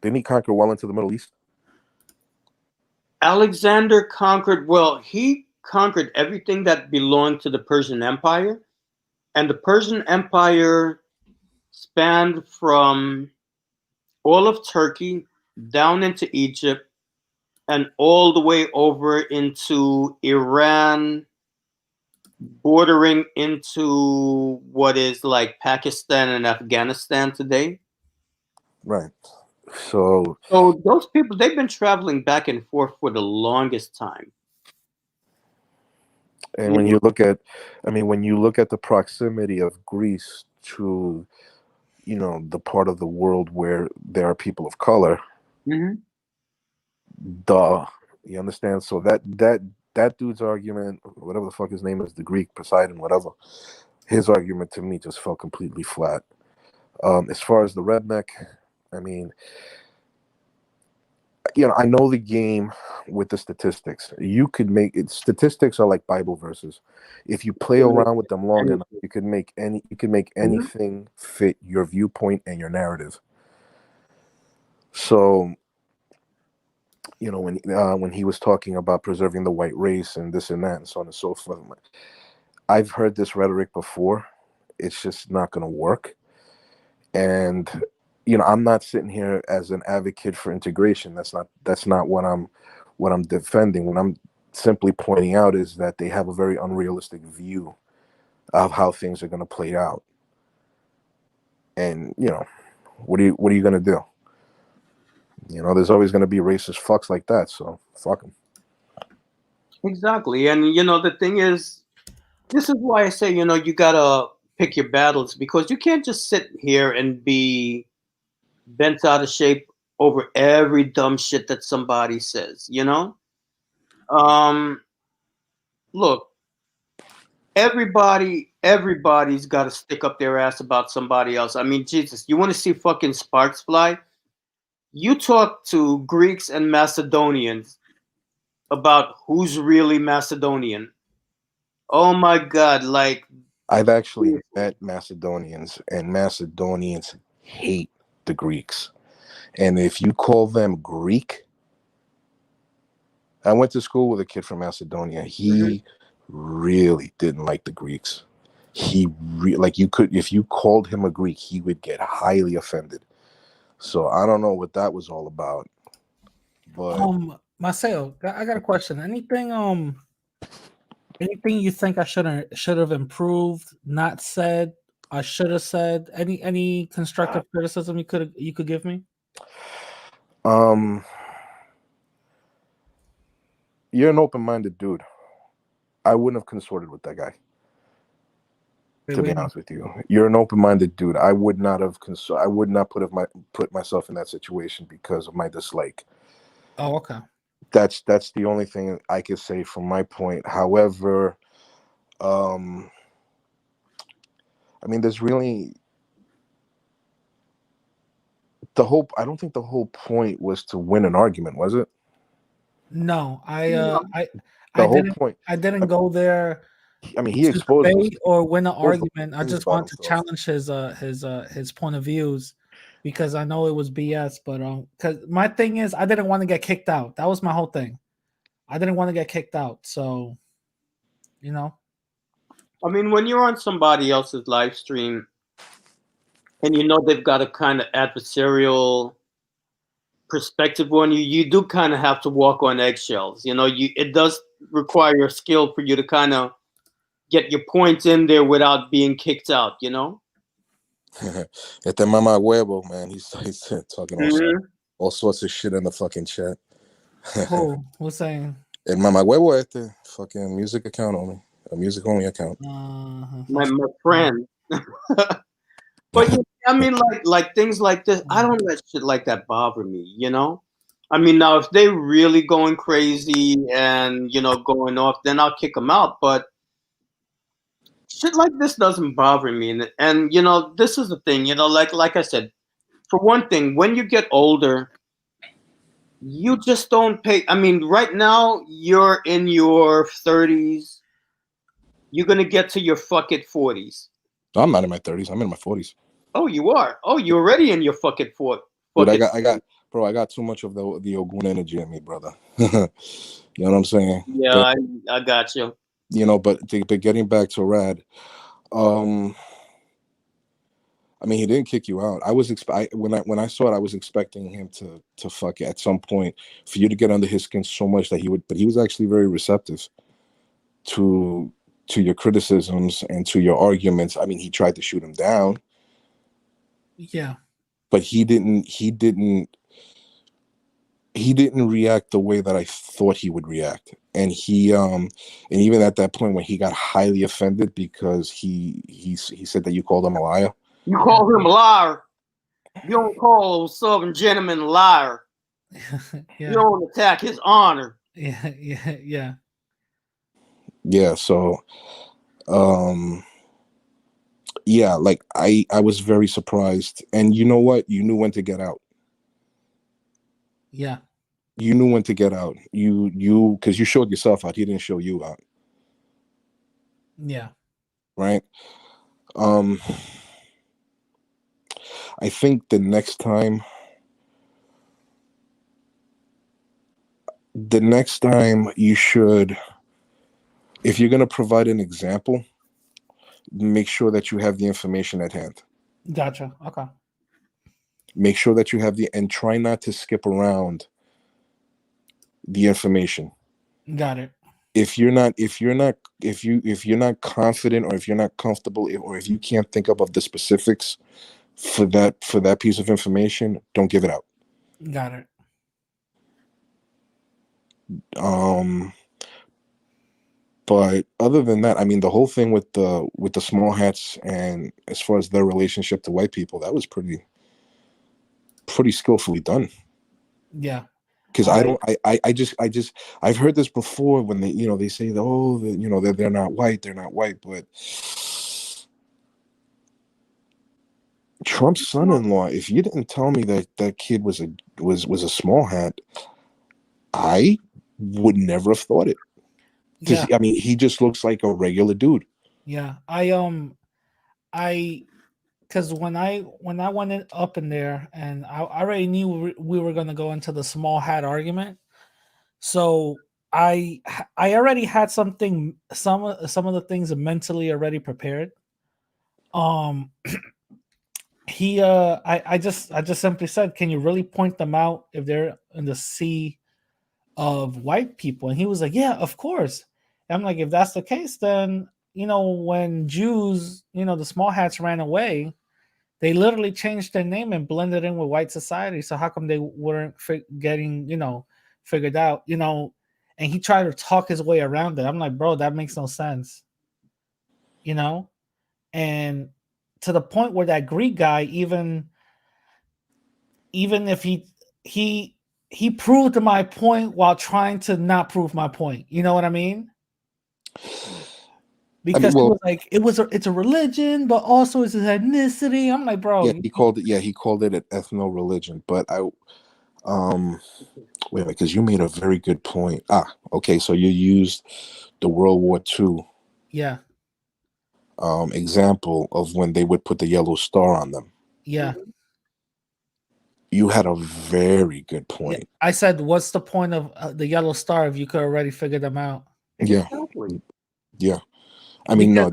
Didn't he conquer well into the Middle East? Alexander he conquered everything that belonged to the Persian Empire. And the Persian Empire spanned from all of Turkey down into Egypt and all the way over into Iran, bordering into what is like Pakistan and Afghanistan today. Right. So those people, they've been traveling back and forth for the longest time. And when you look at the proximity of Greece to, the part of the world where there are people of color, Mm-hmm. you understand? So that dude's argument, whatever the fuck his name is, the Greek Poseidon, whatever, his argument to me just fell completely flat. As far as the redneck, I mean, I know the game with the statistics. You could make it. Statistics are like Bible verses. If you play around with them long enough, you can make anything fit your viewpoint and your narrative. So, when he was talking about preserving the white race and this and that and so on and so forth, I've heard this rhetoric before. It's just not going to work. And I'm not sitting here as an advocate for integration. That's not what I'm defending. What I'm simply pointing out is that they have a very unrealistic view of how things are going to play out. And what are you going to do? There's always going to be racist fucks like that. So fuck them. Exactly. And the thing is, this is why I say, you gotta pick your battles, because you can't just sit here and be bent out of shape over every dumb shit that somebody says. Look, everybody's got to stick up their ass about somebody else. I mean, Jesus, you want to see fucking sparks fly? You talk to Greeks and Macedonians about who's really Macedonian. Oh my God, like, I've actually met Macedonians, and Macedonians hate the Greeks. And if you call them Greek, I went to school with a kid from Macedonia. He really didn't like the Greeks. If you called him a Greek, he would get highly offended. So I don't know what that was all about. But Marcel, I got a question. Anything you think I should have improved, not said, I should have said? Any constructive criticism you could give me? You're an open-minded dude. I wouldn't have consorted with that guy. To be honest with you, you're an open-minded dude. I would not have I would not put myself in that situation because of my dislike. Oh, okay. That's the only thing I could say from my point. However, I mean, there's really I don't think the whole point was to win an argument, was it? No, I didn't go there. I mean, he exposed debate or win an argument. I just want to challenge his point of views, because I know it was BS. But because my thing is, I didn't want to get kicked out. That was my whole thing. I didn't want to get kicked out. So, I mean, when you're on somebody else's live stream, and they've got a kind of adversarial perspective on you, you do kind of have to walk on eggshells. It does require a skill for you to kind of get your points in there without being kicked out. Este mama huevo, man. He's talking all sorts of shit in the fucking chat. Who's saying? El mama huevo, este fucking music account only, a music only account. My friend. But I mean, like things like this, I don't let shit like that bother me. I mean, now if they're really going crazy and going off, then I'll kick them out. But shit like this doesn't bother me. And this is the thing. Like I said, for one thing, when you get older, you just don't pay. I mean, right now you're in your 30s. You're gonna get to your fuck it 40s. I'm not in my 30s. I'm in my 40s. Oh, you are. Oh, you're already in your fuck it 40s. But I got too much of the Ogun energy in me, brother. You know what I'm saying? Yeah, I got you. But getting back to Rad, I mean, he didn't kick you out. When I saw it, I was expecting him to fuck it at some point, for you to get under his skin so much that he would. But he was actually very receptive to your criticisms and to your arguments. I mean, he tried to shoot him down. Yeah. But he didn't react the way that I thought he would react. And and even at that point when he got highly offended because he said that you called him a liar. You call him a liar. You don't call a Southern gentleman a liar. Yeah. You don't attack his honor. Yeah. Yeah, so yeah, like I was very surprised. And you know what? You knew when to get out. Yeah. You knew when to get out. Because you showed yourself out. He didn't show you out, Yeah. right? I think the next time you should, if you're going to provide an example, make sure that you have the information at hand. Gotcha. Okay. Make sure that you have and try not to skip around the information. Got it. If you're not confident, or if you're not comfortable, or if you can't think of the specifics for that piece of information, don't give it out. Got it. But other than that, I mean, the whole thing with the small hats, and as far as their relationship to white people, that was pretty skillfully done. Yeah. Because I've heard this before when they say they're not white, but Trump's son-in-law, if you didn't tell me that kid was a small hat, I would never have thought it. Because I mean, he just looks like a regular dude. Yeah, because when I went up in there, and I already knew we were going to go into the small hat argument, so I already had some of the things mentally already prepared. I just simply said, can you really point them out if they're in the sea of white people? And he was like, yeah, of course. And I'm like, if that's the case, then when Jews, the small hats ran away, they literally changed their name and blended in with white society. So how come they weren't getting figured out? And he tried to talk his way around it. I'm like, bro, that makes no sense. And to the point where that Greek guy, even if he proved my point while trying to not prove my point. You know what I mean? Because he was like, it's a religion, but also it's an ethnicity. I'm like, bro. Yeah, he called it an ethno religion. But wait a minute, because you made a very good point. Okay, so you used the World War II example of when they would put the yellow star on them. Yeah. You had a very good point. Yeah. I said, what's the point of the yellow star if you could already figure them out? Yeah. Yeah. I mean, because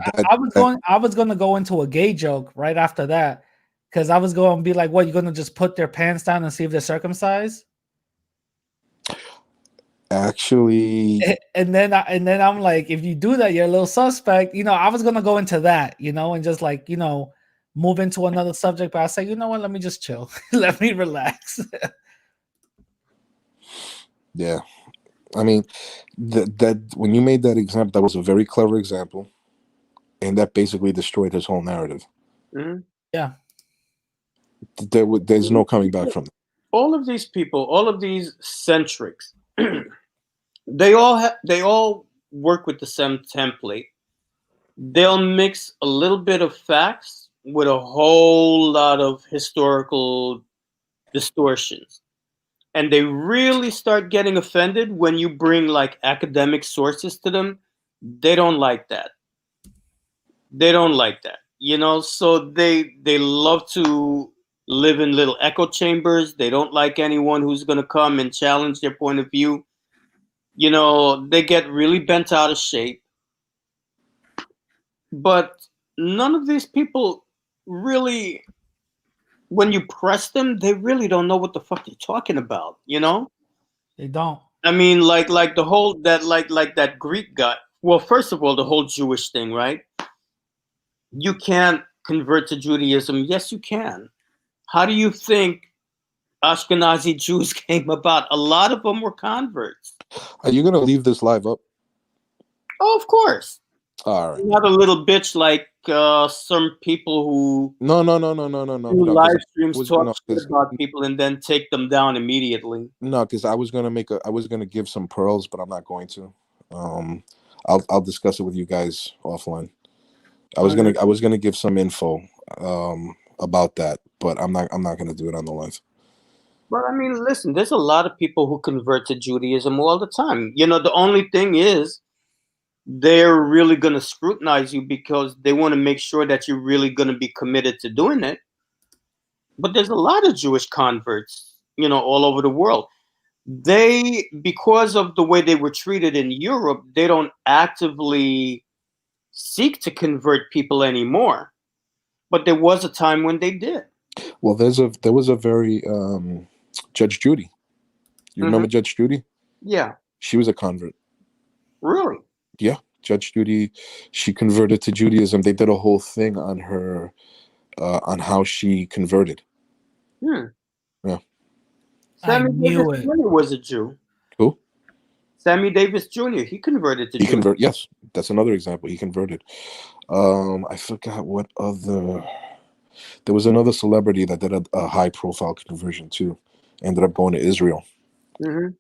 I was going to go into a gay joke right after that, because I was going to be like, what, you're going to just put their pants down and see if they're circumcised? Actually, and then I'm like, if you do that, you're a little suspect. I was going to go into that, and just like, move into another subject, but I say, you know what, let me just chill. Let me relax. Yeah. I mean, that when you made that example, that was a very clever example. And that basically destroyed his whole narrative. Mm-hmm. Yeah. There's no coming back from that. All of these people, all of these centrics, they all work with the same template. They'll mix a little bit of facts with a whole lot of historical distortions. And they really start getting offended when you bring like academic sources to them. They don't like that. So they love to live in little echo chambers. They don't like anyone who's going to come and challenge their point of view. They get really bent out of shape. But none of these people really, when you press them, they really don't know what the fuck they're talking about, They don't. I mean, like the whole, that like that Greek guy. Well, first of all, the whole Jewish thing, right? You can't convert to Judaism. Yes, you can. How do you think Ashkenazi Jews came about? A lot of them were converts. Are you going to leave this live up? Oh, of course. All right. Not a little bitch like some people who no. Live streams talk shit about people and then take them down immediately. No, because I was gonna give some pearls, but I'm not going to. I'll discuss it with you guys offline. I was gonna give some info about that, but I'm not gonna do it on the live. But I mean, listen, there's a lot of people who convert to Judaism all the time. You know, the only thing is they're really going to scrutinize you because they want to make sure that you're really going to be committed to doing it. But there's a lot of Jewish converts, you know, all over the world. They, because of the way they were treated in Europe, they don't actively seek to convert people anymore. But there was a time when they did. Well, there was a very Judge Judy. You remember Judge Judy? Yeah. She was a convert. Really? Yeah, Judge Judy. She converted to Judaism. They did a whole thing on her, on how she converted. Yeah. Sammy knew Davis it. Jr. was a Jew. Who? Sammy Davis Jr. He converted to He Judaism. converted. Yes, that's another example. He converted. I forgot what other. There was another celebrity that did a high profile conversion too. Ended up going to Israel to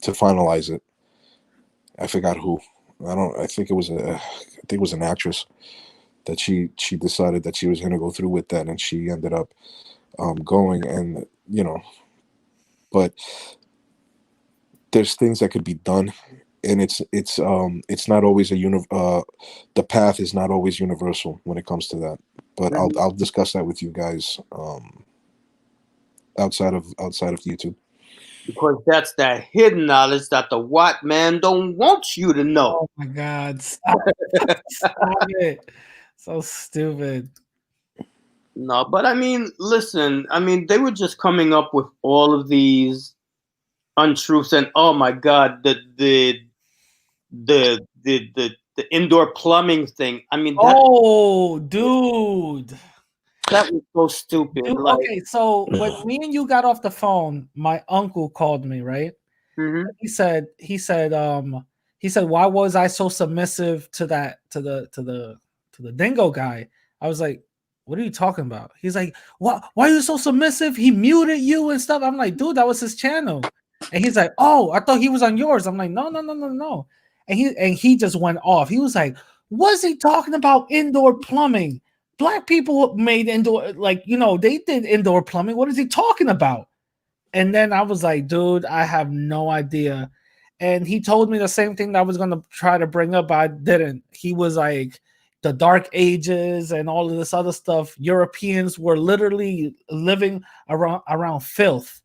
finalize it. I forgot who. I think it was an actress that she decided that she was going to go through with that, and she ended up going, and you know, but there's things that could be done, and it's not always the path is not always universal when it comes to that. But I'll discuss that with you guys outside of YouTube. Because that's that hidden knowledge that the white man don't want you to know. Oh my God! Stop, stop it! So stupid. No, but I mean, listen. I mean, they were just coming up with all of these untruths, and oh my God, the indoor plumbing thing. I mean, Dude. That was so stupid. Dude, like, okay, so when me and you got off the phone, my uncle called me, right? He said, why was I so submissive to the dingo guy? I was like, what are you talking about? He's like, why are you so submissive? He muted you and stuff. I'm like, dude, that was his channel. And he's like, oh, I thought he was on yours. I'm like, no. And he just went off. He was like, was he talking about indoor plumbing? Black people made indoor, like, you know, they did indoor plumbing. What is he talking about? And then I was like, dude, I have no idea. And he told me the same thing that I was going to try to bring up, but I didn't. He was like, the Dark Ages and all of this other stuff. Europeans were literally living around filth.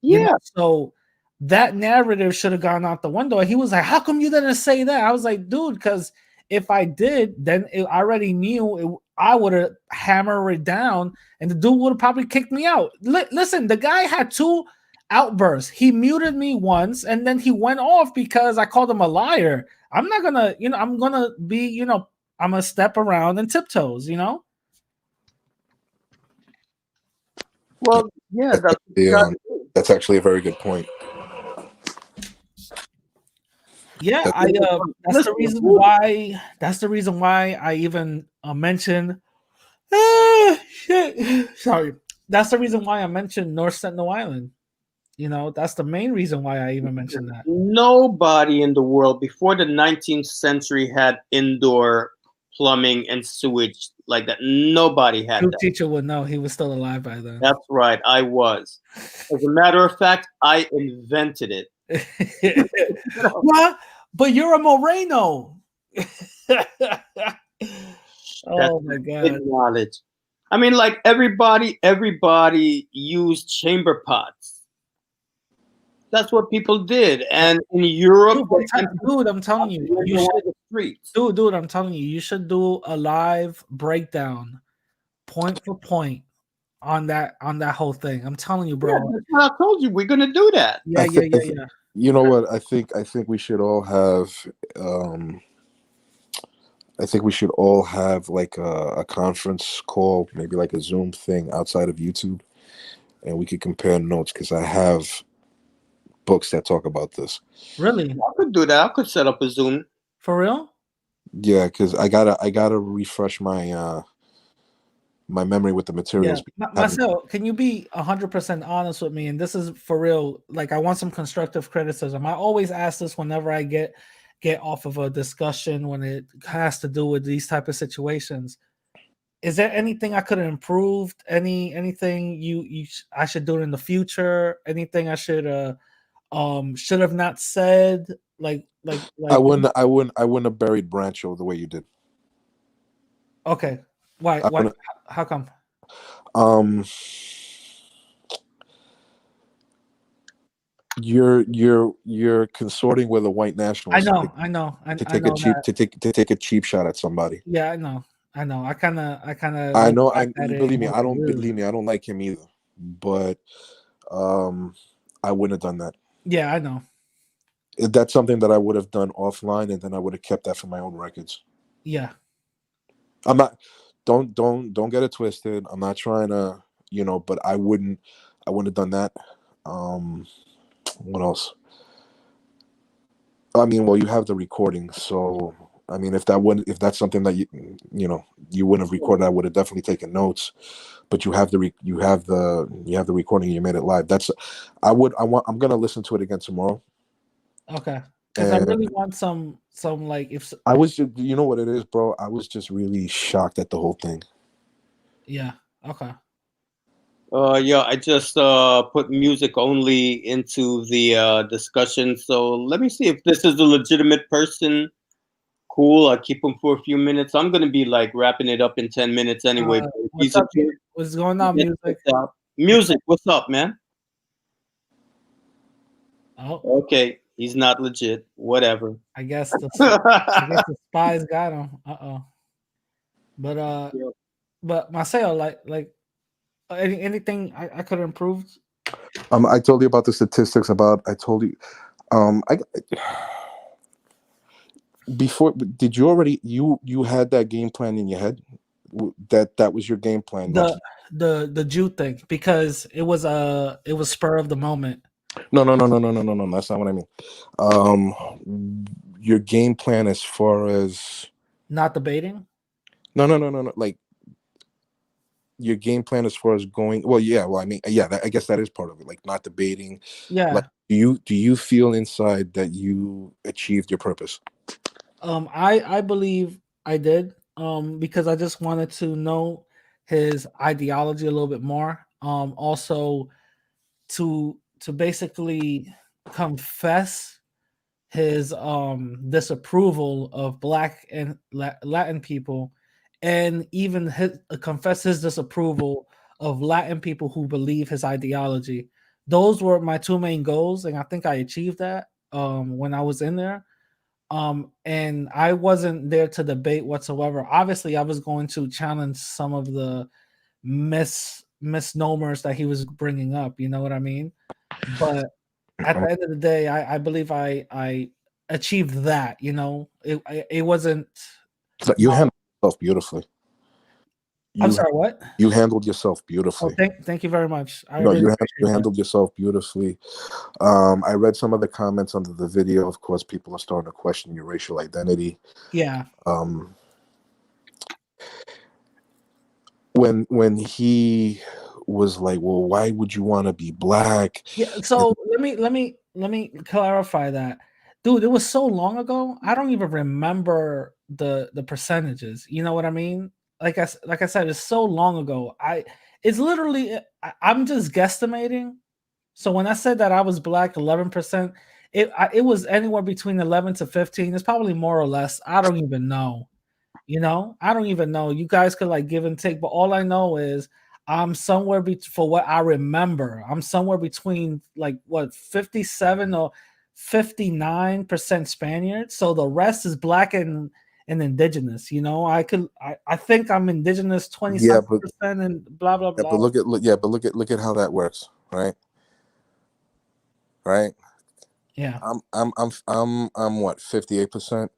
yeah. You know? So that narrative should have gone out the window. And he was like, how come you didn't say that? I was like, dude, because if I did, then I already knew I would have hammered it down, and the dude would have probably kicked me out. Listen, the guy had 2 outbursts. He muted me once, and then he went off because I called him a liar. I'm not gonna, I'm gonna be, I'm gonna step around and tiptoes, Well, yeah, that's actually a very good point. Yeah, that's the reason why. That's the reason why I even mentioned. Sorry, that's the reason why I mentioned North Sentinel Island. That's the main reason why I even mentioned that. Nobody in the world before the 19th century had indoor plumbing and sewage like that. Nobody had that. Teacher would know. He was still alive by then. That's right. I was. As a matter of fact, I invented it. What? But you're a Moreno. Oh my God. Knowledge. I mean, like everybody used chamber pots. That's what people did. And in Europe, dude, I'm telling you, dude, I'm telling you, you should do a live breakdown, point for point, on that whole thing. I'm telling you, bro. Yeah, that's what I told you. We're gonna do that. Yeah. You know what? I think we should all have. I think we should all have like a conference call, maybe like a Zoom thing outside of YouTube, and we could compare notes because I have books that talk about this. Really? I could do that. I could set up a Zoom. For real? Yeah, because I gotta refresh my my memory with the materials. Yeah. Marcel, can you be 100% honest with me? And this is for real. Like, I want some constructive criticism. I always ask this whenever I get off of a discussion when it has to do with these type of situations. is there anything I could have improved? Anything I should do in the future? Anything I should have not said? I wouldn't have buried Brancho the way you did. Okay. Why? I Why? wouldn't- How come? You're consorting with a white I nationalist know. I know that. to take a cheap shot at somebody. Yeah, I know. I kind of. I know. Believe me, I don't like him either. But I wouldn't have done that. Yeah, I know. That's something that I would have done offline, and then I would have kept that for my own records. Yeah. I'm not. Don't get it twisted. I'm not trying to, but I wouldn't have done that. What else? I mean, well, you have the recording, so I mean, if that's something that you wouldn't have recorded, I would have definitely taken notes. But you have the recording, and you made it live. I'm gonna listen to it again tomorrow. Okay. Because I really want some if I was just, you know what it is, bro. I was just really shocked at the whole thing. Yeah. Okay. Yeah, I just put music only into the discussion. So let me see if this is a legitimate person. Cool. I'll keep him for a few minutes. I'm gonna be like wrapping it up in 10 minutes anyway. What's up? What's going on, music? Music, what's up, man? Oh, okay. He's not legit. Whatever. I guess the spies got him. But Marcel, anything I could have improved? I told you about the statistics. I told you. Before, did you already you had that game plan in your head? That was your game plan. The Jew thing, because it was spur of the moment. No. That's not what I mean. Your game plan as far as not debating. No. Like your game plan as far as going. Well, yeah. Well, I mean, yeah. I guess that is part of it. Like not debating. Yeah. Like, do you feel inside that you achieved your purpose? I believe I did. Because I just wanted to know his ideology a little bit more. Also to basically confess his disapproval of Black and Latin people, and even confess his disapproval of Latin people who believe his ideology. Those were my two main goals, and I think I achieved that when I was in there. And I wasn't there to debate whatsoever. Obviously, I was going to challenge some of the misnomers that he was bringing up. You know what I mean? But at the end of the day, I believe I achieved that. It wasn't. You handled yourself beautifully. I'm sorry, what? You handled yourself beautifully. Oh, thank you very much. You handled yourself beautifully. I read some of the comments under the video. Of course, people are starting to question your racial identity. Yeah. When he was like, "Well, why would you want to be Black?" Yeah. So let me clarify that, dude. It was so long ago. I don't even remember the percentages. You know what I mean? Like I said, it's so long ago. It's literally I'm just guesstimating. So when I said that I was Black 11%, it was anywhere between 11 to 15. It's probably more or less. I don't even know. I don't even know. You guys could like give and take, but all I know is I'm somewhere for what I remember. I'm somewhere between like 57 or 59% Spaniard. So the rest is Black and indigenous. I think I'm indigenous 27% and blah blah blah. But look at how that works, right? Right? Yeah. I'm what, 58%?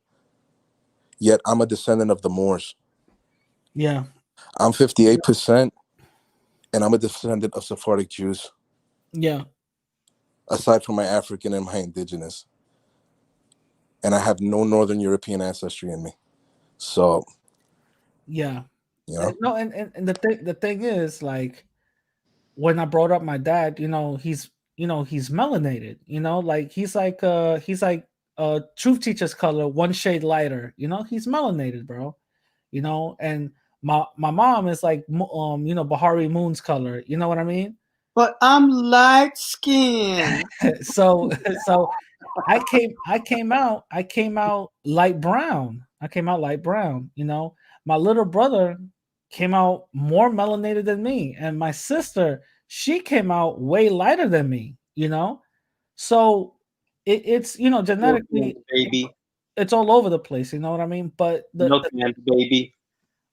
Yet I'm a descendant of the Moors. Yeah. I'm 58%, and I'm a descendant of Sephardic Jews. Yeah. Aside from my African and my indigenous. And I have no Northern European ancestry in me. So yeah. No, and the thing is, like, when I brought up my dad, he's melanated, like he's like Truth Teacher's color, one shade lighter, he's melanated, bro. And My mom is like Bahari Moon's color. You know what I mean? But I'm light skinned. so so I came out light brown. I came out light brown. My little brother came out more melanated than me, and my sister, she came out way lighter than me. So it's genetically, Baby. it's all over the place. You know what I mean? But Milkman's baby.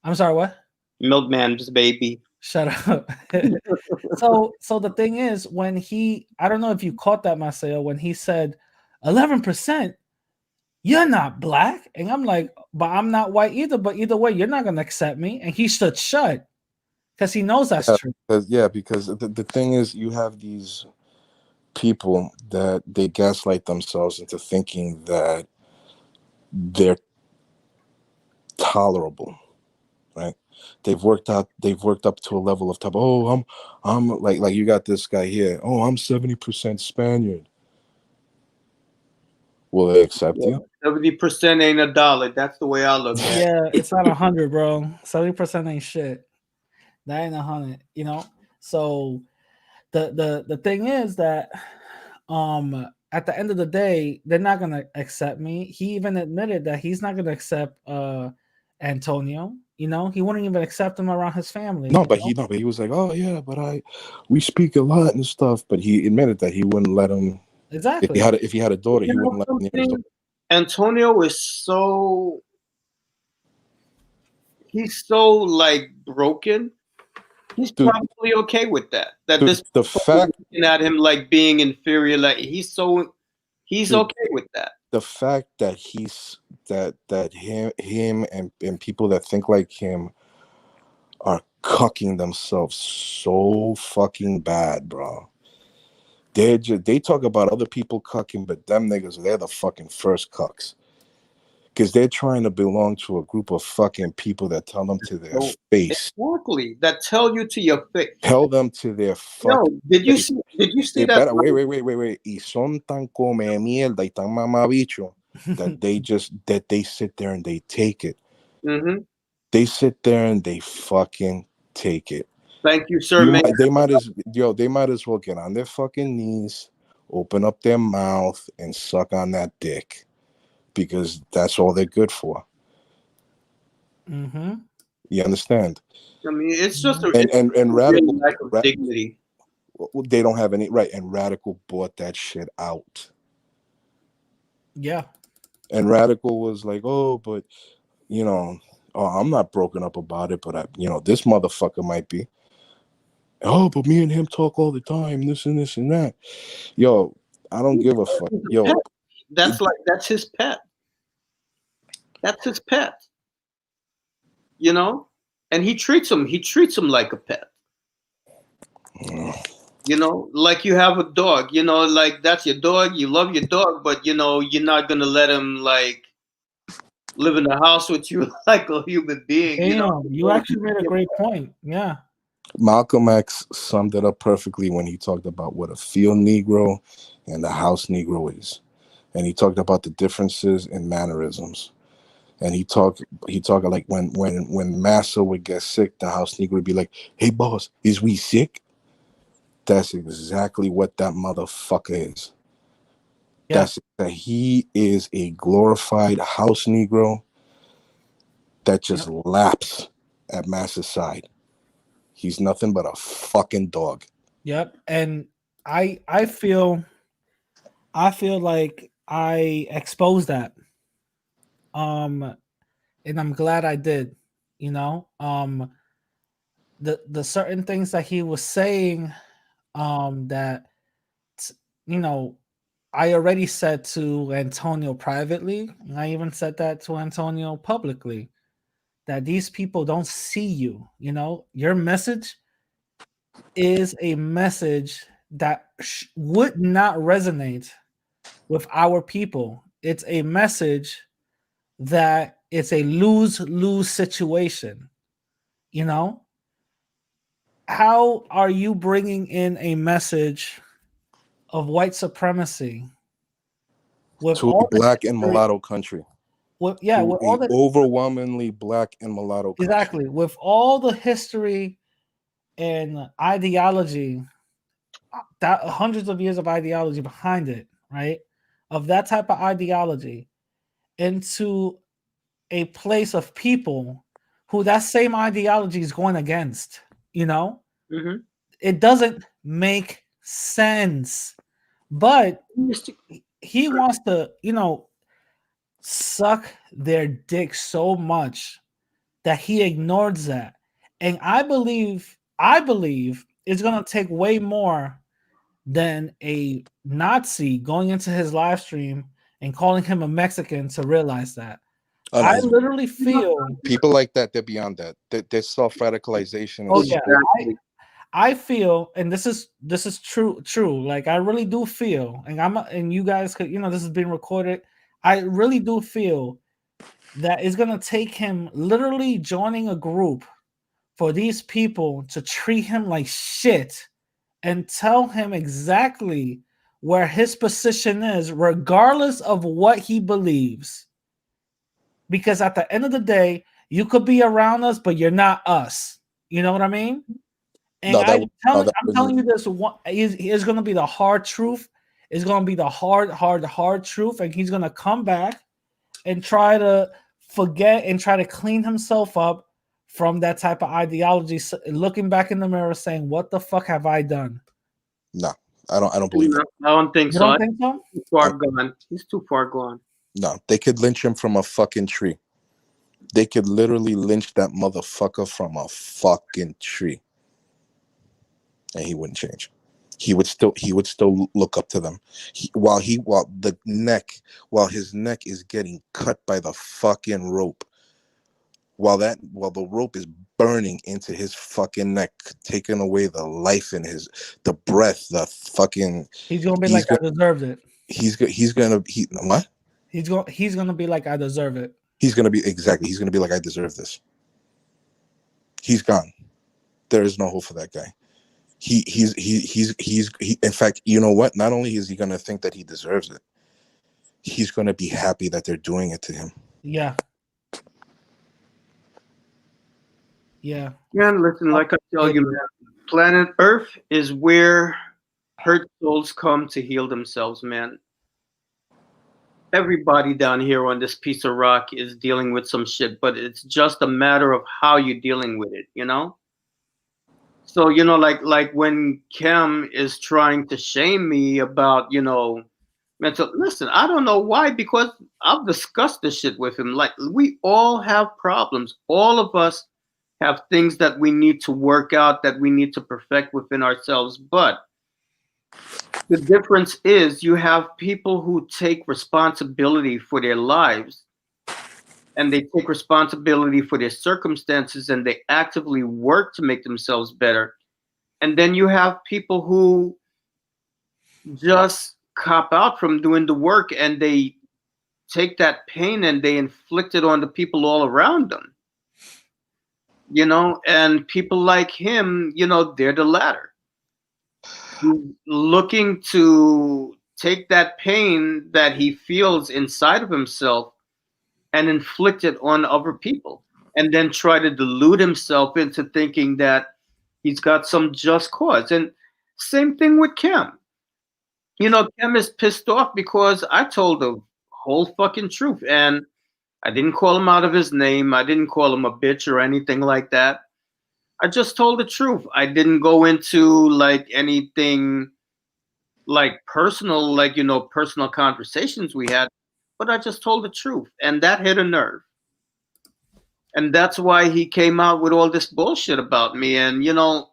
I'm sorry, what? Milkman's baby. Shut up. So the thing is, when I don't know if you caught that, Marcelo, when he said 11%, you're not black. And I'm like, but I'm not white either. But either way, you're not gonna accept me. And he stood shut because he knows that's true. Because the thing is, you have these people that they gaslight themselves into thinking that they're tolerable, right? They've worked up to a level of type. Oh, I'm like you got this guy here. Oh, I'm 70% Spaniard. Will they accept you? 70% ain't a dollar. That's the way I look at it. Yeah, it's not 100, bro. 70% ain't shit. That ain't 100. So the thing is that at the end of the day, they're not gonna accept me. He even admitted that he's not gonna accept Antonio. He wouldn't even accept him around his family. But he was like, oh yeah, but we speak a lot and stuff. But he admitted that he wouldn't let him. Exactly. If he had a daughter, he wouldn't let him near his daughter. Antonio is he's so like broken. He's probably okay with that. The fact looking at him like being inferior, like he's okay with that. The fact that him and people that think like him are cucking themselves so fucking bad, bro. They talk about other people cucking, but them niggas, they're the fucking first cucks. Because they're trying to belong to a group of fucking people that tell them to their face. Exactly. That tell you to your face. Tell them to their fucking Did you see that? Wait. Y son tan come mierda y tan mamabicho that they sit there and they take it. Mm-hmm. They sit there and they fucking take it. Thank you, sir. They might as well get on their fucking knees, open up their mouth, and suck on that dick, because that's all they're good for. Mm-hmm. You understand? I mean, it's just and Radical lack of dignity. They don't have any right, and Radical bought that shit out. Yeah. And Radical was like, oh, but I'm not broken up about it, but this motherfucker might be. Oh, but me and him talk all the time, this and this and that. Yo, I don't give a fuck. Yo, that's his pet. That's his pet. And he treats him like a pet. Like you have a dog, like that's your dog, you love your dog, but you're not gonna let him like live in the house with you like a human being. Damn, you actually made a great point. Yeah. Malcolm X summed it up perfectly when he talked about what a field Negro and a house Negro is. And he talked about the differences in mannerisms. And he talked like when Massa would get sick, the house Negro would be like, hey boss, is we sick? That's exactly what that motherfucker is. Yeah. That he is a glorified house Negro that just laps at Massa's side. He's nothing but a fucking dog. Yep. And I feel like I exposed that. And I'm glad I did. The certain things that he was saying, that I already said to Antonio privately, and I even said that to Antonio publicly, that these people don't see you. Your message is a message that would not resonate with our people. It's a message that it's a lose-lose situation. How are you bringing in a message of white supremacy to a black and mulatto country, with To all a the overwhelmingly black and mulatto country. exactly with all the history and ideology, that hundreds of years of ideology behind it, right? Of that type of ideology into a place of people who that same ideology is going against, you know? Hmm. It doesn't make sense. But he wants to, suck their dick so much that he ignores that. And I believe it's gonna take way more than a Nazi going into his live stream and calling him a Mexican to realize that. Oh, no, I he's- literally feel, people like that, they're beyond that. Their self radicalization oh is yeah, Exactly. I feel, and this is true. Like I really do feel, and you guys could, this is being recorded. I really do feel that it's gonna take him literally joining a group for these people to treat him like shit and tell him exactly where his position is, regardless of what he believes. Because at the end of the day, you could be around us, but you're not us. You know what I mean? And no, that would no, that I'm telling you wouldn't. this one is going to be the hard truth. It's going to be the hard truth, and he's going to come back and try to forget and try to clean himself up from that type of ideology. Looking back in the mirror, saying, "What the fuck have I done?" No, I don't believe No, that. I don't think You so. don't think so? He's too far gone. He's too far gone. No, they could lynch him from a fucking tree. They could literally lynch that motherfucker from a fucking tree, and he wouldn't change. He would still look up to them. While his neck is getting cut by the fucking rope, while the rope is burning into his fucking neck, taking away the life in the breath, the fucking. He's gonna be He's like, I deserved it. He's gonna what? He's gonna be like, I deserve it. He's gonna be exactly. He's gonna be like, I deserve this. He's gone. There is no hope for that guy. He's in fact, you know what? Not only is he gonna think that he deserves it, he's gonna be happy that they're doing it to him. Yeah. Yeah. Man, listen, like I tell you, man, planet Earth is where hurt souls come to heal themselves, man. Everybody down here on this piece of rock is dealing with some shit, but it's just a matter of how you're dealing with it, you know? So, like when Kim is trying to shame me about, mental, listen, I don't know why, because I've discussed this shit with him. Like, we all have problems. All of us have things that we need to work out, that we need to perfect within ourselves. But the difference is you have people who take responsibility for their lives, and they take responsibility for their circumstances, and they actively work to make themselves better. And then you have people who just cop out from doing the work, and they take that pain and they inflict it on the people all around them. And people like him, they're the latter. He's looking to take that pain that he feels inside of himself and inflict it on other people, and then try to delude himself into thinking that he's got some just cause. And same thing with Kim. Kim is pissed off because I told the whole fucking truth, and I didn't call him out of his name. I didn't call him a bitch or anything like that. I just told the truth. I didn't go into like anything like personal, like, personal conversations we had, but I just told the truth, and that hit a nerve. And that's why he came out with all this bullshit about me. And,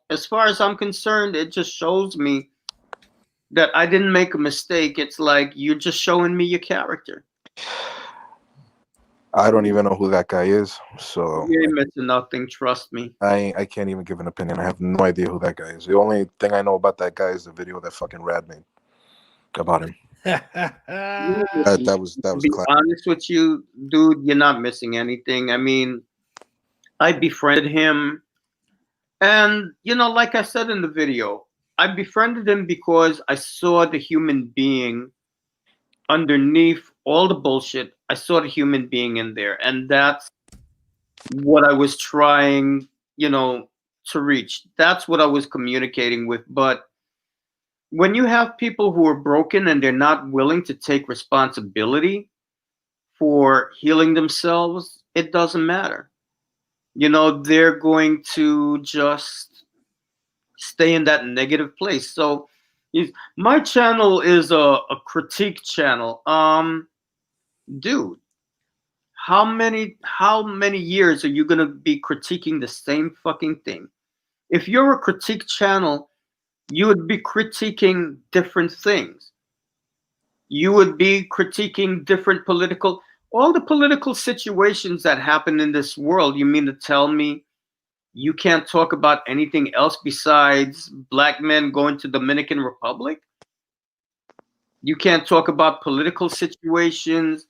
as far as I'm concerned, it just shows me that I didn't make a mistake. It's like, you're just showing me your character. I don't even know who that guy is, so You ain't missing nothing, trust me. I can't even give an opinion. I have no idea who that guy is. The only thing I know about that guy is the video that fucking Rad made about him. That was To be classic. honest with you, dude, you're not missing anything. I mean, I befriended him, and like I said in the video, I befriended him because I saw the human being underneath all the bullshit. I saw the human being in there, and that's what I was trying, to reach. That's what I was communicating with. But when you have people who are broken and they're not willing to take responsibility for healing themselves, it doesn't matter. They're going to just stay in that negative place. So my channel is a critique channel. Dude, how many years are you gonna be critiquing the same fucking thing? If you're a critique channel, you would be critiquing different things. You would be critiquing different all the political situations that happen in this world. You mean to tell me you can't talk about anything else besides black men going to Dominican Republic? You can't talk about political situations.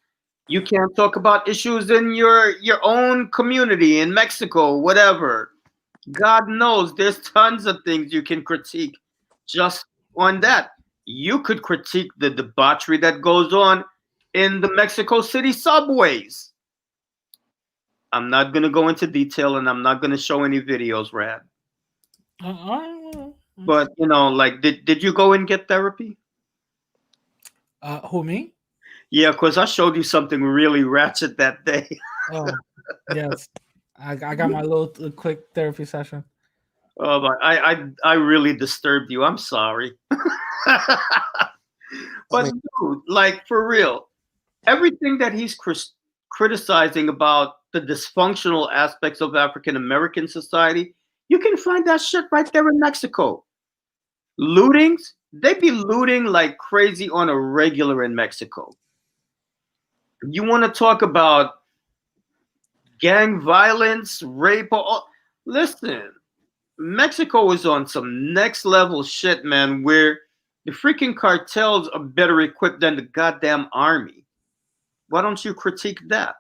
You can't talk about issues in your own community in Mexico, whatever. God knows there's tons of things you can critique just on that. You could critique the debauchery that goes on in the Mexico City subways. I'm not going to go into detail, and I'm not going to show any videos, Rad. But, did you go and get therapy? Who, me? Yeah, because I showed you something really ratchet that day. Oh, yes. I got my little quick therapy session. Oh, but I really disturbed you. I'm sorry. But dude, like, for real, everything that he's criticizing about the dysfunctional aspects of African American society, you can find that shit right there in Mexico. Lootings, they be looting like crazy on a regular in Mexico. You want to talk about gang violence, rape? Listen, Mexico is on some next level shit, man, where the freaking cartels are better equipped than the goddamn army. Why don't you critique that?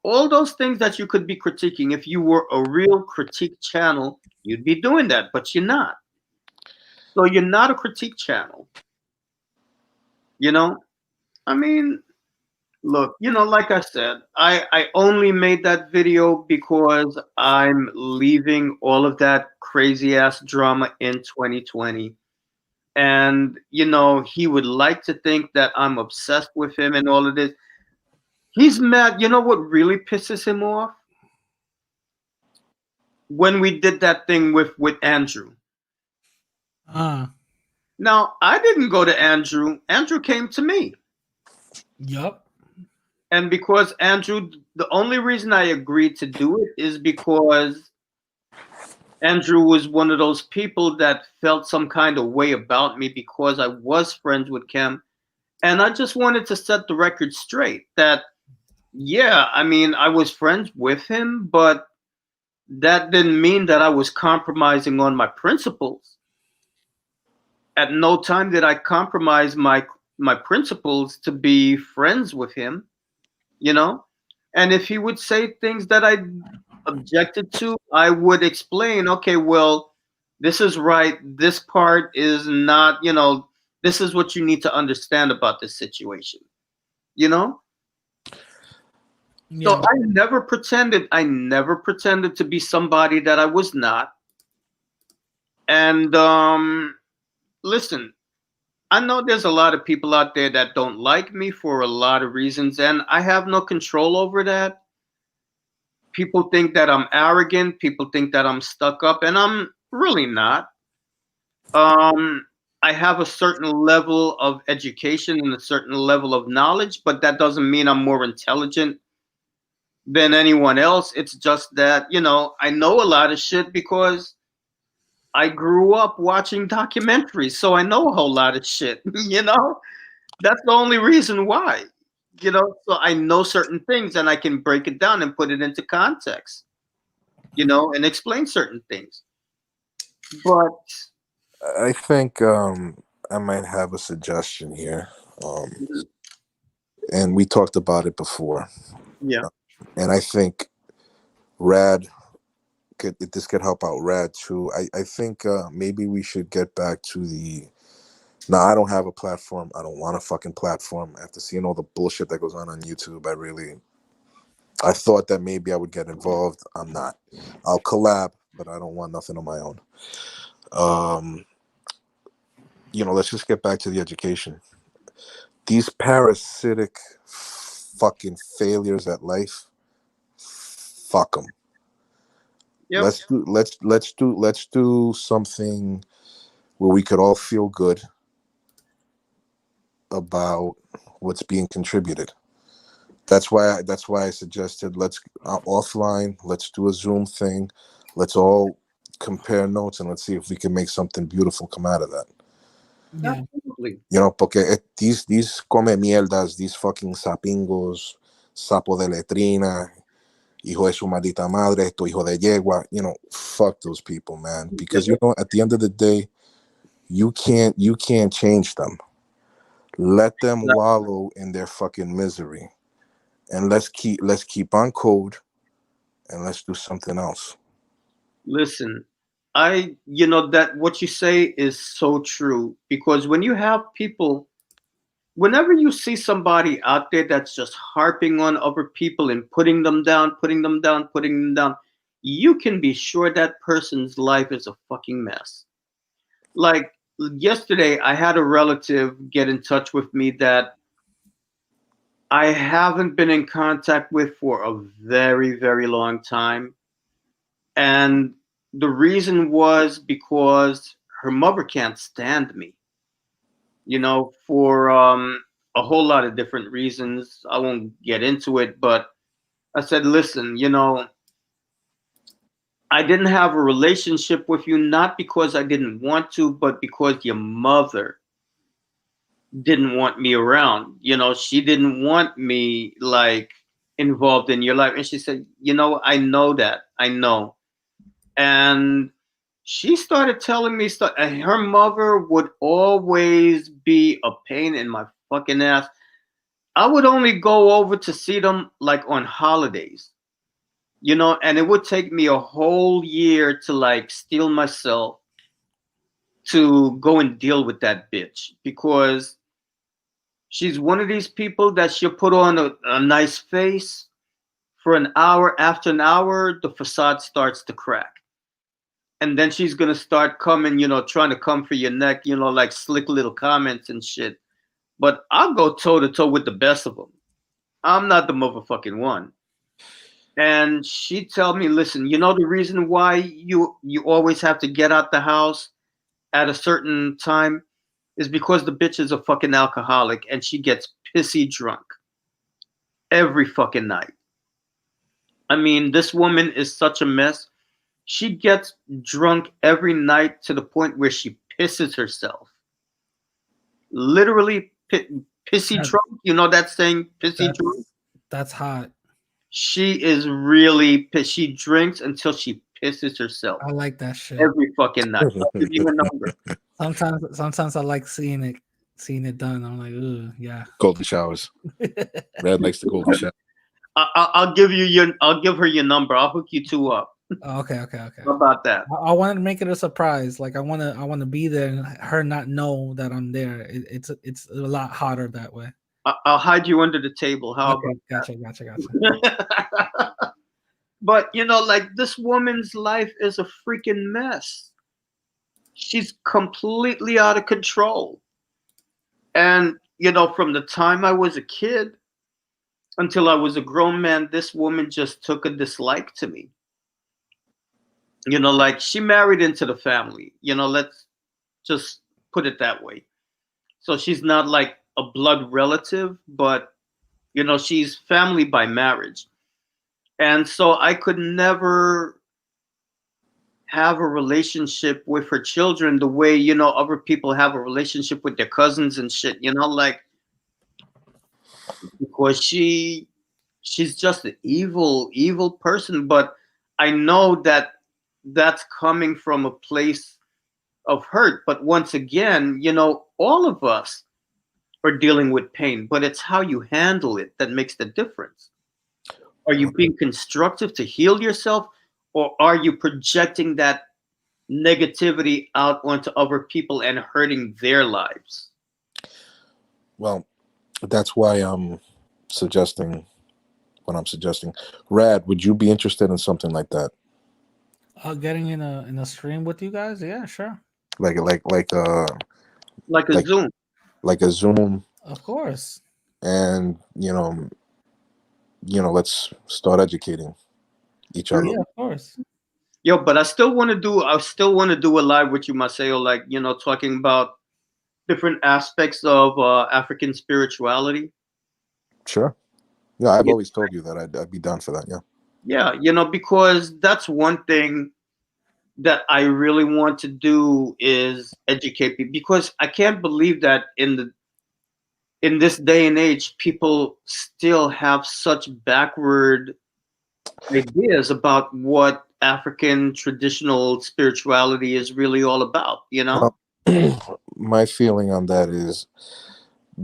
All those things that you could be critiquing. If you were a real critique channel, you'd be doing that, but you're not. So you're not a critique channel. I mean, look, like I said, I only made that video because I'm leaving all of that crazy ass drama in 2020. And, he would like to think that I'm obsessed with him and all of this. He's mad. You know what really pisses him off? When we did that thing with Andrew. Now, I didn't go to Andrew. Andrew came to me. Yup. And because Andrew, the only reason I agreed to do it is because Andrew was one of those people that felt some kind of way about me because I was friends with Kem. And I just wanted to set the record straight that, yeah, I mean, I was friends with him, but that didn't mean that I was compromising on my principles. At no time did I compromise my principles to be friends with him, And if he would say things that I objected to, I would explain, okay, well, this is right. This part is not, this is what you need to understand about this situation, Yeah. So I never pretended to be somebody that I was not. And listen, I know there's a lot of people out there that don't like me for a lot of reasons, and I have no control over that. People think that I'm arrogant. People think that I'm stuck up, and I'm really not. I have a certain level of education and a certain level of knowledge, but that doesn't mean I'm more intelligent than anyone else. It's just that, I know a lot of shit because I grew up watching documentaries, so I know a whole lot of shit, That's the only reason why, so I know certain things and I can break it down and put it into context, and explain certain things. But I think I might have a suggestion here. And we talked about it before. Yeah. And I think Rad this could help out Rad too. I think maybe we should get back to the No, I don't have a platform. I don't want a fucking platform. After seeing all the bullshit that goes on YouTube, I thought that maybe I would get involved. I'm not. I'll collab, but I don't want nothing on my own. Let's just get back to the education. These parasitic fucking failures at life, fuck them. Yep. Let's do something where we could all feel good about what's being contributed. That's why I suggested let's offline. Let's do a Zoom thing. Let's all compare notes and let's see if we can make something beautiful come out of that. Yeah. Absolutely. Porque these come mierdas, these fucking sapingos, sapo de letrina, hijo de su maldita madre, esto hijo de yegua. Fuck those people, man. Because at the end of the day, you can't change them. Let them wallow in their fucking misery. And let's keep on code and let's do something else. Listen, that what you say is so true, because when you have people, whenever you see somebody out there that's just harping on other people and putting them down, you can be sure that person's life is a fucking mess. Like yesterday, I had a relative get in touch with me that I haven't been in contact with for a very, very long time. And the reason was because her mother can't stand me, for a whole lot of different reasons. I won't get into it, but I said, listen, I didn't have a relationship with you, not because I didn't want to, but because your mother didn't want me around. She didn't want me like involved in your life. And she said, I know that. I know. And she started telling me stuff. And her mother would always be a pain in my fucking ass. I would only go over to see them like on holidays, and it would take me a whole year to like steel myself to go and deal with that bitch, because she's one of these people that she'll put on a nice face for an hour. After an hour, the facade starts to crack. And then she's going to start coming, trying to come for your neck, like slick little comments and shit. But I'll go toe to toe with the best of them. I'm not the motherfucking one. And she tell me, listen, the reason why you always have to get out the house at a certain time is because the bitch is a fucking alcoholic and she gets pissy drunk every fucking night. I mean, this woman is such a mess. She gets drunk every night to the point where she pisses herself. Literally pissy drunk. That saying, pissy drunk? That's hot. She is really pissed. She drinks until she pisses herself. I like that shit. Every fucking night. I'll give you a number. Sometimes I like seeing it done. I'm like, ooh, yeah. Golden showers. Red likes the golden shower. I'll give her your number. I'll hook you two up. Okay. How about that? I wanted to make it a surprise. Like I want to be there and her not know that I'm there. It's a lot hotter that way. I'll hide you under the table. How okay, about gotcha. But like this woman's life is a freaking mess. She's completely out of control. And from the time I was a kid until I was a grown man, this woman just took a dislike to me. Like she married into the family. Let's just put it that way. So she's not like a blood relative, but she's family by marriage. And so I could never have a relationship with her children the way other people have a relationship with their cousins and shit, like, because she's just an evil person. But I know that that's coming from a place of hurt. But once again, all of us are dealing with pain, but it's how you handle it that makes the difference. Are you being constructive to heal yourself, or are you projecting that negativity out onto other people and hurting their lives. Well, that's why I'm suggesting what I'm suggesting. Rad, would you be interested in something like that? Getting in a stream with you guys, yeah, sure, Like Like a like Zoom. like a Zoom, of course. and let's start educating each other. Yeah, of course. Yo, but I still want to do a live with you, Maceo, like, talking about different aspects of African spirituality. Sure. Yeah, I've Yeah. always told you that I'd be down for that. Yeah. Yeah, because that's one thing that I really want to do is educate people, because I can't believe that in this day and age people still have such backward ideas about what African traditional spirituality is really all about, My feeling on that is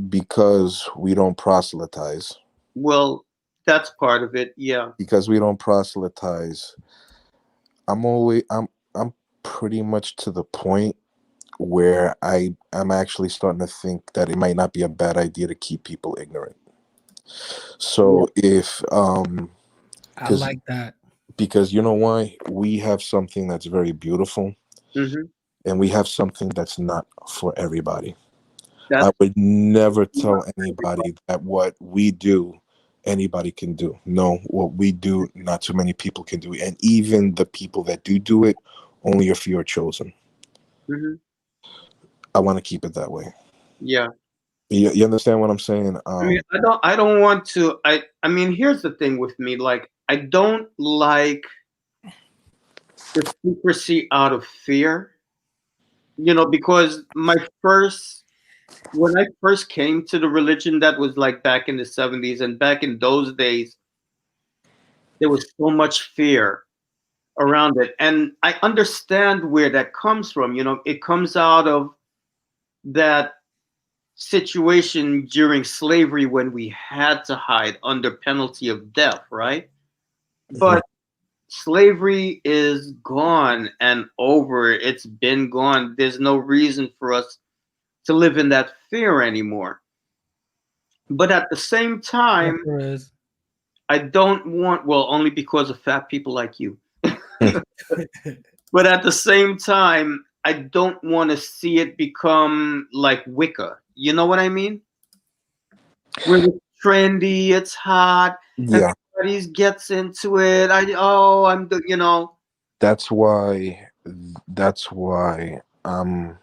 because we don't proselytize. Well, that's part of it, yeah. Because we don't proselytize, I'm pretty much to the point where I'm actually starting to think that it might not be a bad idea to keep people ignorant. So if I like that. because you know why? We have something that's very beautiful, and we have something that's not for everybody. I would never tell anybody that what we do anybody can do. No, what we do, not too many people can do. And even the people that do it, only a few are chosen. I want to keep it that way. Yeah. You understand what I'm saying? I don't want to. I mean, here's the thing with me. Like, I don't like the secrecy out of fear. Because when I first came to the religion, that was like back in the 70s, and back in those days, there was so much fear around it. And I understand where that comes from. It comes out of that situation during slavery when we had to hide under penalty of death, right? But slavery is gone and over. It's been gone. There's no reason for us to live in that fear anymore. But at the same time, I don't want, well, only because of fat people like you. But at the same time, I don't want to see it become like Wicca. You know what I mean? Where it's trendy, it's hot, everybody gets into it. That's why I'm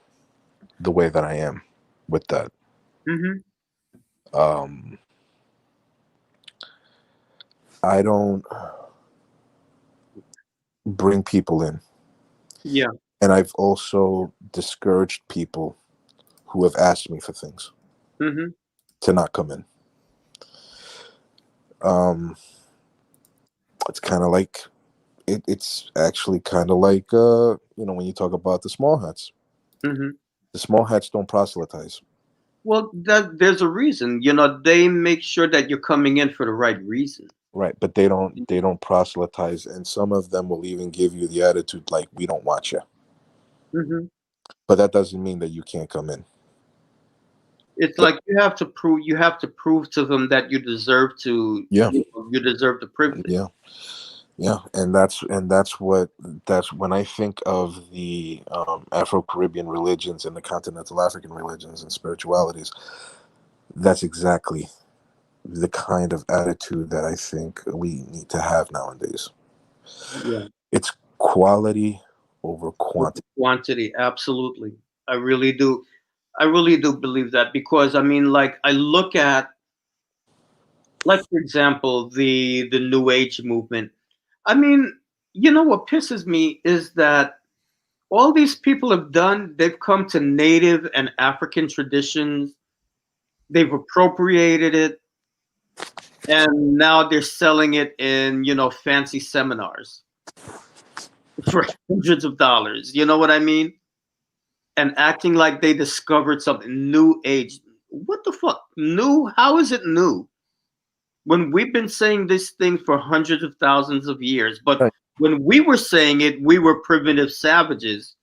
the way that I am with that. I don't bring people in. Yeah. And I've also discouraged people who have asked me for things to not come in. It's kind of like it's actually kind of like when you talk about the small hats. The small hats don't proselytize. Well, there's a reason. They make sure that you're coming in for the right reason. Right, but they don't proselytize, and some of them will even give you the attitude like, we don't want you. But that doesn't mean that you can't come in. It's like you have to prove to them that you deserve to. Yeah. You deserve the privilege. Yeah, and that's when I think of the Afro-Caribbean religions and the continental African religions and spiritualities. That's exactly the kind of attitude that I think we need to have nowadays. Yeah. It's quality over quantity. Quantity, absolutely. I really do believe that, because I mean, like, I look at, like, for example, the New Age movement. I mean, what pisses me is that all these people have done, they've come to native and African traditions, they've appropriated it, and now they're selling it in, fancy seminars for hundreds of dollars. You know what I mean? And acting like they discovered something. New Age. What the fuck? New? How is it new? When we've been saying this thing for hundreds of thousands of years, but when we were saying it, we were primitive savages.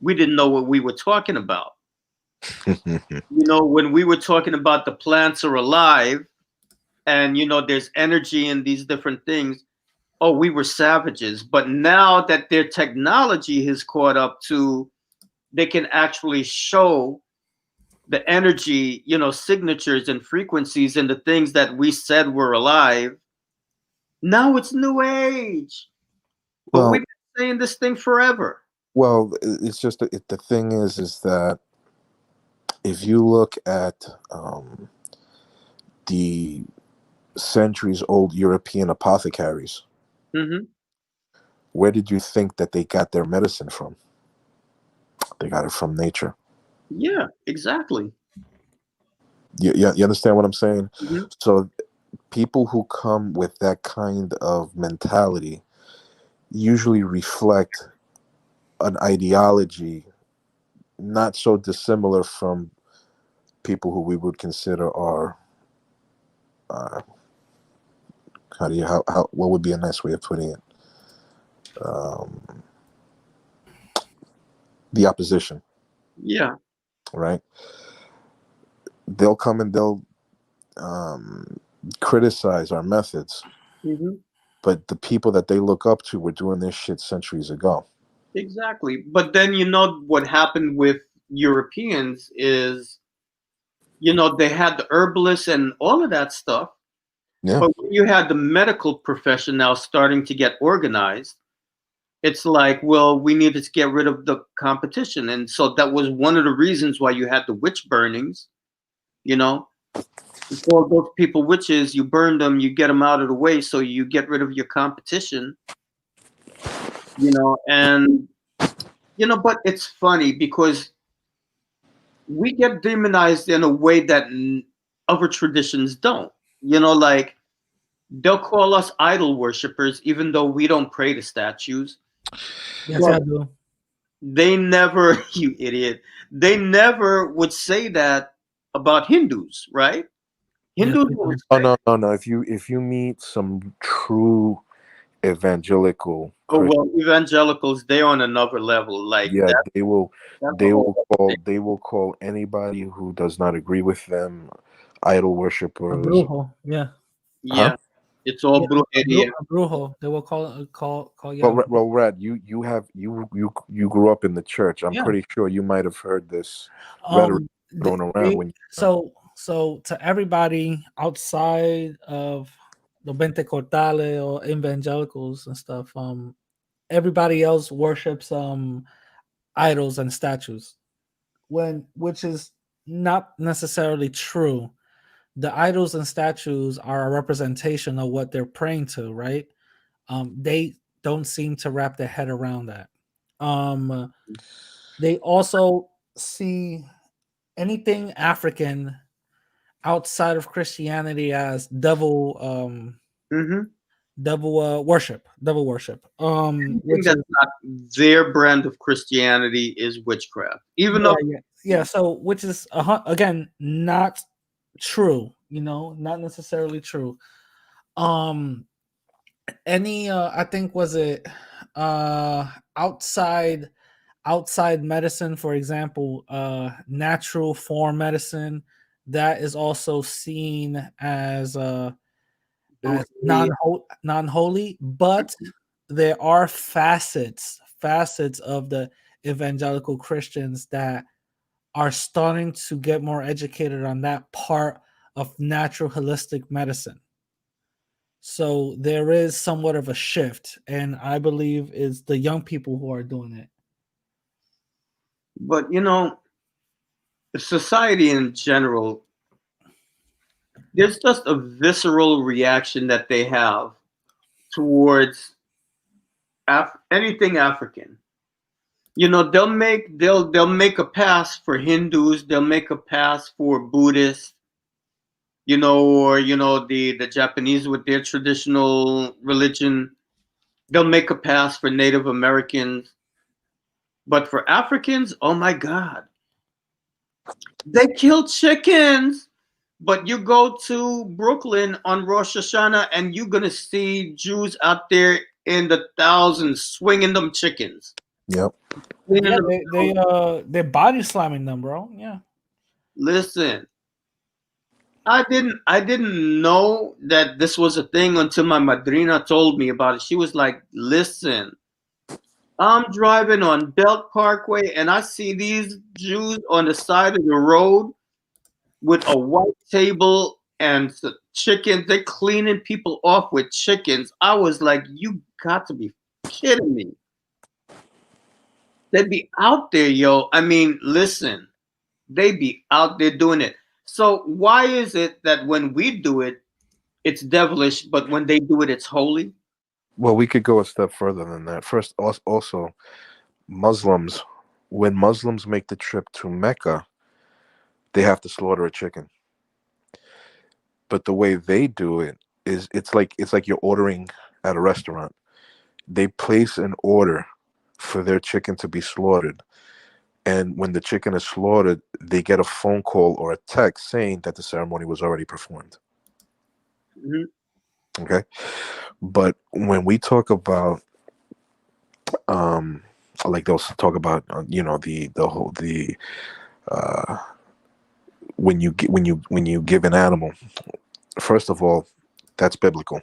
We didn't know what we were talking about. When we were talking about the plants are alive and, there's energy in these different things, oh, we were savages. But now that their technology has caught up to, they can actually show the energy, signatures and frequencies and the things that we said were alive. Now it's new age. But Well, we've been saying this thing forever. well, it's just the thing is that if you look at the centuries old European apothecaries, Mm-hmm. where did you think that they got their medicine from? They got it from nature. Yeah, exactly. You understand what I'm saying? Mhm. So people who come with that kind of mentality usually reflect an ideology not so dissimilar from people who we would consider are how what would be a nice way of putting it, the opposition, Yeah. right? They'll come and they'll criticize our methods, Mm-hmm. but the people that they look up to were doing this shit centuries ago. Exactly. But then what happened with Europeans is, they had the herbalists and all of that stuff. Yeah. But when you had the medical profession now starting to get organized, it's like, well, we needed to get rid of the competition. And so that was one of the reasons why you had the witch burnings, you know. You call those people witches, you burn them, you get them out of the way so you get rid of your competition, and but it's funny because we get demonized in a way that other traditions don't. Like they'll call us idol worshippers even though we don't pray to statues. Yes, But I do. they never, you idiot, they never would say that about Hindus, right? Yes, Hindus they would do. say, No. If you meet some true evangelical oh Christian, well, evangelicals, they're on another level. Like yeah, that, they will that's a whole other thing. they will call anybody who does not agree with them idol A worshippers. brujo, yeah, Huh? Yeah, it's all yeah, brujeria. a brujo. They will call you out. Well, Rad, you have you grew up in the church. I'm Yeah. pretty sure you might have heard this rhetoric thrown around when you. So to everybody outside of the Pentecostales or evangelicals and stuff, everybody else worships idols and statues, which is not necessarily true. The idols and statues are a representation of what they're praying to, right? They don't seem to wrap their head around that. They also see anything African outside of Christianity as Mm-hmm. devil worship. Anything Which that's is not their brand of Christianity is witchcraft. Even though, yeah. So which is again not true. Not necessarily true. Any I think was it outside medicine, for example, natural form medicine, that is also seen as non-holy, but there are facets of the evangelical Christians that are starting to get more educated on that part of natural holistic medicine. So there is somewhat of a shift, and I believe it's the young people who are doing it. but society in general, there's just a visceral reaction that they have towards anything African. They'll make a pass for Hindus, they'll make a pass for Buddhists, or the Japanese with their traditional religion. They'll make a pass for Native Americans, but for Africans, oh my God, they kill chickens. But you go to Brooklyn on Rosh Hashanah and you're gonna see Jews out there in the thousands swinging them chickens. Yep. Cleaning Yeah, them out. they're body slamming them, bro. Yeah. Listen, I didn't know that this was a thing until my madrina told me about it. She was like, "Listen, I'm driving on Belt Parkway and I see these Jews on the side of the road with a white table and chickens. They're cleaning people off with chickens." I was like, "You got to be kidding me." They'd be out there, yo. I mean, listen, they be out there doing it. So why is it that when we do it, it's devilish, but when they do it, it's holy? Well, we could go a step further than that. First, also, Muslims, when Muslims make the trip to Mecca, they have to slaughter a chicken. But the way they do it is it's like you're ordering at a restaurant. They place an order for their chicken to be slaughtered. And when the chicken is slaughtered, they get a phone call or a text saying that the ceremony was already performed. Mhm. Okay. But when we talk about like they'll talk about the whole the when you give an animal, first of all, that's biblical.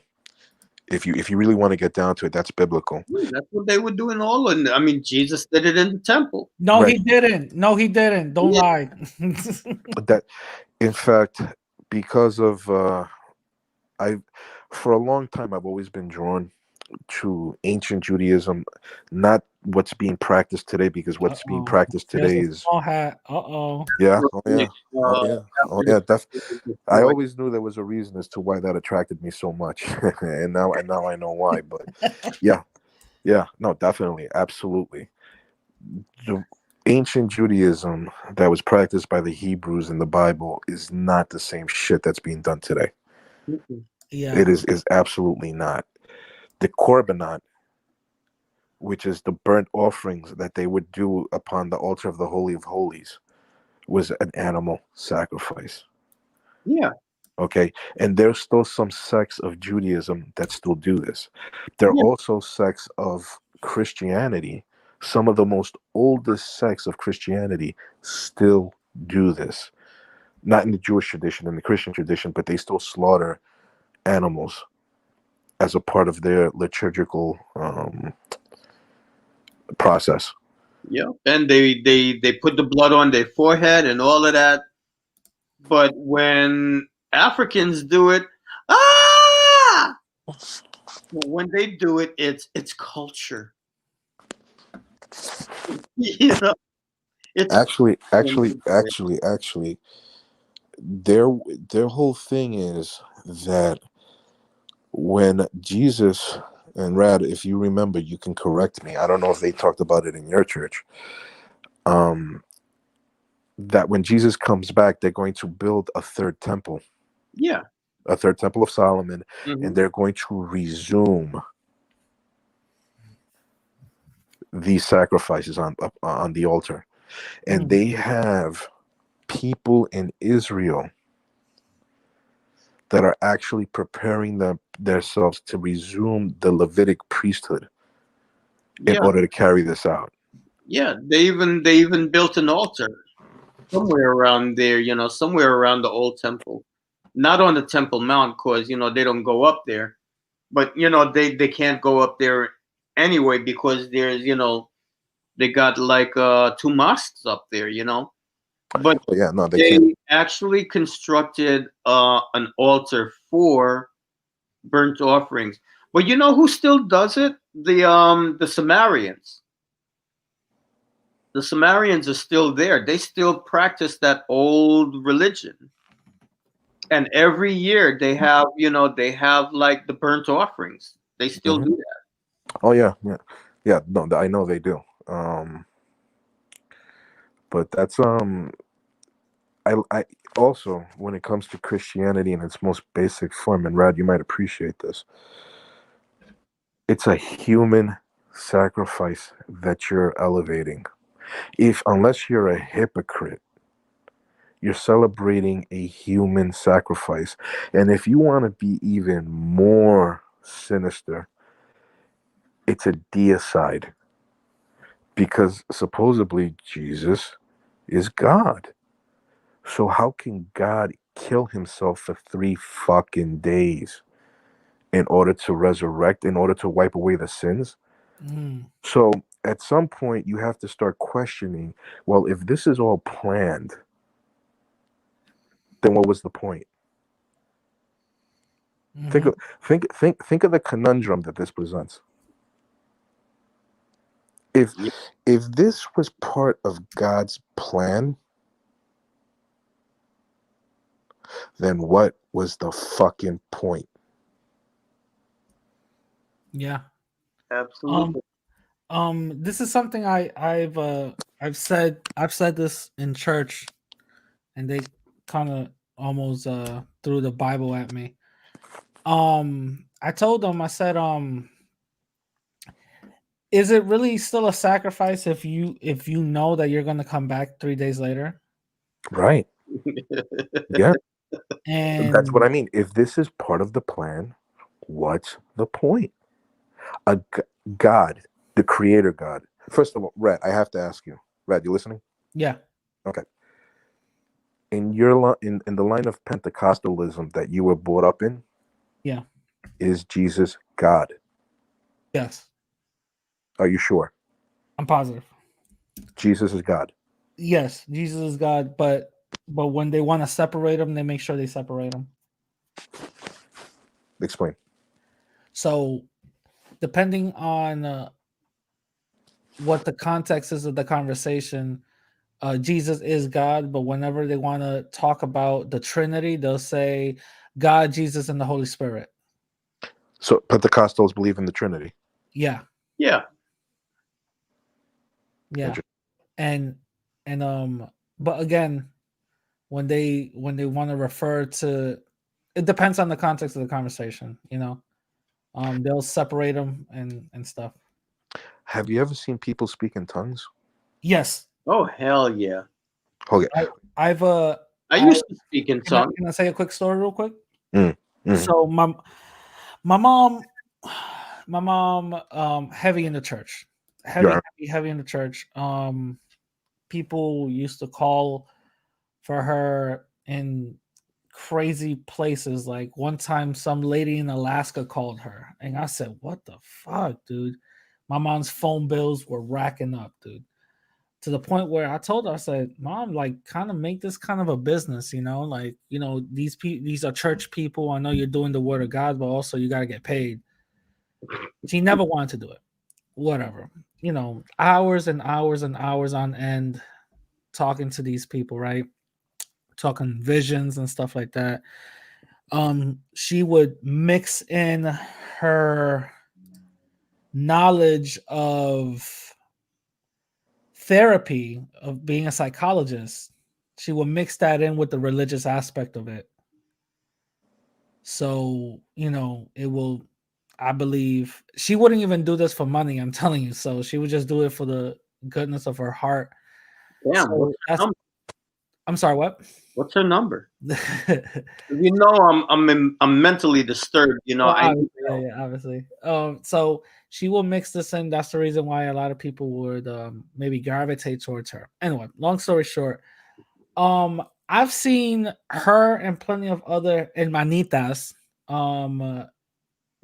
If you really want to get down to it, that's biblical. That's what they were doing all in. I mean, Jesus did it in the temple. No, Right. he didn't. No, he didn't. Don't Yeah. lie. That, in fact, because of I for a long time I've always been drawn to ancient Judaism, not what's being practiced today, because what's being Uh-oh. practiced There's today a is small hat. Uh-oh. yeah. I always knew there was a reason as to why that attracted me so much, and now I know why. But yeah, no, definitely, absolutely. The ancient Judaism that was practiced by the Hebrews in the Bible is not the same shit that's being done today. Yeah. It is absolutely not. The korbanot, which is the burnt offerings that they would do upon the altar of the Holy of Holies, was an animal sacrifice. Yeah. Okay. And there's still some sects of Judaism that still do this. There are Yeah. also sects of Christianity. Some of the most oldest sects of Christianity still do this. Not in the Jewish tradition, in the Christian tradition, but they still slaughter animals as a part of their liturgical process. Yeah. And they put the blood on their forehead and all of that. But when Africans do it, when they do it, it's culture. You know, it's Actually, their whole thing is that when Jesus, and Rad, if you remember, you can correct me. I don't know if they talked about it in your church. That when Jesus comes back, they're going to build a third temple. Yeah. A third temple of Solomon, Mhm. and they're going to resume these sacrifices on the altar. And they have people in Israel that are actually preparing themselves to resume the Levitic priesthood in Yeah. order to carry this out. Yeah. They even built an altar somewhere around there, somewhere around the old temple. Not on the Temple Mount, because they don't go up there. But they can't go up there anyway, because there's they got like 2 mosques up there, But But yeah, no, they they can't. actually constructed an altar for burnt offerings. But you know who still does it? The Sumerians. The Sumerians are still there. They still practice that old religion. And every year they have like the burnt offerings. They still Mhm. do that. Oh yeah. No, I know they do. But that's I also, when it comes to Christianity in its most basic form, and Rad, you might appreciate this. It's a human sacrifice that you're elevating. Unless you're a hypocrite, you're celebrating a human sacrifice. And if you want to be even more sinister, It's a deicide because supposedly Jesus is God. So how can God kill himself for 3 fucking days in order to resurrect, in order to wipe away the sins? Mm. So at some point you have to start questioning, well, if this is all planned, then what was the point? Think Mhm. of think of the conundrum that this presents. If Yeah. if this was part of God's plan, then what was the fucking point? Yeah. Um. Absolutely. This is something I've said this in church, and they kind of almost threw the Bible at me. I told them, I said, is it really still a sacrifice if you know that you're gonna come back 3 days later? Right. Yeah. That's what And I mean. If this is part of the plan, what's the point? A God, the creator God. First of all, Red, I have to ask you. Red, you listening? yeah, Okay. In your in the line of Pentecostalism that you were brought up in, yeah, is Jesus God? yes, Are you sure? I'm positive. Jesus is God. Yes, Jesus is God, but when they want to separate them, they make sure they separate them. Explain. So depending on what the context is of the conversation, Jesus is God, but whenever they want to talk about the Trinity, they'll say God, Jesus, and the Holy Spirit. So Pentecostals believe in the Trinity. Yeah, Yeah. yeah, Interesting. and but again, when they want to refer to, it depends on the context of the conversation. They'll separate them and stuff. Have you ever seen people speak in tongues? Yes, Oh hell yeah. Okay. I've I used to speak in tongues. can I say a quick story real quick? Mm, mhm. So my mom my mom heavy in the church. Yeah. Heavy in the church. People used to call for her in crazy places. Like one time some lady in Alaska called her and I said, "What the fuck, dude?" My mom's phone bills were racking up, dude. To the point where I told her, I said, "Mom, like, kind of make this kind of a business, like, these are church people. I know you're doing the word of God, but also you got to get paid." She never wanted to do it. Whatever, hours and hours and hours on end talking to these people, right? Talking visions and stuff like that. She would mix in her knowledge of therapy, of being a psychologist. She will mix that in with the religious aspect of it. So, it will, I believe she wouldn't even do this for money, I'm telling you. So she would just do it for the goodness of her heart. Damn, So that's, I'm sorry, what? what's her number? I'm mentally disturbed. Well, I need obviously, help. yeah, obviously. So she will mix this in. That's the reason why a lot of people would maybe gravitate towards her. Anyway, long story short, I've seen her and plenty of other hermanitas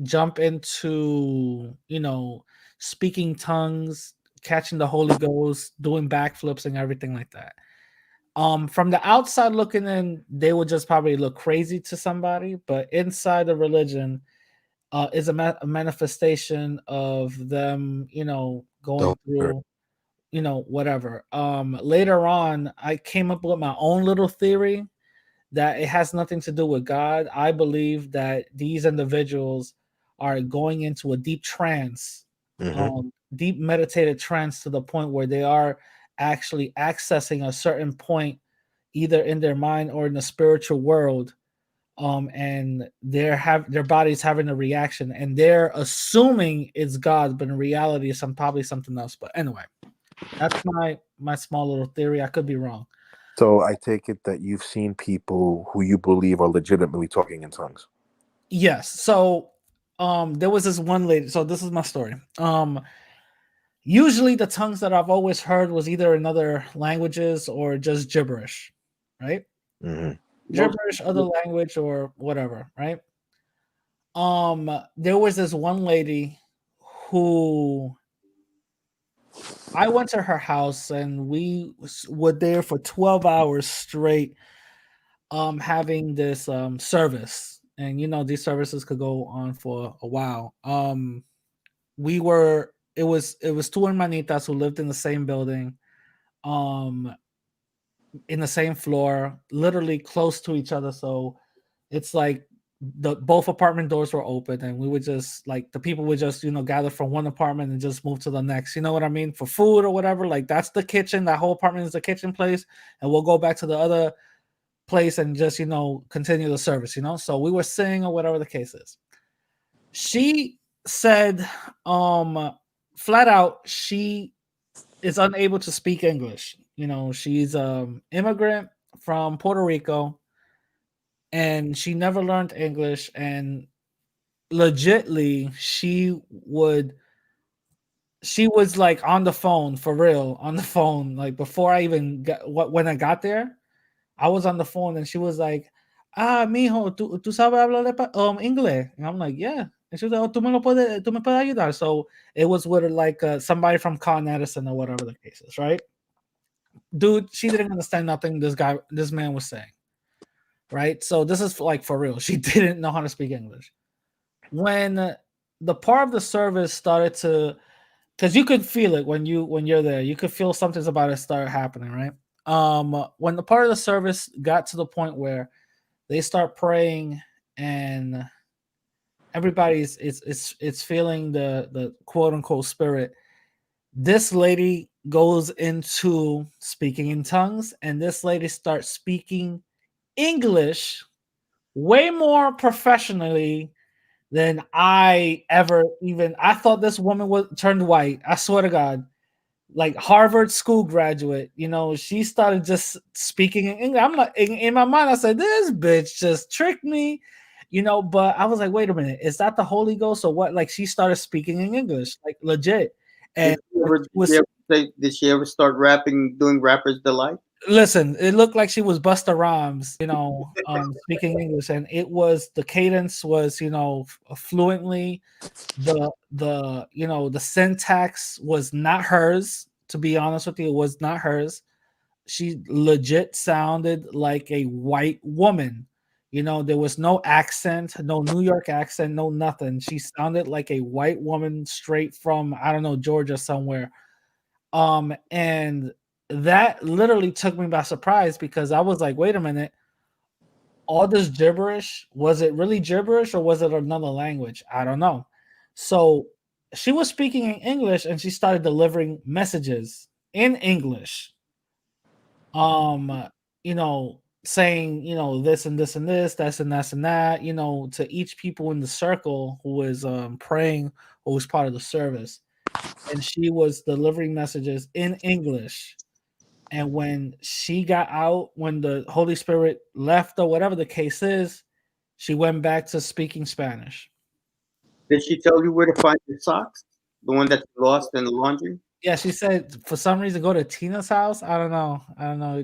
jump into speaking tongues, catching the Holy Ghost, doing backflips and everything like that. From the outside looking in, they would just probably look crazy to somebody, but inside the religion is a manifestation of them, going through, whatever. Later on, I came up with my own little theory that it has nothing to do with God. I believe that these individuals are going into a deep trance, deep meditated trance to the point where they are actually accessing a certain point, either in their mind or in the spiritual world. And their body's having a reaction, and they're assuming it's God, but in reality, it's probably something else. But anyway, that's my small little theory. I could be wrong. So I take it that you've seen people who you believe are legitimately talking in tongues. Yes. So there was this one lady. So this is my story. Usually the tongues that I've always heard was either in other languages or just gibberish, right? Hmm. Gibberish, other language, or whatever, right? There was this one lady who I went to her house and we were there for 12 hours straight, having this service. And these services could go on for a while. It was two hermanitas who lived in the same building, um, in the same floor, literally close to each other. So it's like the both apartment doors were open, and we would just like the people would just gather from one apartment and just move to the next. You know what I mean? For food or whatever. Like that's the kitchen. That whole apartment is the kitchen place, and we'll go back to the other place and just continue the service. So we were singing or whatever the case is. She said, flat out, she is unable to speak English. She's immigrant from Puerto Rico, and she never learned English. And legitly, she was like on the phone, for real, on the phone. Like before I even when I got there, I was on the phone, and she was like, mijo, tú sabes hablar inglés? And I'm like, yeah. And she was like, oh, tú me puedes ayudar. So it was with like somebody from Con Edison or whatever the case is, right? Dude, she didn't understand nothing this man was saying, right? So this is like for real. She didn't know how to speak English. When the part of the service started to, because you could feel it when you're there, you could feel something's about to start happening, right? When the part of the service got to the point where they start praying and everybody's it's feeling the quote unquote spirit, this lady goes into speaking in tongues, and this lady starts speaking English way more professionally than I ever even. I thought this woman was turned white. I swear to God, like Harvard school graduate. She started just speaking in English. I'm like, in my mind, I said, this bitch just tricked me. But I was like, wait a minute, is that the Holy Ghost or what? Like she started speaking in English, like legit. And Did she ever start rapping, doing Rapper's Delight? listen, it looked like she was Busta Rhymes, speaking English, and the cadence was, fluently. The syntax was not hers. To be honest with you, it was not hers. She legit sounded like a white woman. There was no accent, no New York accent, no nothing. She sounded like a white woman straight from, I don't know, Georgia somewhere. And that literally took me by surprise because I was like, wait a minute, all this gibberish, was it really gibberish or was it another language? I don't know. So she was speaking in English and she started delivering messages in English. Saying, this and this and this, that's and that's and that, to each people in the circle who was praying or was part of the service. And she was delivering messages in English. And when she got out, when the Holy Spirit left or whatever the case is, she went back to speaking Spanish. Did she tell you where to find your socks? The one that you lost in the laundry? Yeah, she said for some reason go to Tina's house. I don't know.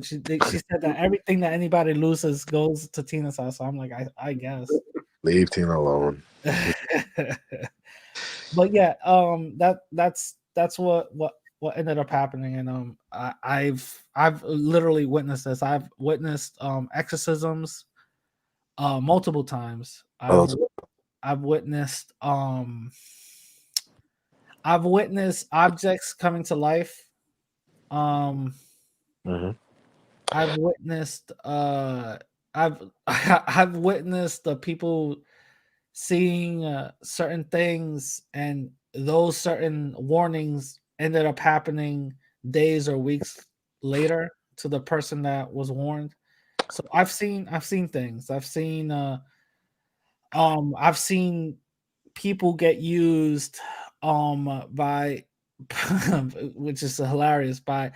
She said that everything that anybody loses goes to Tina's house. So I'm like, I guess. Leave Tina alone. But yeah, that's what ended up happening, and I've literally witnessed this. I've witnessed exorcisms multiple times. I've witnessed objects coming to life. Mm-hmm. I've witnessed I've witnessed the people seeing certain things, and those certain warnings ended up happening days or weeks later to the person that was warned. So I've seen things. I've seen people get used by which is hilarious, by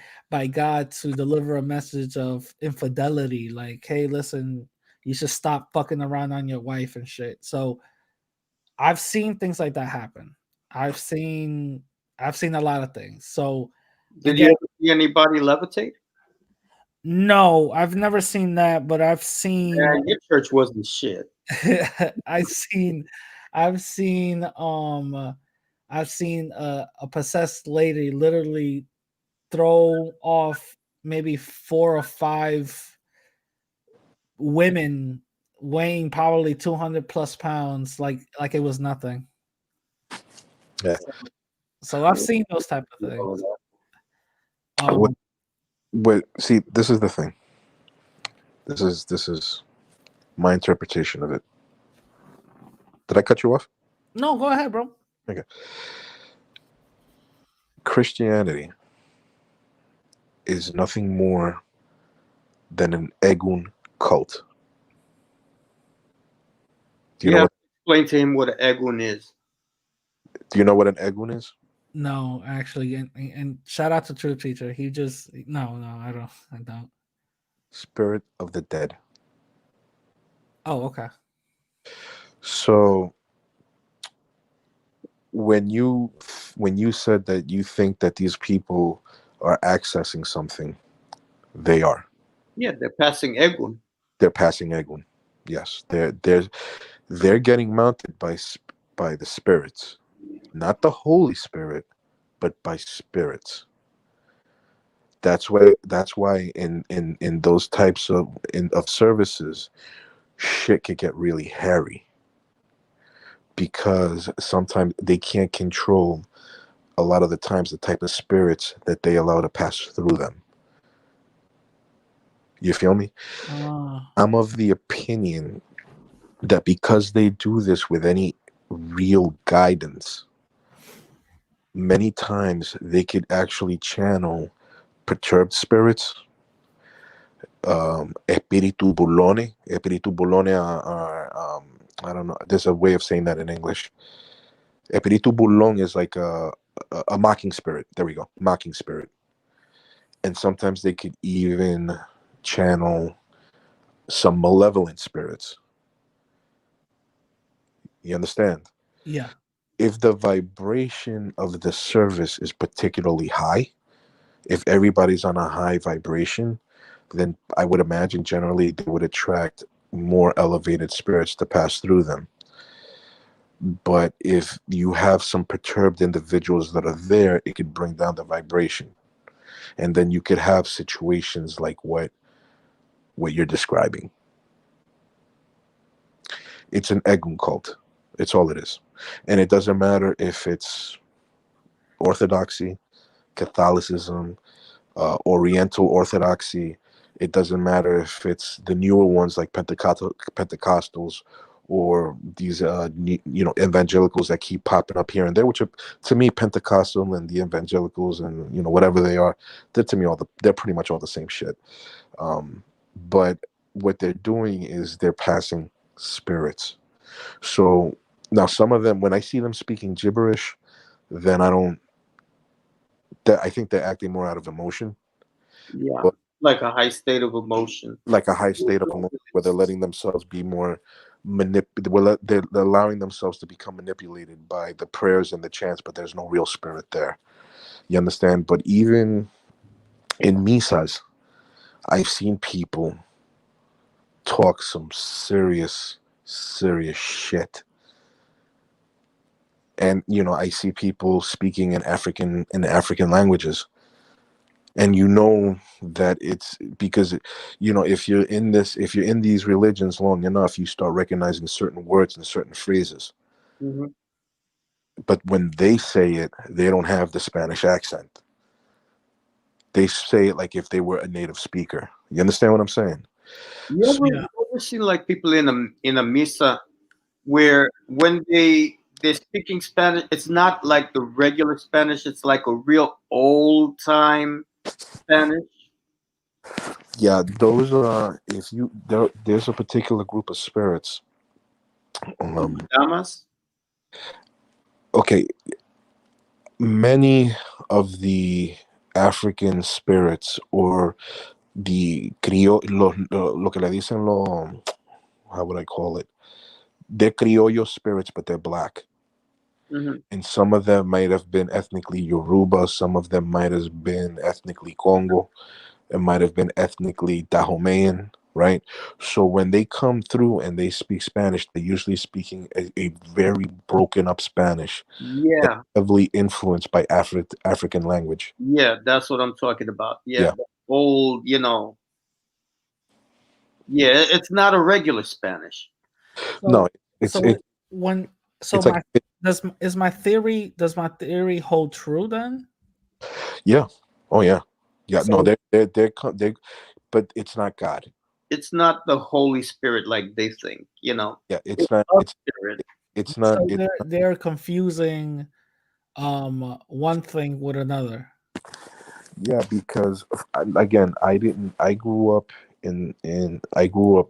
God to deliver a message of infidelity, like, hey, listen, you should stop fucking around on your wife and shit. So I've seen things like that happen. I've seen a lot of things. So Did again, you ever see anybody levitate? no, I've never seen that, but I've seen Yeah, your church wasn't shit. I've seen I've seen I've seen a possessed lady literally throw off maybe 4 or 5 women weighing probably 200 plus pounds like it was nothing. Yeah. So I've seen those type of things. What- But see, this is the thing. This is my interpretation of it. Did I cut you off? No, go ahead, bro. Okay. Christianity is nothing more than an Egun cult. Do you know have what? to explain to him what an egun is. Do you know what an Egun is? No, actually, and shout out to True Teacher. He just no, I don't. Spirit of the dead. Oh, okay. So when you said that you think that these people are accessing something, they are. Yeah, they're passing egun. They're passing Egun. Yes, they're getting mounted by the spirits, not the Holy Spirit, but by spirits. That's why in those types of services, shit could get really hairy, because sometimes they can't control a lot of the times the type of spirits that they allow to pass through them. You feel me? I'm of the opinion that because they do this with any real guidance, many times they could actually channel perturbed spirits, espíritu bulone. Espíritu bulone are I don't know. There's a way of saying that in English. Espíritu bulón is like a mocking spirit. There we go, mocking spirit. And sometimes they could even channel some malevolent spirits. You understand? Yeah. If the vibration of the service is particularly high, if everybody's on a high vibration, then I would imagine generally they would attract more elevated spirits to pass through them. But if you have some perturbed individuals that are there, it could bring down the vibration. And then you could have situations like what you're describing. It's an Egun cult. It's all it is. And it doesn't matter if it's Orthodoxy, Catholicism, Oriental Orthodoxy. It doesn't matter if it's the newer ones like Pentecostals, or these evangelicals that keep popping up here and there, which are, to me, Pentecostal and the evangelicals and whatever they are, they're to me they're pretty much all the same shit. But what they're doing is they're passing spirits. So now some of them, when I see them speaking gibberish, then I think they're acting more out of emotion. Yeah, But like a high state of emotion. like a high state of emotion where they're letting themselves be more they're allowing themselves to become manipulated by the prayers and the chants, but there's no real spirit there. You understand? But even in misas, I've seen people talk some serious shit. And I see people speaking in African languages. And that it's because if you're in these religions long enough, you start recognizing certain words and certain phrases. Mm-hmm. But when they say it, they don't have the Spanish accent. They say it like if they were a native speaker. You understand what I'm saying? You ever seen like people in a misa where when they're speaking Spanish, it's not like the regular Spanish, it's like a real old time Spanish? Yeah, those are there's a particular group of spirits. Damas? Okay, many of the African spirits, or the lo que le dicen how would I call it? they're criollo spirits, but they're black. Mhm. And some of them might have been ethnically Yoruba, some of them might have been ethnically Congo, it might have been ethnically Dahomean, right? So when they come through and they speak Spanish, they're usually speaking a very broken up Spanish, Yeah, heavily influenced by African language. yeah, that's what I'm talking about. Yeah, Yeah. the old, yeah, it's not a regular Spanish. No, So, it's so it, when so it's like my theory hold true then? yeah, oh yeah, yeah. No, So they, but it's not God. It's not the Holy Spirit like they think, Yeah, It's it's not. a spirit. It's not. so It's they're confusing one thing with another. yeah, because again, I grew up I grew up.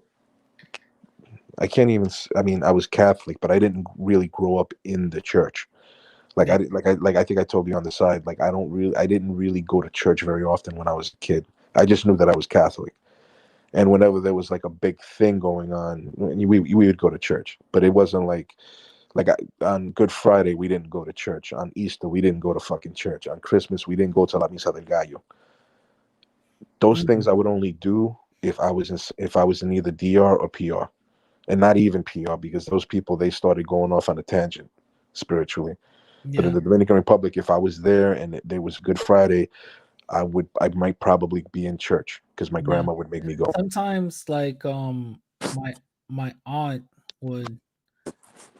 I can't even. I mean, I was Catholic, but I didn't really grow up in the church. Like Yeah. I didn't- like I think I told you on the side. Like I didn't really go to church very often when I was a kid. I just knew that I was Catholic, and whenever there was like a big thing going on, we would go to church. But it wasn't like on Good Friday we didn't go to church. On Easter we didn't go to fucking church. On Christmas we didn't go to La Misa del Gallo. Those Mhm. things I would only do if I was in either DR or PR, and not even PR because those people they started going off on a tangent spiritually. But in Yeah. the Dominican Republic, if I was there and there was Good Friday, I might probably be in church because my Yeah. grandma would make me go. Sometimes like my aunt would,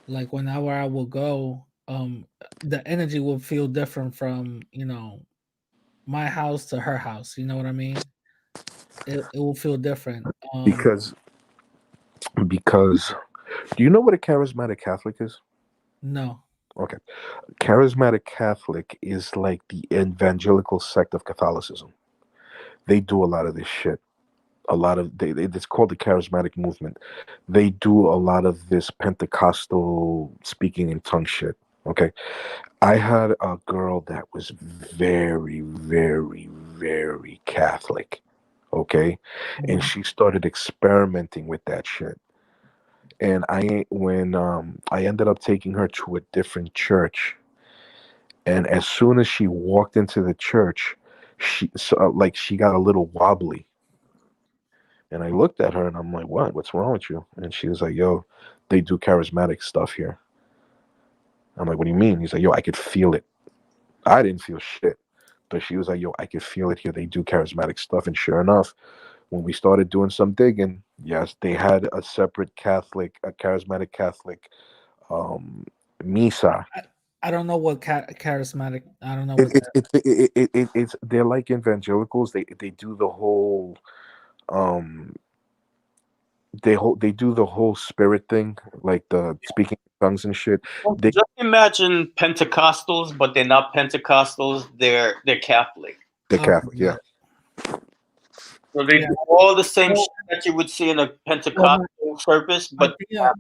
like, whenever I would go, the energy would feel different from, my house to her house. You know what I mean? It will feel different. Because do you know what a charismatic Catholic is? No. Okay. Charismatic Catholic is like the evangelical sect of Catholicism. They do a lot of this shit. A lot of it's called the charismatic movement. They do a lot of this Pentecostal speaking in tongue shit. Okay. I had a girl that was very, very, very Catholic. Okay. And Mhm. she started experimenting with that shit. And when I ended up taking her to a different church, and as soon as she walked into the church, she got a little wobbly. And I looked at her and I'm like, "What? What's wrong with you?" And she was like, "Yo, they do charismatic stuff here." I'm like, "What do you mean?" He's like, "Yo, I could feel it." I didn't feel shit, but she was like, "Yo, I could feel it here. They do charismatic stuff." And sure enough, when we started doing some digging, yes, they had a separate a charismatic Catholic misa. I don't know what charismatic. I don't know It, what it, that. it's they're like evangelicals. They do the whole um they do the whole spirit thing, like the speaking in tongues and shit. Well, They just imagine Pentecostals, but they're not Pentecostals. They're Catholic. they're Okay, Catholic, got yeah. it. So they Yeah. do all the same shit Well, that you would see in a well, Pentecostal service, my but tia,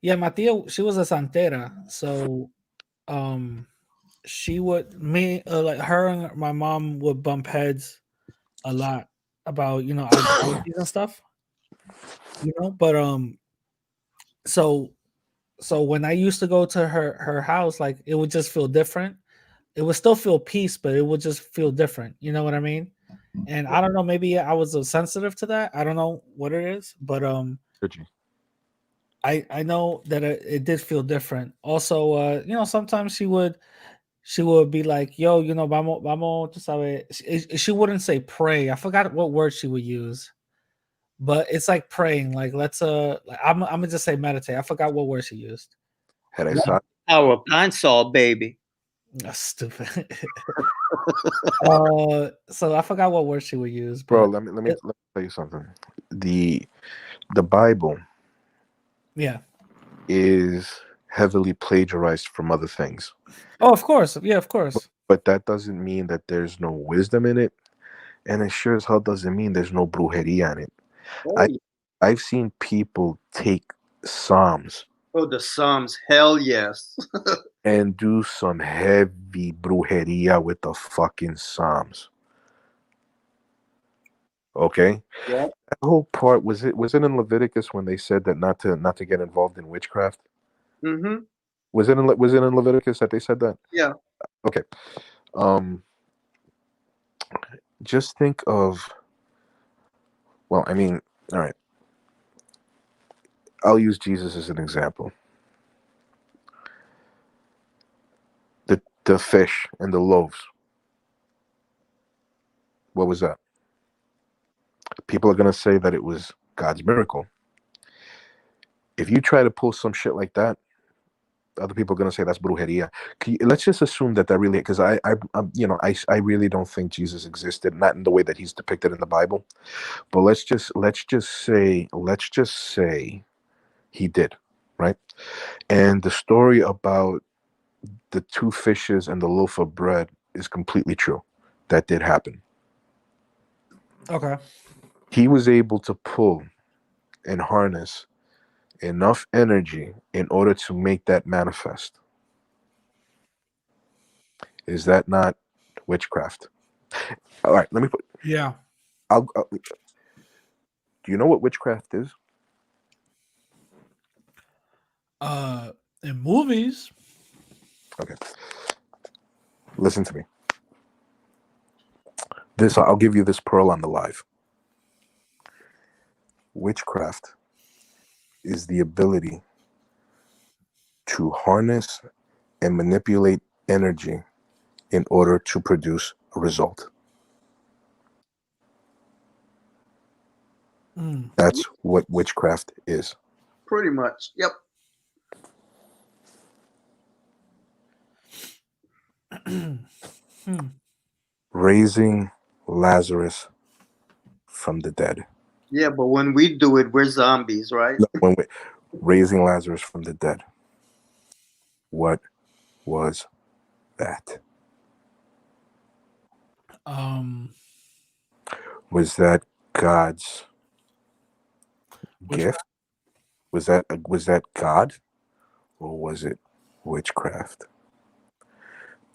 yeah, my tia, she was a santera, so um, she would like her and my mom would bump heads a lot about ideologies and stuff, But so when I used to go to her house, like, it would just feel different. It would still feel peace, but it would just feel different. You know what I mean? And I don't know, maybe I was sensitive to that. I don't know what it is, but I know that it did feel different. Also, sometimes she would be like, "Yo, vamos, tú sabes." She wouldn't say pray. I forgot what word she would use, but it's like praying. Like, let's like, I'm gonna just say meditate. I forgot what word she used. our pine saw baby. That's stupid. So I forgot what word she would use, bro. but Let me tell you something. The Bible yeah. is heavily plagiarized from other things, Oh, of course. Yeah, of course. but that doesn't mean that there's no wisdom in it, and it sure as hell doesn't mean there's no brujeria in it. Oh, I've seen people take Psalms the Psalms. Hell yes. and do some heavy brujeria with the fucking Psalms. Okay, Yeah. that whole part was it in Leviticus when they said that not to get involved in witchcraft? Mm-hmm. Was it in Leviticus that they said that? Yeah. Okay. Um, just think of, well, I mean, all right. I'll use Jesus as an example. The fish and the loaves. What was that? People are gonna say that it was God's miracle. If you try to pull some shit like that, other people are gonna say that's brujeria. Let's just assume that really, because I really don't think Jesus existed, not in the way that he's depicted in the Bible. But let's just say he did, right? And the story about the two fishes and the loaf of bread is completely true. That did happen. Okay. He was able to pull and harness enough energy in order to make that manifest. Is that not witchcraft? All right, let me put. Yeah. Do you know what witchcraft is? In movies. Okay, listen to me. I'll give you this pearl on the live. Witchcraft is the ability to harness and manipulate energy in order to produce a result. Mm. That's what witchcraft is. Pretty much. Yep. Raising Lazarus from the dead. Yeah, but when we do it, we're zombies, right? No, raising Lazarus from the dead. What was that? Was that God's gift? Was that God, or was it witchcraft?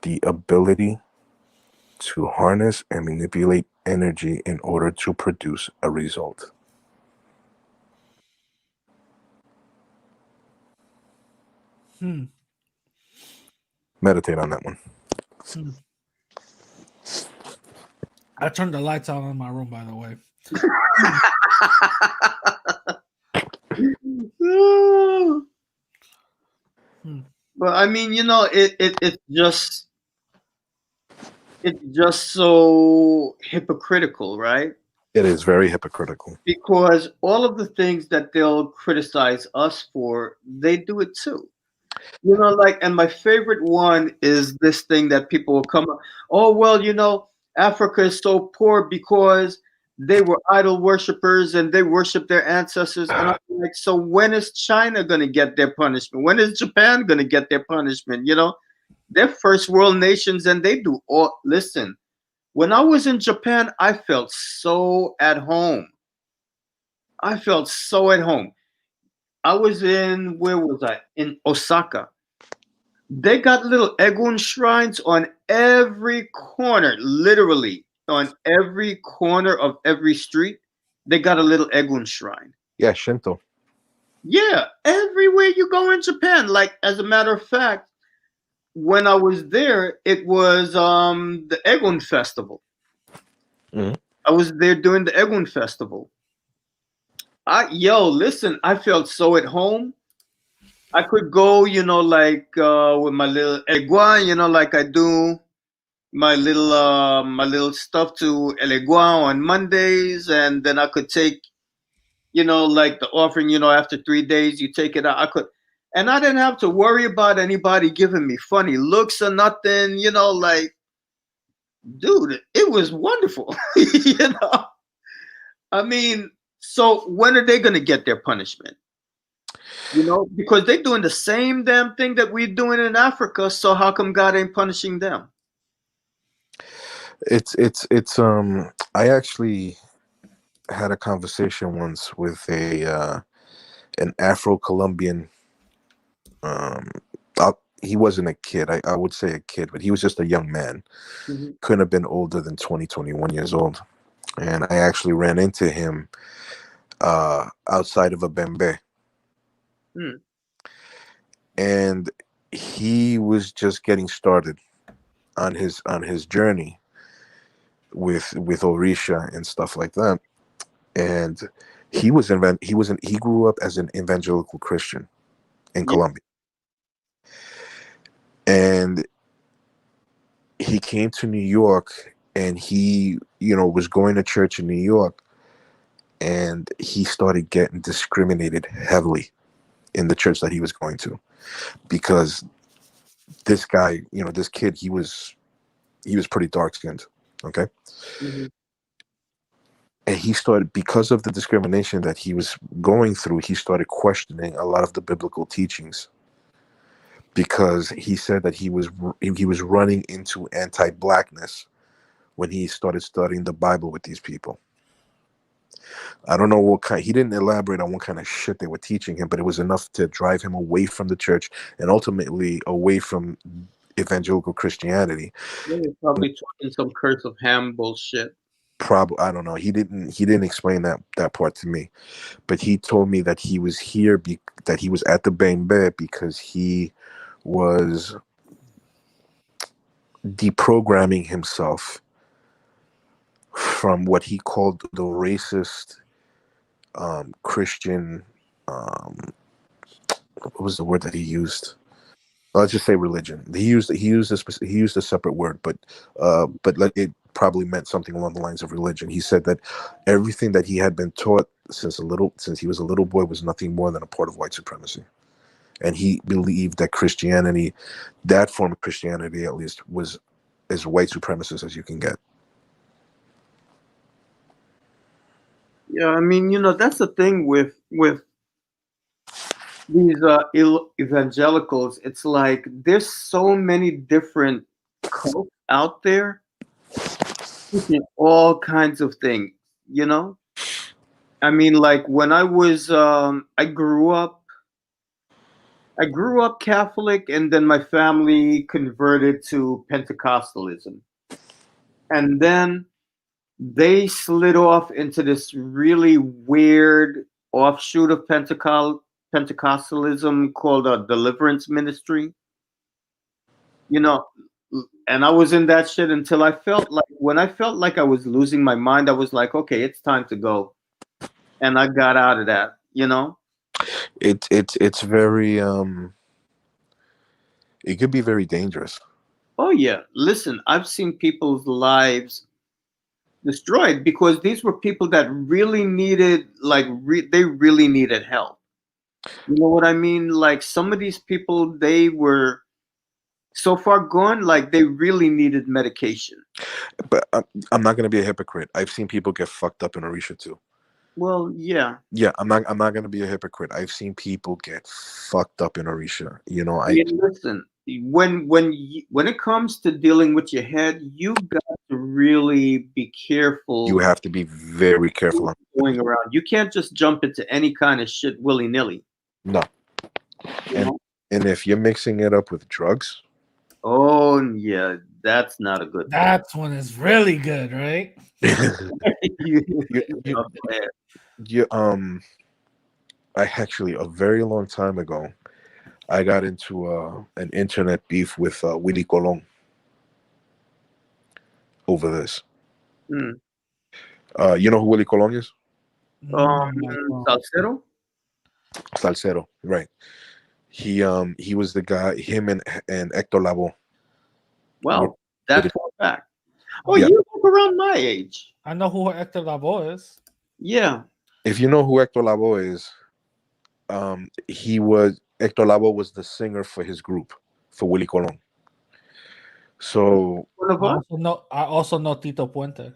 The ability to harness and manipulate energy in order to produce a result. Meditate on that one. I turned the lights on in my room, by the way. But I mean, it's just so hypocritical, right? It is very hypocritical. Because all of the things that they'll criticize us for, they do it too. And my favorite one is this thing that people will come up, oh, well, Africa is so poor because they were idol worshippers and they worship their ancestors. And I'm like, so when is China going to get their punishment? When is Japan going to get their punishment? They're first world nations and they do all. Listen, when I was in Japan, I felt so at home. I felt so at home. I was where was I? In Osaka. They got little Egun shrines on every corner, literally on every corner of every street. They got a little Egun shrine. Yeah, Shinto. Yeah, everywhere you go in Japan. Like, as a matter of fact, when I was there, it was the Egun Festival. Mm-hmm. I was there during the Egun Festival. Listen, I felt so at home. I could go, with my little egua, like I do my little stuff to El Egua on Mondays, and then I could take, like the offering, after 3 days, you take it out. And I didn't have to worry about anybody giving me funny looks or nothing, like, dude, it was wonderful, I mean, so when are they going to get their punishment? Because they're doing the same damn thing that we're doing in Africa. So how come God ain't punishing them? It's I actually had a conversation once with an Afro-Colombian. He wasn't a kid. I would say a kid, but he was just a young man. Mm-hmm. Couldn't have been older than 20, 21 years old. and I actually ran into him outside of a Bembe. Hmm. And he was just getting started on his journey with Orisha and stuff like that. And he grew up as an evangelical Christian in Yeah. Colombia. And he came to New York, and he, was going to church in New York, and he started getting discriminated heavily in the church that he was going to, because this guy, this kid, he was pretty dark skinned. Okay. Mhm. And he started, because of the discrimination that he was going through, he started questioning a lot of the biblical teachings, because he said that he was running into anti-blackness when he started studying the Bible with these people. I don't know what kind, he didn't elaborate on what kind of shit they were teaching him, but it was enough to drive him away from the church and ultimately away from evangelical Christianity. They were probably talking some curse of Ham bullshit. Probably, I don't know. He didn't explain that part to me, but he told me that he was here, that he was at the Bembe because he was deprogramming himself from what he called the racist Christian. What was the word that he used? Let's just say religion. He used a separate word, but it probably meant something along the lines of religion. He said that everything that he had been taught since he was a little boy was nothing more than a part of white supremacy, and he believed that Christianity, that form of Christianity at least, was as white supremacist as you can get. Yeah, I mean, that's the thing with these evangelicals. It's like there's so many different cults out there teaching all kinds of things. You know, I mean, like when I grew up Catholic, and then my family converted to Pentecostalism, and then they slid off into this really weird offshoot of Pentecostalism called a deliverance ministry. You know, and I was in that shit until when I felt like I was losing my mind, I was like, okay, it's time to go, and I got out of that. It's very it could be very dangerous. Oh yeah, listen, I've seen people's lives destroyed because these were people that really needed, they really needed help. You know what I mean? Like some of these people, they were so far gone, like they really needed medication. But I'm not going to be a hypocrite. I've seen people get fucked up in Orisha too. Well, yeah. Yeah, I'm not going to be a hypocrite. I've seen people get fucked up in Orisha. I mean, listen, when it comes to dealing with your head, you got to really be careful. You have to be very careful going around. You can't just jump into any kind of shit willy nilly. No. And if you're mixing it up with drugs, oh yeah, that's not a good thing. That's when it's really good, right? I actually, a very long time ago, I got into an internet beef with Willie Colon over this. You know who Willie Colon is? Salsero. Salsero, right? He was the guy. Him and Hector Lavoe. Wow, that's for a fact. Oh, yeah. You look around my age. I know who Hector Lavoe is. Yeah. If you know who Hector Lavoe is, Hector Lavoe was the singer for his group, for Willie Colon. So I also know Tito Puente.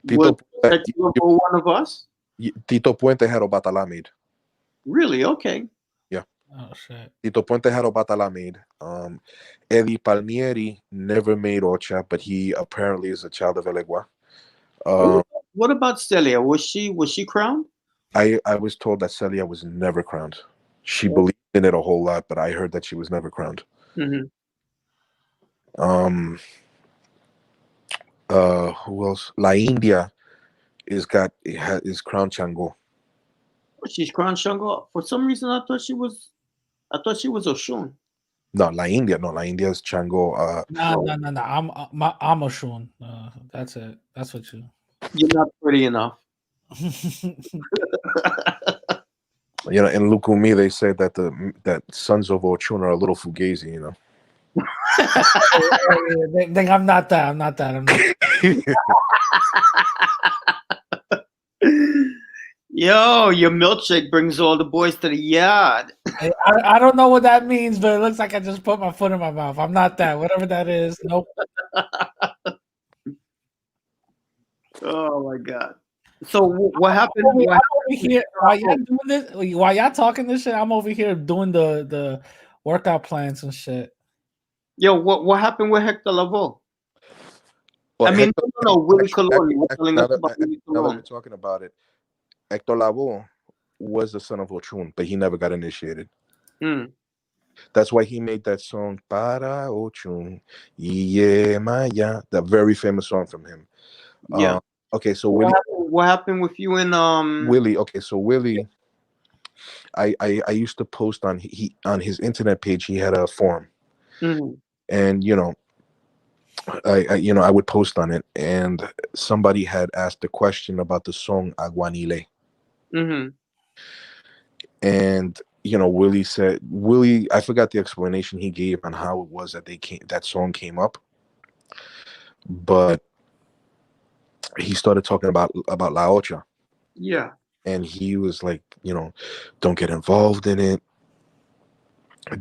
Tito one of us? Tito Puente had Obatala made. Really? Okay. Yeah. Oh shit. Tito Puente had Obatala made. Eddie Palmieri never made Ocha, but he apparently is a child of Elegua. What about Celia? Was she crowned? I was told that Celia was never crowned. She believed in it a whole lot, but I heard that she was never crowned. Mm-hmm. Who else? La India is Crown Chango. She's Crown Shango. For some reason, I thought she was Oshun. No, La India. No, La India is Chango. No. I'm a Shun. That's it. That's what you. You're not pretty enough. You know, in Lukumi they say that that sons of Ochun are a little fugazi. You know. Then I'm not that. I'm not that. I'm not. Yo, your milkshake brings all the boys to the yard. I don't know what that means, but it looks like I just put my foot in my mouth. I'm not that. Whatever that is. Nope. Oh my god. So what happened? I'm over here while y'all doing this. While y'all talking this shit, I'm over here doing the workout plans and shit. Yo, what happened with Hector Lavoe? Well, I mean, Hector- no, Willie Colon. You were telling us now about Willie that we're Colon. talking about it, Hector Lavoe was the son of Ochun, but he never got initiated. Hmm. That's why he made that song Para Ochun, Iye Maya, that very famous song from him. Yeah. Okay, so What happened with you and Willie. Okay, so Willie, I used to post on his internet page. He had a forum, Mhm. and I would post on it, and somebody had asked a question about the song Aguanile, Mhm. and Willie, I forgot the explanation he gave on how it was that that song came up, but he started talking about La Ocha, Yeah. and he was like, don't get involved in it.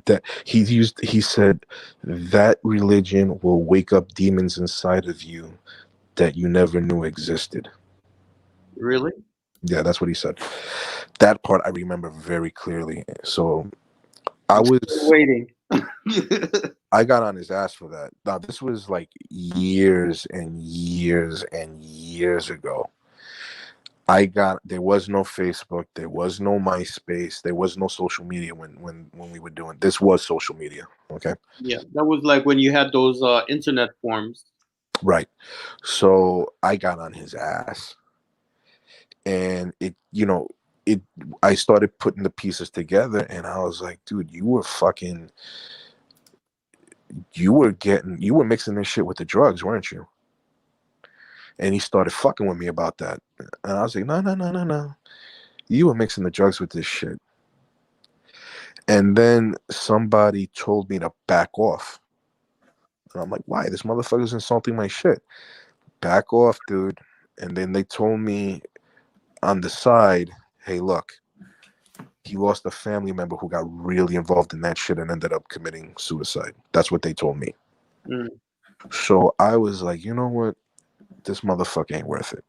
That he said that religion will wake up demons inside of you that you never knew existed. Really? Yeah, that's what he said. That part I remember very clearly. So I was waiting. I got on his ass for that. Now this was like years and years and years ago. There was no Facebook, there was no MySpace, there was no social media when we were doing this. Was social media, okay? Yeah, that was like when you had those internet forums. Right. So I got on his ass, and I started putting the pieces together, and I was like, dude, you were mixing this shit with the drugs, weren't you? And he started fucking with me about that, and I was like, no, you were mixing the drugs with this shit. And then somebody told me to back off, and I'm like, why? This motherfucker's insulting my shit. Back off, dude. And then they told me on the side, hey, look, he lost a family member who got really involved in that shit and ended up committing suicide. That's what they told me. Mm. So I was like, you know what? This motherfucker ain't worth it.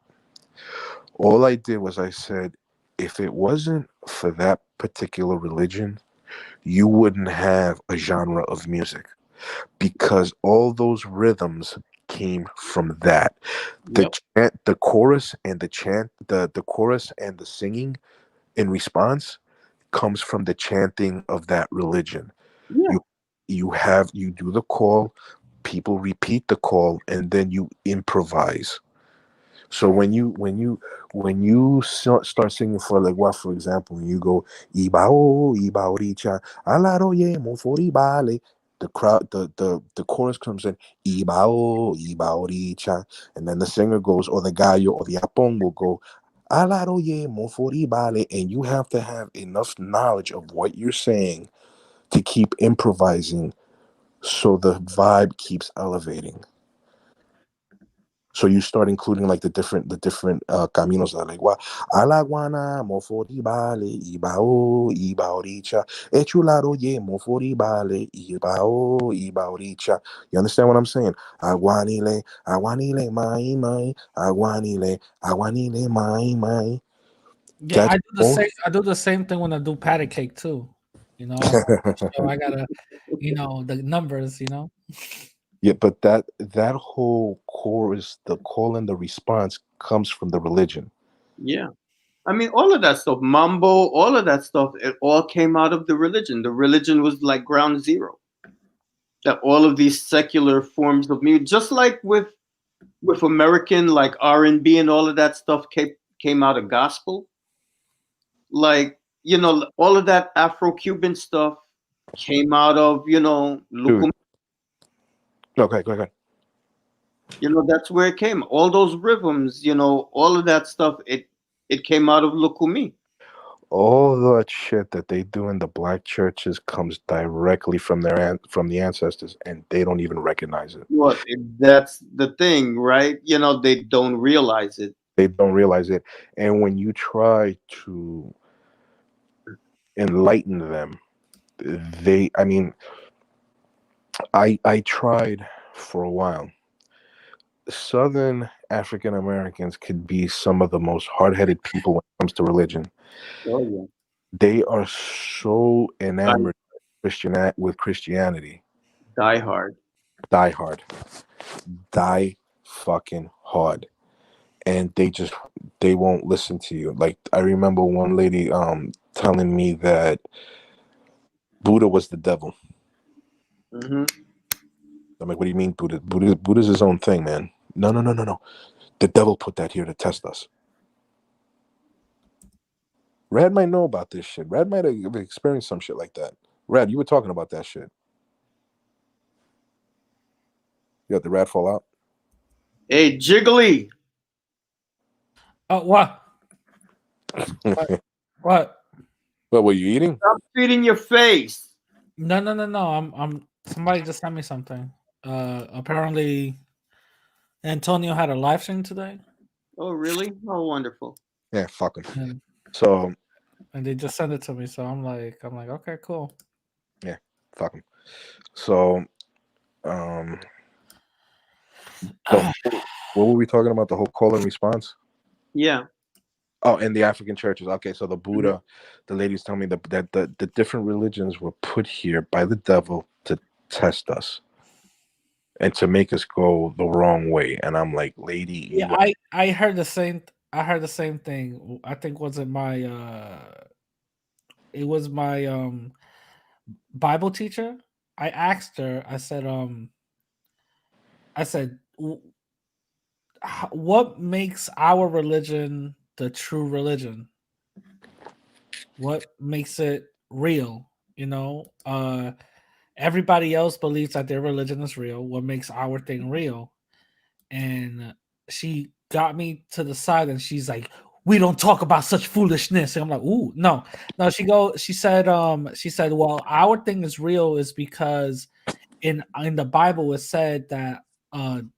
All I did was I said, if it wasn't for that particular religion, you wouldn't have a genre of music, because all those rhythms came from that. The chant, the chorus and the chant, the chorus and the singing in response comes from the chanting of that religion. Yeah. You do the call, people repeat the call, and then you improvise. So when you start singing for Legua, for example, and you go Ibao Ibaoricha Alaroye Mofori Bale, the crowd, the chorus comes in Ibao Ibaoricha, and then the singer goes, or the gallo or the apong will go Alaroye Mofori Bale, and you have to have enough knowledge of what you're saying to keep improvising, so the vibe keeps elevating. So you start including like the different caminos that are like alaguana mofori bale ibao ibaoricha echulado ye mofori bale ibao ibaoricha. You understand what I'm saying? Aguanile mai aguanile mai. Yeah, I do the same thing when I do patty cake too. So I gotta, the numbers. Yeah, but that whole chorus, the call and the response, comes from the religion. Yeah. I mean, all of that stuff, mambo, all of that stuff, it all came out of the religion. The religion was like ground zero. That all of these secular forms of music, just like with with American like R&B and all of that stuff came out of gospel. Like, all of that Afro-Cuban stuff came out of, Dude. Okay, go ahead. That's where it came. All those rhythms, all of that stuff, it came out of Lukumi. All that shit that they do in the black churches comes directly from from the ancestors, and they don't even recognize it. Well, that's the thing, right? They don't realize it. They don't realize it. And when you try to enlighten them, I tried for a while. Southern African Americans could be some of the most hard-headed people when it comes to religion. Oh, yeah. They are so enamored with Christianity. Die hard. Die hard. Die fucking hard. And they won't listen to you. Like, I remember one lady telling me that Buddha was the devil. Mm-hmm. I'm like, what do you mean Buddha? Buddha's his own thing, man. No. The devil put that here to test us. Rad might know about this shit. Rad might have experienced some shit like that. Rad, you were talking about that shit. You got the Rad fall out? Hey, Jiggly. What? What? What were you eating? Stop feeding your face. No. I'm. Somebody just sent me something. Apparently, Antonio had a live stream today. Oh, really? Oh, wonderful. Yeah, fuck him. And, So, and they just sent it to me. So I'm like, okay, cool. Yeah, fuck him. So, what were we talking about? The whole call and response? Yeah. Oh, in the African churches. Okay, so the Buddha, the ladies tell me that the different religions were put here by the devil to test us and to make us go the wrong way. And I'm like, lady, Yeah, I heard the same. I heard the same thing. I think it was my Bible teacher. I asked her. I said, what makes our religion the true religion? What makes it real? Everybody else believes that their religion is real. What makes our thing real? And she got me to the side and she's like, we don't talk about such foolishness. And I'm like, ooh, no. She said, well, our thing is real is because in the Bible it said that the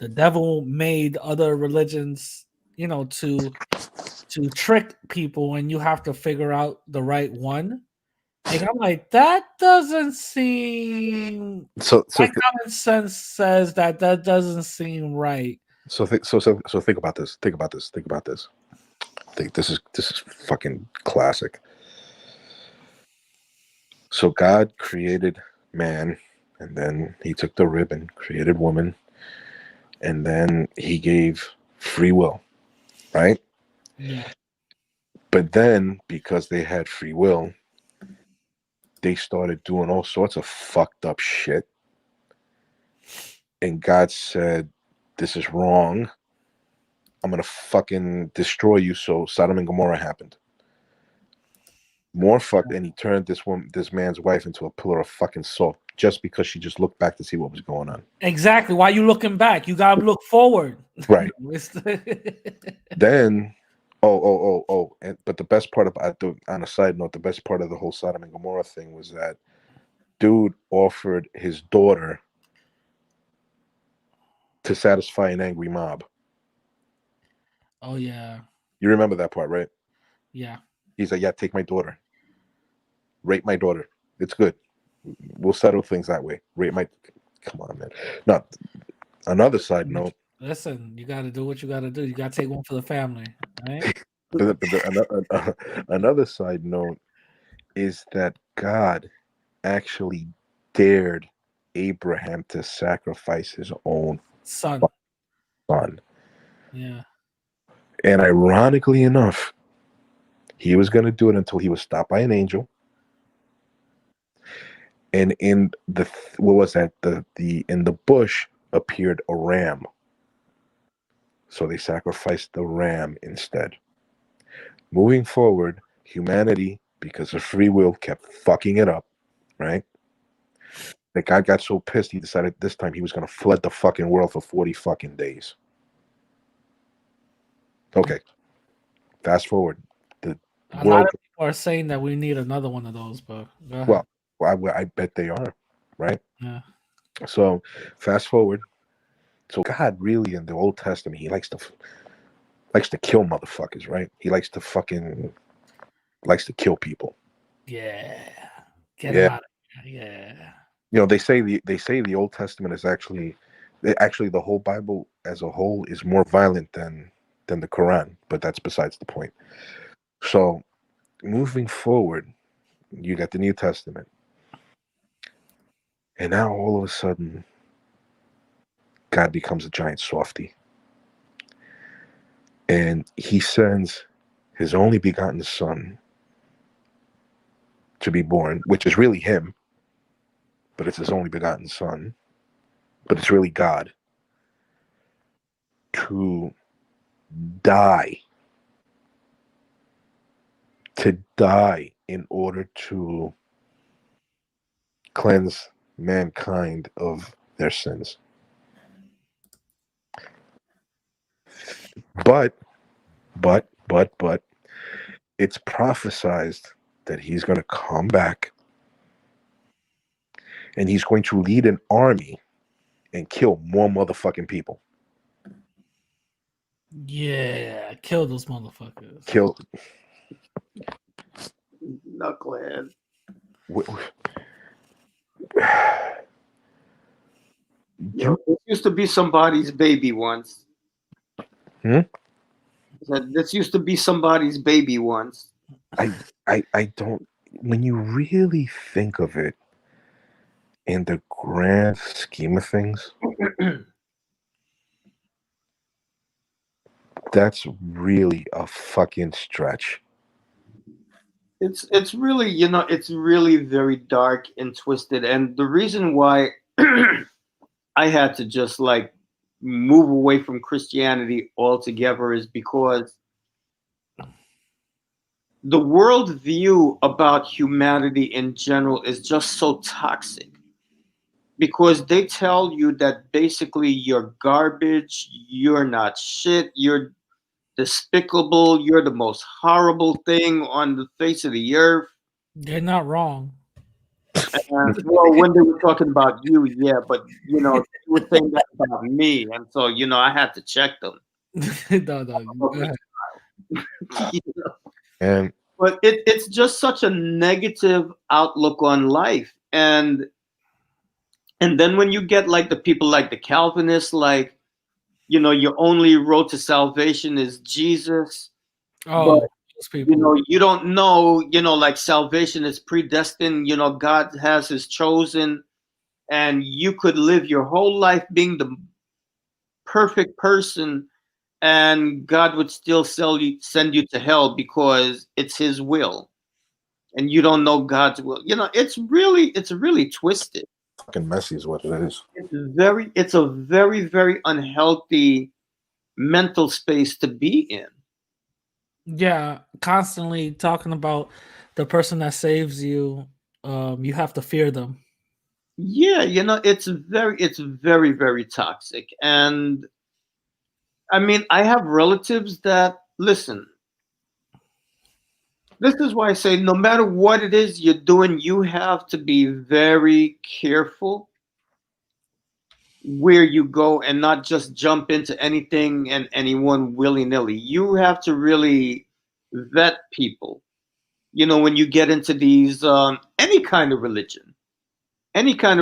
devil made other religions, to trick people, and you have to figure out the right one. And I'm like, that doesn't seem. so My common sense says that doesn't seem right. So think about this. Think about this. I think this is fucking classic. So God created man, and then he took the rib and created woman, and then he gave free will, right? Yeah. But then, because they had free will, they started doing all sorts of fucked up shit. And God said, this is wrong. I'm going to fucking destroy you. So Sodom and Gomorrah happened. More fucked, and he turned this man's wife into a pillar of fucking salt just because she just looked back to see what was going on. Exactly. Why are you looking back? You gotta look forward. Right. Then, but the best part about, on a side note, the best part of the whole Sodom and Gomorrah thing was that dude offered his daughter to satisfy an angry mob. Oh yeah. You remember that part, right? Yeah. He's like, yeah, take my daughter. Rape my daughter. It's good. We'll settle things that way. Come on, man. Now, another side note. Listen, you got to do what you got to do. You got to take one for the family, right? Another side note is that God actually dared Abraham to sacrifice his own son. Yeah. And ironically enough, he was going to do it until he was stopped by an angel. And in the in the bush appeared a ram. So they sacrificed the ram instead. Moving forward, humanity, because of free will, kept fucking it up, right? The guy got so pissed he decided this time he was going to flood the fucking world for 40 fucking days. Okay. Fast forward. The A lot world. of people are saying that we need another one of those, but go ahead. Well, I bet they are, right? Yeah. So fast forward. So God really in the Old Testament, he likes to kill motherfuckers, right? He likes to kill people. Yeah. Get Yeah. him out of here. Yeah. You know, they say the Old Testament is actually the whole Bible as a whole is more violent than the Quran, but that's besides the point. So moving forward, you got the New Testament. And now all of a sudden, God becomes a giant softy. And he sends his only begotten son to be born, which is really him, but it's his only begotten son, but it's really God, to die in order to cleanse mankind of their sins. But it's prophesized that he's going to come back and he's going to lead an army and kill more motherfucking people. Yeah. Kill those motherfuckers. Kill. Knucklehead. This used to be somebody's baby once. This used to be somebody's baby once. I don't. When you really think of it, in the grand scheme of things, that's really a fucking stretch. It's really, it's really very dark and twisted. And the reason why I had to just like move away from Christianity altogether is because the worldview about humanity in general is just so toxic. Because they tell you that basically you're garbage, you're not shit, you're despicable, you're the most horrible thing on the face of the earth. They're not wrong. Well, when they were talking about you, yeah, but they were saying that about me, and so I had to check them. No, go ahead. And But it's just such a negative outlook on life, and then when you get like the people like the Calvinists, like your only road to salvation is Jesus. Oh, But, those people. you don't know, like salvation is predestined. God has his chosen, and you could live your whole life being the perfect person, and God would still send you to hell because it's his will, and you don't know God's will. It's really twisted. fucking messy is what it is. It's a very, very unhealthy mental space to be in. Yeah, constantly talking about the person that saves you. You have to fear them. Yeah, it's very, very toxic. And I mean, I have relatives that listen. This is why I say no matter what it is you're doing, you have to be very careful where you go and not just jump into anything and anyone willy-nilly. You have to really vet people. When you get into these any kind of religion, any kind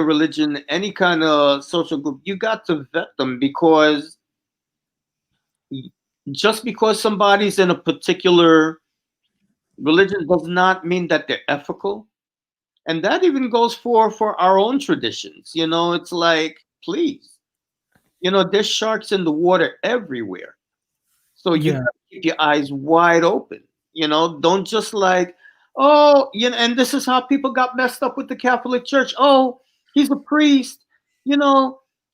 of social group, you got to vet them, because just because somebody's in a particular religion does not mean that they're ethical. And that even goes for our own traditions. It's like, please, there's sharks in the water everywhere. So you gotta keep your eyes wide open. Don't just like, oh, and this is how people got messed up with the Catholic Church. Oh, he's a priest.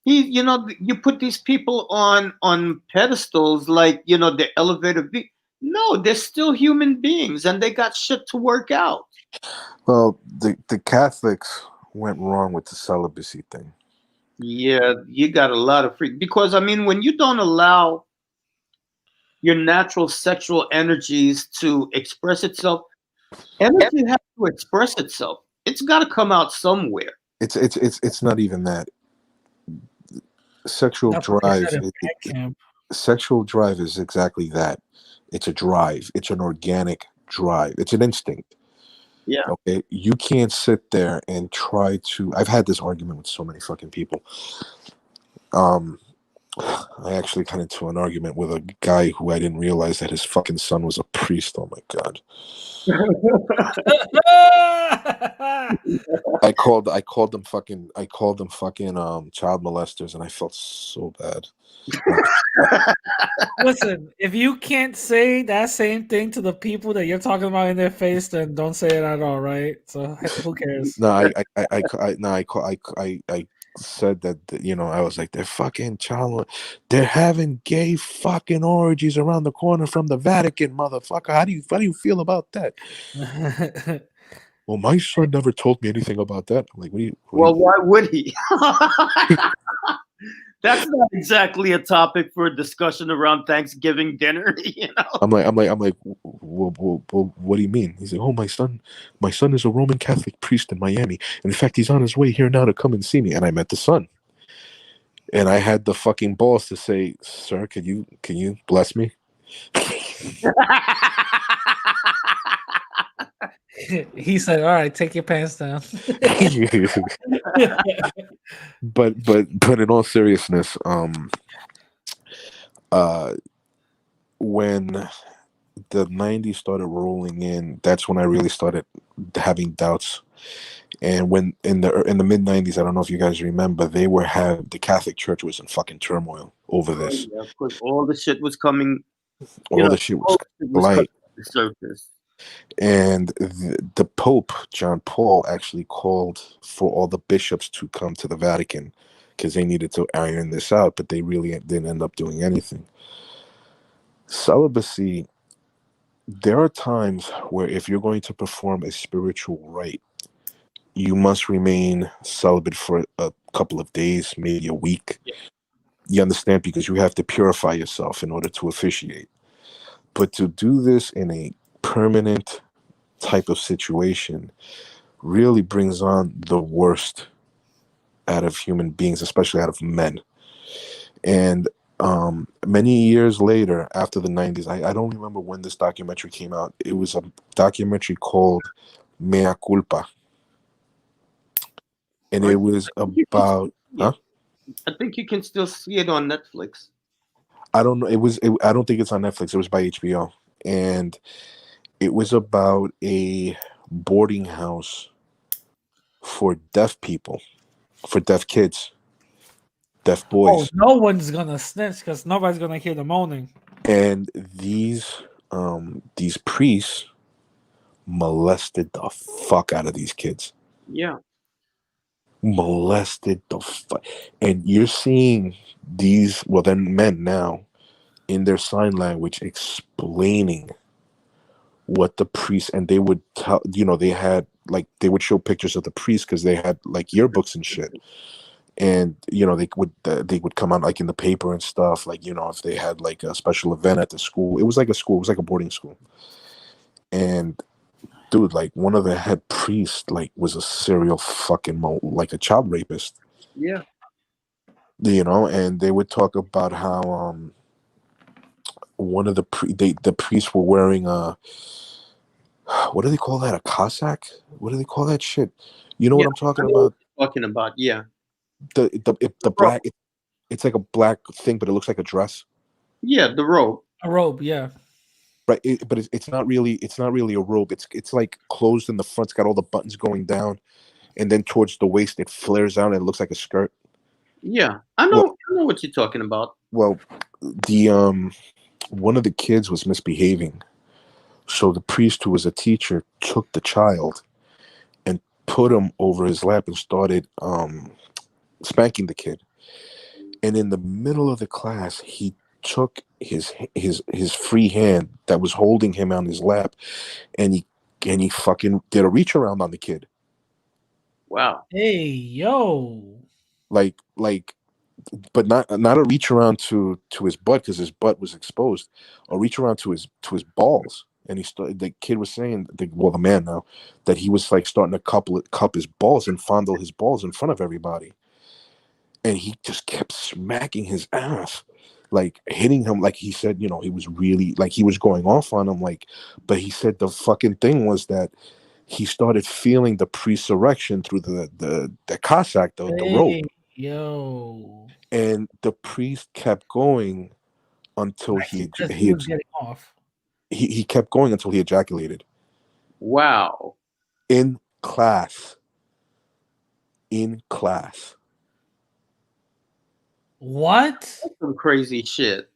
You put these people on pedestals like they're elevated. No, they're still human beings, and they got shit to work out. Well, the Catholics went wrong with the celibacy thing. Yeah, you got a lot of free because I mean, when you don't allow your natural sexual energies to express itself, energy has to express itself. It's got to come out somewhere. It's not even that. Sexual That's what they drive. said in band camp. Sexual drive is exactly that. It's a drive. It's an organic drive. It's an instinct. Yeah. Okay. You can't sit there and try to. I've had this argument with so many fucking people. I actually got into an argument with a guy who I didn't realize that his fucking son was a priest. Oh my god. I called them fucking child molesters, and I felt so bad. Listen, if you can't say that same thing to the people that you're talking about in their face, then don't say it at all, right? So who cares? No, I said that I was like, they're fucking they're having gay fucking orgies around the corner from the Vatican, motherfucker. How do you feel about that? Well, my son never told me anything about that. I'm like, why would he? That's not exactly a topic for a discussion around Thanksgiving dinner, I'm like, well, what do you mean? He's like, oh, my son is a Roman Catholic priest in Miami. And in fact, he's on his way here now to come and see me. And I met the son. And I had the fucking balls to say, sir, can you bless me? He said, all right, take your pants down. but in all seriousness, when the 90s started rolling in, that's when I really started having doubts. And when in the mid 90s, I don't know if you guys remember, the Catholic Church was in fucking turmoil over this. Yeah, of course, all the shit was coming. All the shit was light. The surface. And the Pope, John Paul, actually called for all the bishops to come to the Vatican because they needed to iron this out, but they really didn't end up doing anything. Celibacy, there are times where if you're going to perform a spiritual rite, you must remain celibate for a couple of days, maybe a week. Yeah. You understand? Because you have to purify yourself in order to officiate. But to do this in a permanent type of situation really brings on the worst out of human beings, especially out of men. And many years later, after the 90s, I don't remember when this documentary came out. It was a documentary called Mea Culpa. And it was about... Huh? I think you can still see it on Netflix. I don't know. I don't think it's on Netflix. It was by HBO. And it was about a boarding house for deaf people, for deaf kids, deaf boys. Oh, no one's gonna snitch because nobody's gonna hear the moaning. And these priests molested the fuck out of these kids. Yeah. Molested the fuck. And you're seeing these, well, they're men now, in their sign language explaining what the priests, and they would tell, they had they would show pictures of the priests because they had yearbooks and shit, and they would come out in the paper and stuff, if they had a special event at the school. It was like a school, it was like a boarding school. And dude, one of the head priests was a serial fucking a child rapist. Yeah. And they would talk about how one of the priests were wearing a, what do they call that? A Cossack? What do they call that shit? You know what I'm talking about? Yeah. The black. It's like a black thing, but it looks like a dress. Yeah, the robe. A robe, yeah. Right, but it's not really a robe. It's closed in the front. It's got all the buttons going down, and then towards the waist it flares out and it looks like a skirt. Yeah, I know what you're talking about. Well, the one of the kids was misbehaving. So the priest, who was a teacher, took the child and put him over his lap and started spanking the kid. And in the middle of the class, he took his free hand that was holding him on his lap, and he fucking did a reach around on the kid. Wow. Hey, yo. Like, but not a reach around to his butt, because his butt was exposed. A reach around to his balls. And the kid was saying, the man now, that he was like starting to cup his balls and fondle his balls in front of everybody. And he just kept smacking his ass, like hitting him. Like he said, he was really, like, he was going off on him. Like, but he said the fucking thing was that he started feeling the priest's erection through the Cossack, the rope. Hey, yo. And the priest kept going until Because he was getting off. he kept going until he ejaculated. Wow. In class. What? That's some crazy shit.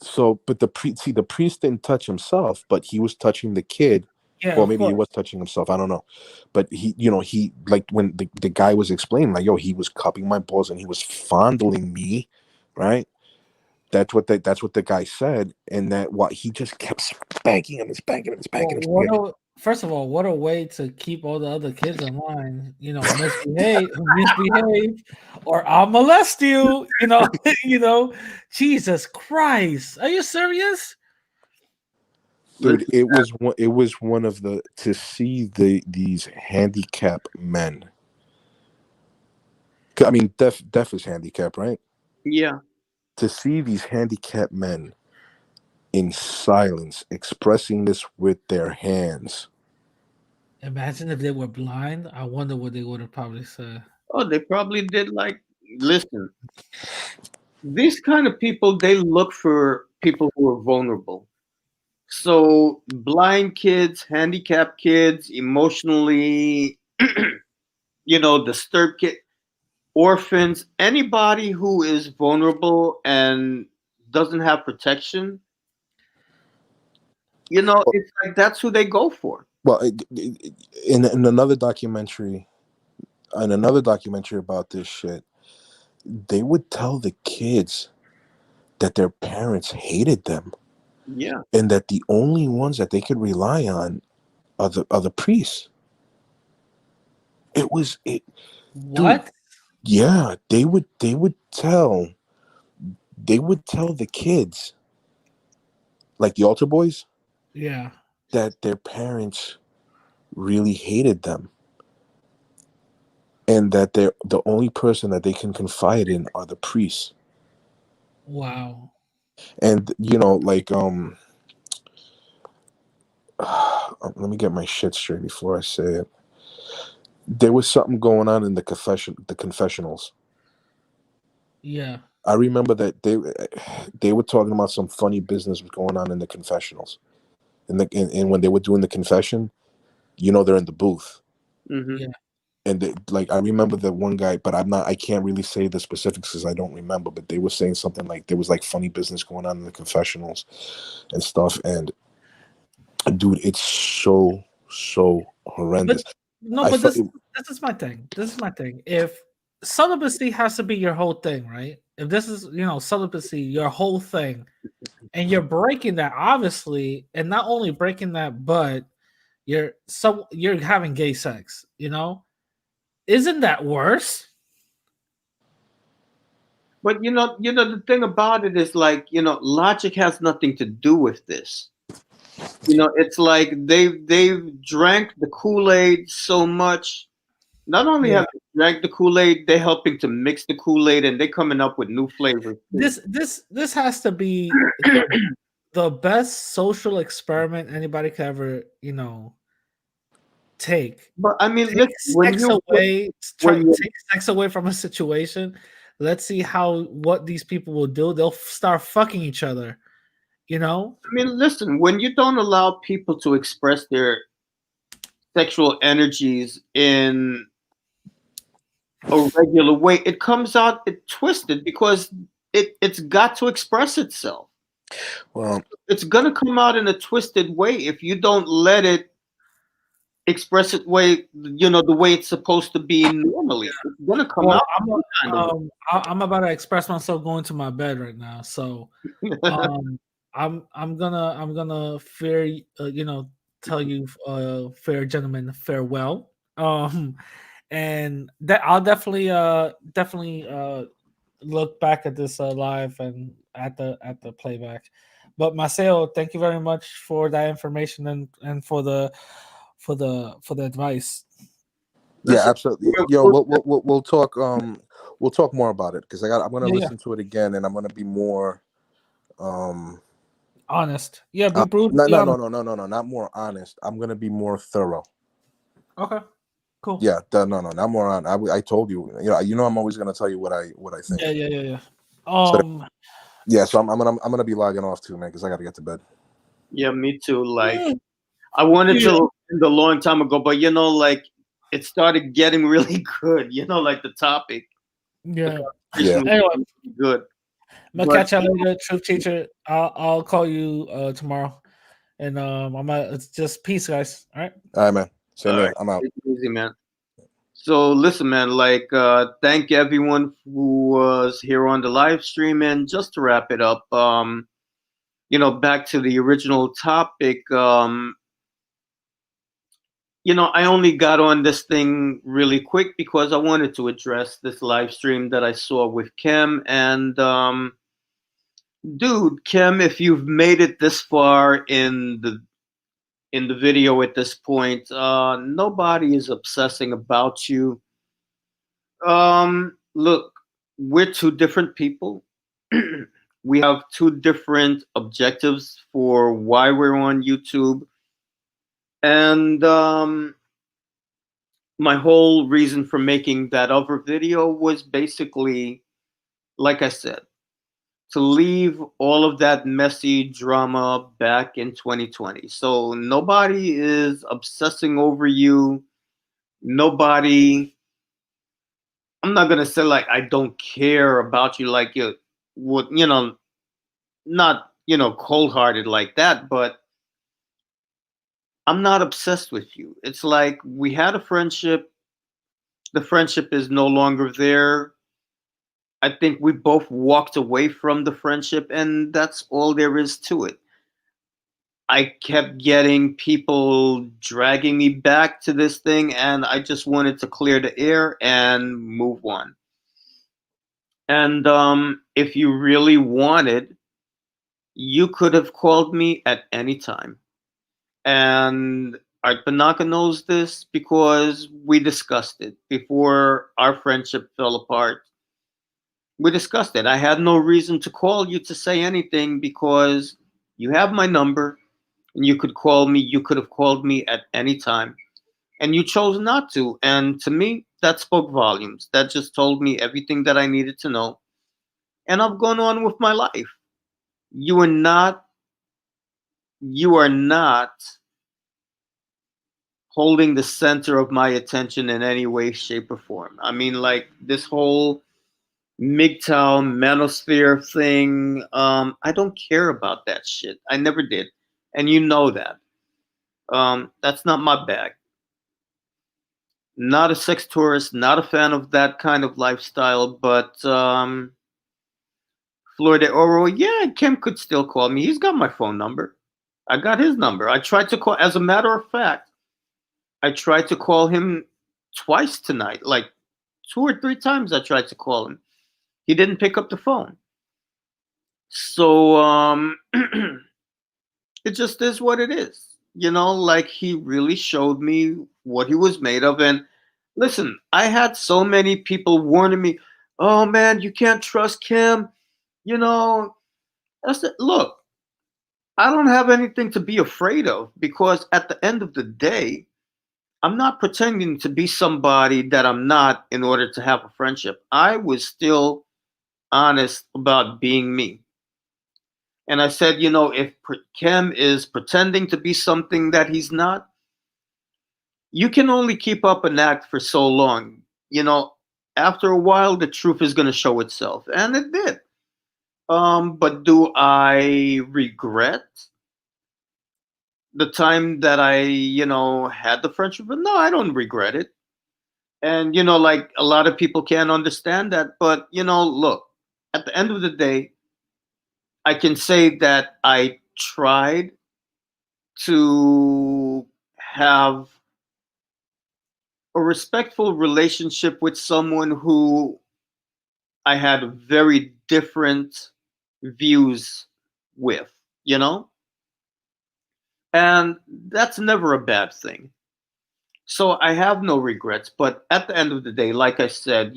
So, but the priest didn't touch himself, but he was touching the kid. Yeah, Or maybe he was touching himself. I don't know. But he like, when the guy was explaining, like, yo, he was cupping my balls and he was fondling me, right? That's what the guy said, and that what he just kept spanking him and spanking him and spanking him. First of all, what a way to keep all the other kids in line. Misbehave, or I'll molest you. Jesus Christ, are you serious? Dude, it was one of the, to see these handicapped men. I mean, deaf is handicapped, right? Yeah. To see these handicapped men in silence expressing this with their hands. Imagine if they were blind. I wonder what they would have probably said. Oh, they probably did. Like, listen, these kind of people, they look for people who are vulnerable. So blind kids, handicapped kids, emotionally, disturbed kids, orphans, anybody who is vulnerable and doesn't have protection, it's like that's who they go for. Well, in another documentary about this shit, they would tell the kids that their parents hated them. Yeah. And that the only ones that they could rely on are the priests. What? Dude, yeah, they would tell the kids, like the altar boys, yeah, that their parents really hated them, and that they're the only person that they can confide in are the priests. Wow. And like, let me get my shit straight before I say it. There was something going on in the confessionals. Yeah. I remember that they were talking about some funny business was going on in the confessionals. And when they were doing the confession, they're in the booth. Mm-hmm. Yeah. And I remember that one guy, but I can't really say the specifics because I don't remember, but they were saying something like there was like funny business going on in the confessionals and stuff. And dude, it's so horrendous. But this is my thing. If celibacy has to be your whole thing, right? If this is, celibacy, your whole thing, and you're breaking that, obviously, and not only breaking that, but you're having gay sex, isn't that worse? But the thing about it is, like, logic has nothing to do with this. It's like they've drank the Kool-Aid so much. Not only have they drank the Kool-Aid, they're helping to mix the Kool-Aid, and they're coming up with new flavors. This has to be the best social experiment anybody could ever, take. But I mean, take sex away from a situation. Let's see what these people will do. They'll start fucking each other. I mean, listen, when you don't allow people to express their sexual energies in a regular way, it comes out twisted because it's got to express itself. Well, it's gonna come out in a twisted way if you don't let it express it way, the way it's supposed to be normally. It's gonna come Well, out kind of I'm about to express myself going to my bed right now. So way. I'm gonna tell you fair gentlemen farewell. And that I'll definitely look back at this live and at the playback. But Marcelo, thank you very much for that information and for the advice. Yeah, Listen, absolutely. we're- Yo, we're- we'll talk more about it because I'm gonna Yeah, yeah. listen to it again and I'm gonna be more Honest. Yeah, be brutal. no Be no no honest. no no no no not more honest. I'm gonna be more thorough. Okay. Cool. Yeah, no, not more on. I told you, I'm always gonna tell you what I think. Yeah. So Um. so I'm gonna be logging off too, man, because I gotta get to bed. yeah, me too. Like, Yeah. I wanted Yeah. to end a long time ago, but like it started getting really good. Like the topic. Yeah. Yeah. Recently Anyway, was good. I'm gonna But catch you later, Truth Teacher. I'll call you tomorrow, and it's just peace, guys. All right. All right, man. Same all here. right, I'm out. take it easy, man. So listen, man, like thank everyone who was here on the live stream. And just to wrap it up, back to the original topic, I only got on this thing really quick because I wanted to address this live stream that I saw with Kim. And dude, Kim, if you've made it this far in the video at this point, nobody is obsessing about you. Look, we're two different people. We have two different objectives for why we're on YouTube. And my whole reason for making that other video was basically, like I said, to leave all of that messy drama back in 2020. So nobody is obsessing over you. Nobody, I'm not gonna say like I don't care about you, like you would, not cold hearted like that, but I'm not obsessed with you. It's like we had a friendship. The friendship is no longer there. I think we both walked away from the friendship, and that's all there is to it. I kept getting people dragging me back to this thing, and I just wanted to clear the air and move on. And if you really wanted, you could have called me at any time. And Art Banaka knows this because we discussed it before our friendship fell apart. We discussed it. I had no reason to call you to say anything because you have my number and you could call me. You could have called me at any time. And you chose not to. And to me, that spoke volumes. That just told me everything that I needed to know. And I've gone on with my life. You are not holding the center of my attention in any way, shape, or form. I mean, like this whole MGTOW manosphere thing, I don't care about that shit. I never did. And you know that. That's not my bag. Not a sex tourist, not a fan of that kind of lifestyle, but Florida Oro, yeah, Kim could still call me. He's got my phone number. I got his number. I tried to call, as a matter of fact, I tried to call him twice tonight, like 2 or 3 times I tried to call him. He didn't pick up the phone. So it just is what it is. Like he really showed me what he was made of. And listen, I had so many people warning me, oh man, you can't trust Kim. I said, look, I don't have anything to be afraid of because at the end of the day, I'm not pretending to be somebody that I'm not in order to have a friendship. I was still honest about being me. And I said, if Kim is pretending to be something that he's not, you can only keep up an act for so long. After a while, the truth is going to show itself. And it did. But do I regret the time that I, had the friendship, but no, I don't regret it. And, like a lot of people can't understand that. But, look, at the end of the day, I can say that I tried to have a respectful relationship with someone who I had very different views with, you know? And that's never a bad thing. So I have no regrets. But at the end of the day, like I said,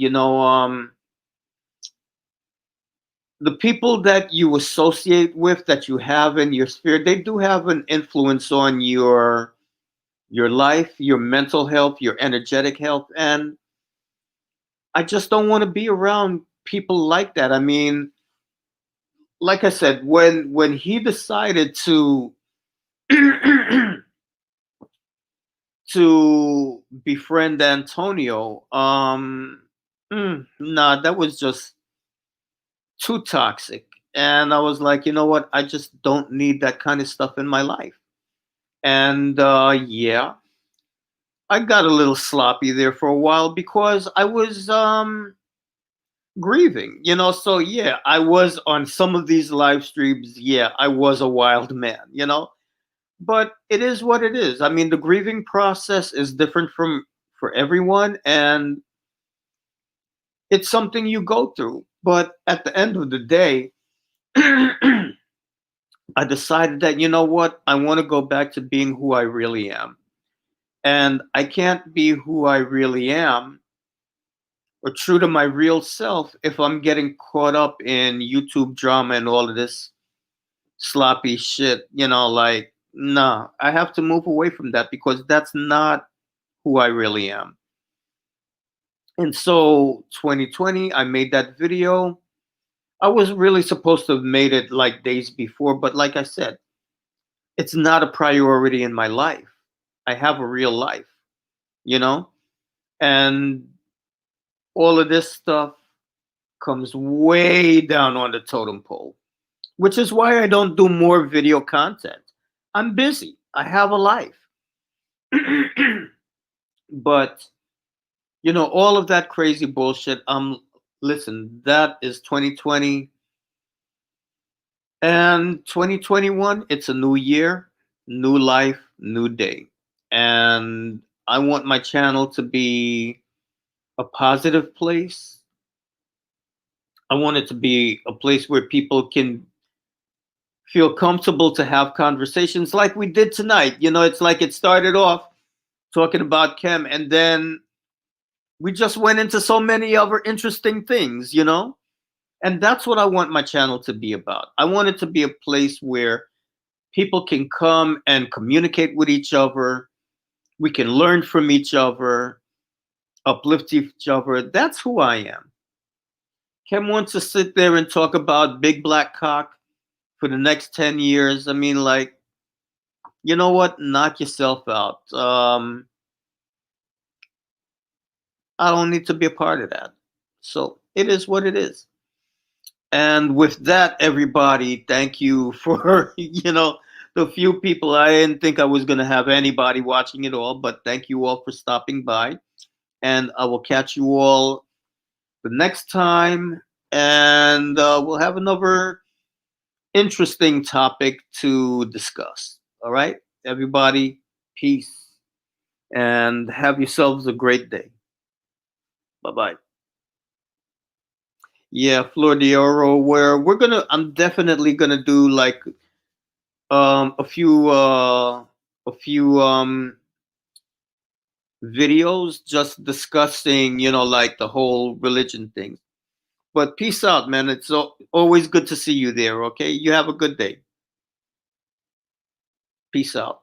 the people that you associate with, that you have in your sphere, they do have an influence on your life, your mental health, your energetic health. And I just don't want to be around people like that. I mean, like I said, when he decided to to befriend Antonio, nah, that was just too toxic. And I was like, you know what? I just don't need that kind of stuff in my life. And yeah, I got a little sloppy there for a while because I was grieving, So yeah, I was on some of these live streams. Yeah, I was a wild man. But it is what it is. I mean, the grieving process is different for everyone, and it's something you go through. But at the end of the day, I decided that, you know what, I want to go back to being who I really am. And I can't be who I really am or true to my real self if I'm getting caught up in YouTube drama and all of this sloppy shit, like, nah, I have to move away from that because that's not who I really am. And so 2020, I made that video. I was really supposed to have made it like days before, but like I said, it's not a priority in my life. I have a real life, you know? And all of this stuff comes way down on the totem pole, which is why I don't do more video content. I'm busy. I have a life. But, all of that crazy bullshit, listen, that is 2020. And 2021, it's a new year, new life, new day. And I want my channel to be a positive place. I want it to be a place where people can feel comfortable to have conversations like we did tonight. It's like it started off talking about Kem, and then we just went into so many other interesting things. And that's what I want my channel to be about. I want it to be a place where people can come and communicate with each other. We can learn from each other, uplift each other. That's who I am. Kem wants to sit there and talk about big black cock for the next 10 years. I mean, like, you know what? Knock yourself out. I don't need to be a part of that. So it is what it is. And with that, everybody, thank you for, the few people. I didn't think I was going to have anybody watching it all, but thank you all for stopping by. And I will catch you all the next time. And we'll have another interesting topic to discuss. All right, everybody, peace. And have yourselves a great day. Bye-bye. Yeah, Flor de Oro, where I'm definitely gonna do like a few videos just discussing, like the whole religion thing. But peace out, man. It's always good to see you there, okay? You have a good day. Peace out.